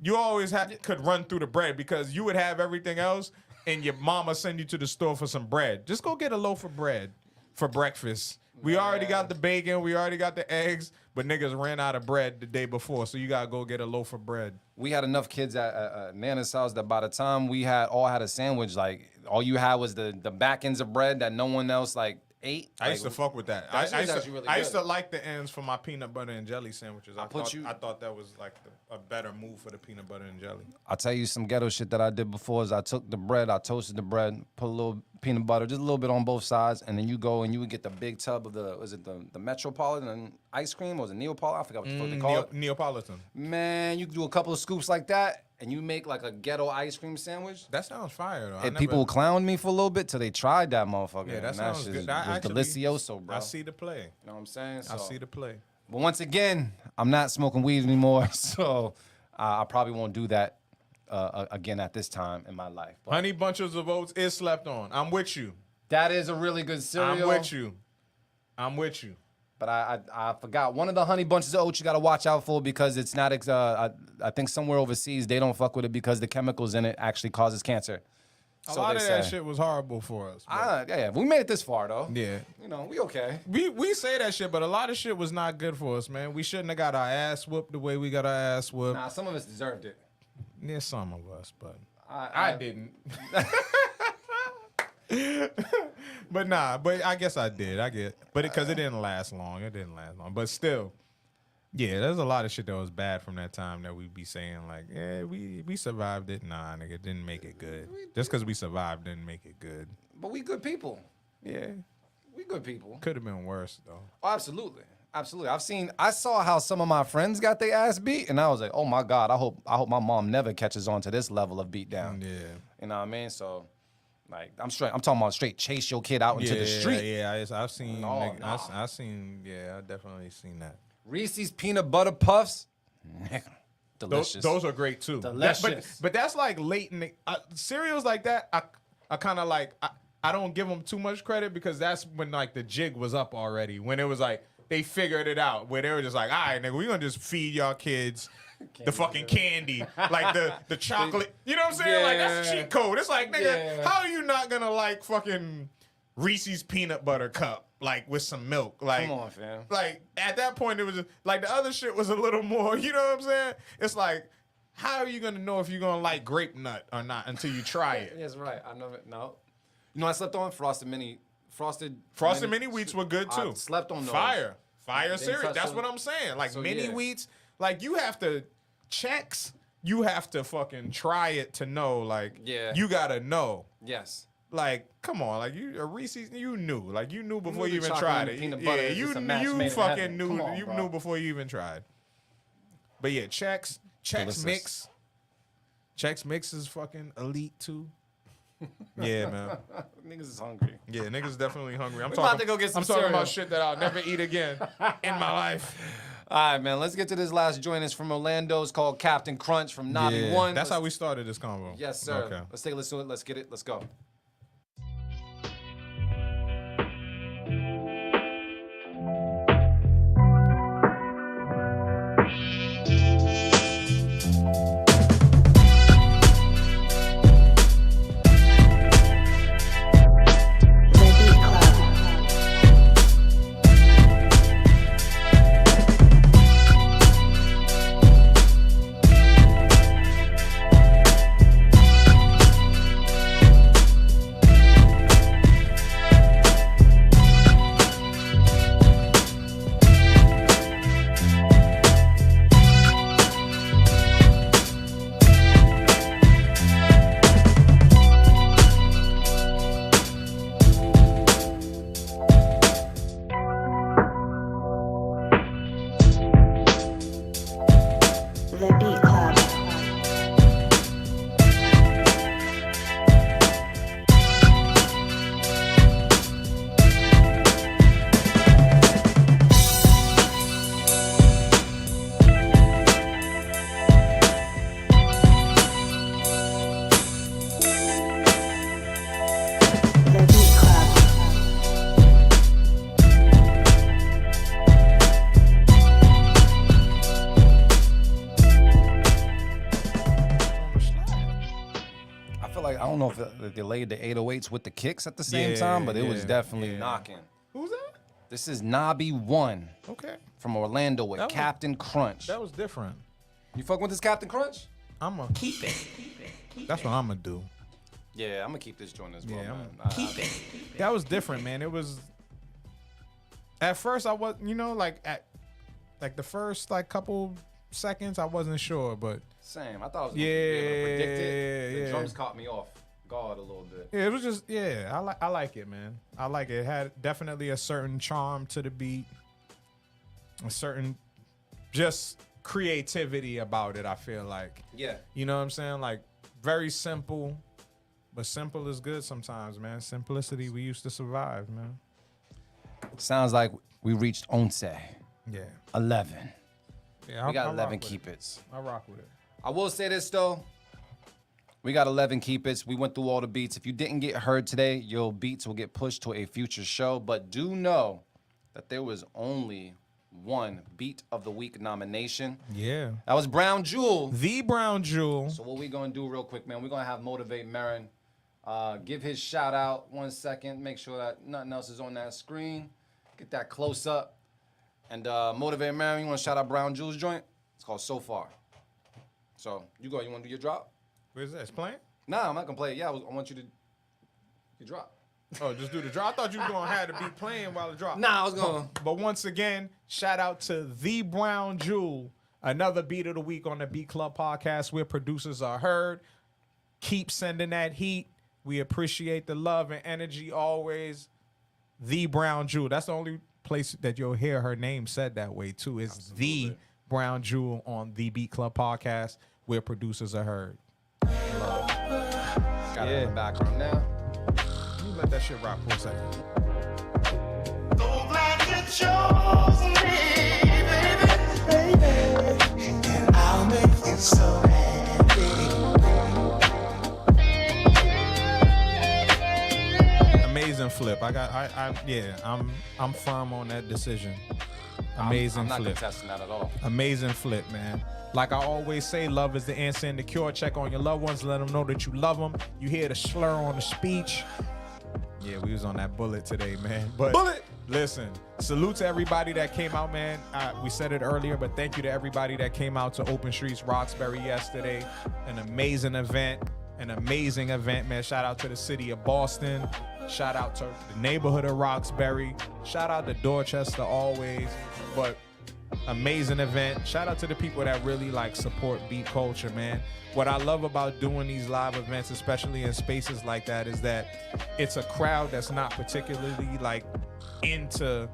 you always could run through the bread because you would have everything else, and your mama send you to the store for some bread. Just go get a loaf of bread for breakfast. We already got the bacon, we already got the eggs, but niggas ran out of bread the day before, so you gotta go get a loaf of bread. We had enough kids at Nana's house that by the time we all had a sandwich, like all you had was the back ends of bread that no one else like ate. I used to fuck with that. That shit I was used actually really I used good. to like the ends for my peanut butter and jelly sandwiches. I thought that was like a better move for the peanut butter and jelly. I'll tell you some ghetto shit that I did before is I took the bread, I toasted the bread, put a little peanut butter, just a little bit on both sides, and then you go and you would get the big tub of the Metropolitan ice cream, or was it Neapolitan? I forgot what the fuck they call it. Neapolitan. Man, you could do a couple of scoops like that, and you make like a ghetto ice cream sandwich. That sounds fire though. And people clowned me for a little bit till they tried that motherfucker. Yeah, that and sounds shit good. was delicioso, bro. I see the play. You know what I'm saying? I So- see the play. But once again, I'm not smoking weed anymore, so I probably won't do that again at this time in my life. But Honey Bunches of Oats is slept on. I'm with you. that is a really good cereal. I'm with you. But I forgot one of the honey bunches of oats you got to watch out for because it's not. I think somewhere overseas they don't fuck with it because the chemicals in it actually causes cancer. A So lot they of that say. shit was horrible for us. but- Yeah, we made it this far though. yeah. You know, we okay. We say that shit, but a lot of shit was not good for us, man. We shouldn't have got our ass whooped the way we got our ass whooped. Nah, some of us deserved it. Yeah, some of us, but I didn't. But I guess I did. But because it didn't last long. But still, yeah, there's a lot of shit that was bad from that time that we be saying like, yeah, we survived it. Nah, nigga, didn't make it good. Just because we survived didn't make it good. But we good people. Yeah, We good people. could have been worse though. Oh, absolutely. Absolutely. I saw how some of my friends got their ass beat, and I was like, oh my God, I hope my mom never catches on to this level of beat down. Yeah. You know what I mean? So, like, I'm talking about straight chase your kid out into the street. Yeah, I've seen. No, nigga, nah. I've seen. Yeah, I definitely seen that. Reese's peanut butter puffs. Nigga, delicious. Those are great too. Delicious. But that's like late in the cereals like that. I kind of like. I don't give them too much credit because that's when like the jig was up already. When it was like they figured it out. Where they were just like, all right, nigga, we gonna just feed y'all kids the fucking candy, like the chocolate. You know what I'm saying? Like that's a cheat code. It's like, nigga, how are you not gonna like fucking Reese's peanut butter cup like with some milk? Like, Come on, fam. Like at that point, it was just, like the other shit was a little more. You know what I'm saying? It's like, how are you gonna know if you're gonna like grape nut or not until you try it? Yes, right. I know it. No. You know, I slept on frosted mini Wheats were good too. I slept on those. Fire Didn't cereal. touch That's them. what I'm saying. Like So, mini yeah. wheats, like you have to you have to fucking try it to know. Like, Yeah. you gotta know. Yes. Like, come on, like a Reese's, you knew before the you even chocolate tried and it. peanut butter is just a match made in fucking heaven. knew. Come on, you bro. knew before you even tried. But yeah, Chex Delicious. Mix is fucking elite too. Yeah, man. Niggas is hungry. Yeah, niggas definitely hungry. I'm about to go get some I'm talking cereal. about shit that I'll never eat again in my life. All right, man. Let's get to this last joint. It's from Orlando. It's called Captain Crunch from Nobby One. That's how we started this convo. Yes, sir. Okay. Let's take a listen to it. Let's get it. Let's go. they laid the 808s with the kicks at the same time, but it was definitely knocking. Who's that? This is Nobby One Okay. from Orlando with That was- Captain Crunch. That was different. You fuck with this Captain Crunch? I'm gonna keep it. That's what I'm gonna do. Yeah, I'm gonna keep this joint as well, Yeah, man. keep it. That was different, man. It was. At first, I was, like at the first like couple seconds, I wasn't sure, but Same. I thought I was gonna be able to predict it. The yeah. drums caught me off guard a little bit. yeah, it was just I like it, man. I like it. It had definitely a certain charm to the beat, a certain just creativity about it. I feel like, Yeah. you know what I'm saying, like very simple, but simple is good sometimes, man. Simplicity, we used to survive, man. Sounds like we reached Once Yeah, 11. yeah. We got I rock 11 with keep it. its. I rock with it. I will say this though. We got 11 keep its. We went through all the beats. If you didn't get heard today, your beats will get pushed to a future show. But do know that there was only one Beat of the Week nomination. Yeah, That was Brown Jewel. the Brown Jewel. So what we gonna do real quick, man, we're gonna have Motivate Marin give his shout out 1 second. Make sure that nothing else is on that screen. Get that close up. And Motivate Marin, you wanna shout out Brown Jewel's joint? It's called So Far. So you go, you wanna do your drop? Where's that? It's playing? Nah, I'm not gonna play it. Yeah, I want you to drop. Oh, just do the drop. I thought you were gonna have to be playing while the drop. Nah, I was gonna. But once again, shout out to the Brown Jewel, another Beat of the Week on the Beat Club podcast where producers are heard. Keep sending that heat. We appreciate the love and energy always. The Brown Jewel. That's the only place that you'll hear her name said that way too. Is the Brown Jewel on the Beat Club podcast where producers are heard. Got it in the background now. Let me let that shit rock for a second. Amazing flip. I'm firm on that decision. Amazing I'm not flip. contesting that at all. Amazing flip, man. Like I always say, love is the answer and the cure. Check on your loved ones. Let them know that you love them. You hear the slur on the speech. Yeah, we was on that bullet today, man. But Bullet! Listen, salute to everybody that came out, man. We said it earlier, but thank you to everybody that came out to Open Streets Roxbury yesterday. An amazing event, man. Shout out to the city of Boston. Shout out to the neighborhood of Roxbury. Shout out to Dorchester always. But amazing event. Shout out to the people that really like support beat culture, man. What I love about doing these live events, especially in spaces like that, is that it's a crowd that's not particularly like into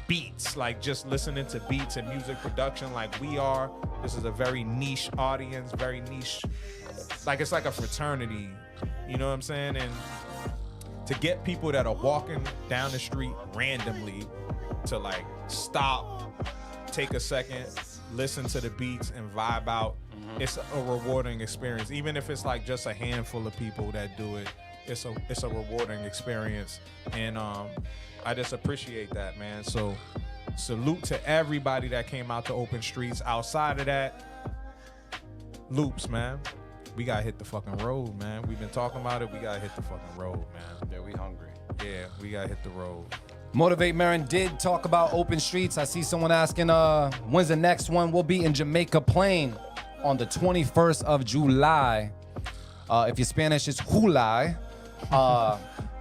beats, like just listening to beats and music production like we are. This is a very niche audience, very niche. Like it's like a fraternity, you know what I'm saying? And to get people that are walking down the street randomly to like stop, take a second, listen to the beats and vibe out, it's a rewarding experience. Even if it's like just a handful of people that do it, it's a rewarding experience. And I just appreciate that, man. So salute to everybody that came out to Open Streets. Outside of that, Loops, man. We gotta hit the fucking road, man. We've been talking about it. We gotta hit the fucking road, man. Yeah, we hungry. Yeah, we gotta hit the road. Motivate Marin did talk about Open Streets. I see someone asking, when's the next one? We'll be in Jamaica Plain on the 21st of July. If you're Spanish, it's July.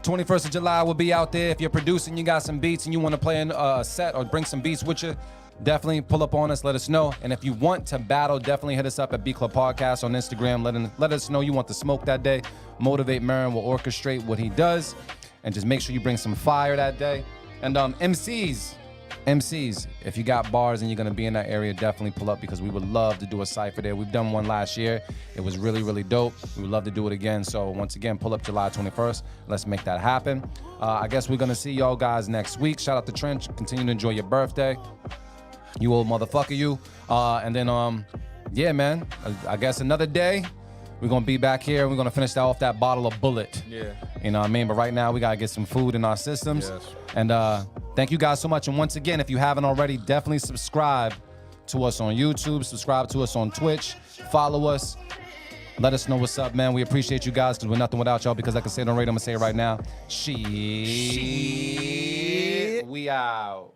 21st of July, we'll be out there. If you're producing, you got some beats, and you want to play a set or bring some beats with you, definitely pull up on us, let us know. And if you want to battle, definitely hit us up at B Club Podcast on Instagram. Let us know you want the smoke that day. Motivate Marin will orchestrate what he does. And just make sure you bring some fire that day. And MCs, if you got bars and you're gonna be in that area, definitely pull up because we would love to do a cypher there. We've done one last year. It was really, really dope. We would love to do it again. So once again, pull up July 21st. Let's make that happen. I guess we're gonna see y'all guys next week. Shout out to Trench. Continue to enjoy your birthday. You old motherfucker, you. And then, yeah, man. I guess another day. We're gonna be back here. We're gonna finish off that bottle of Bullet. Yeah. You know what I mean? But right now, we gotta get some food in our systems. Yes. And thank you guys so much. And once again, if you haven't already, definitely subscribe to us on YouTube. Subscribe to us on Twitch. Follow us. Let us know what's up, man. We appreciate you guys because we're nothing without y'all. Because I can say it on radio, I'm going to say it right now. Shit. We out.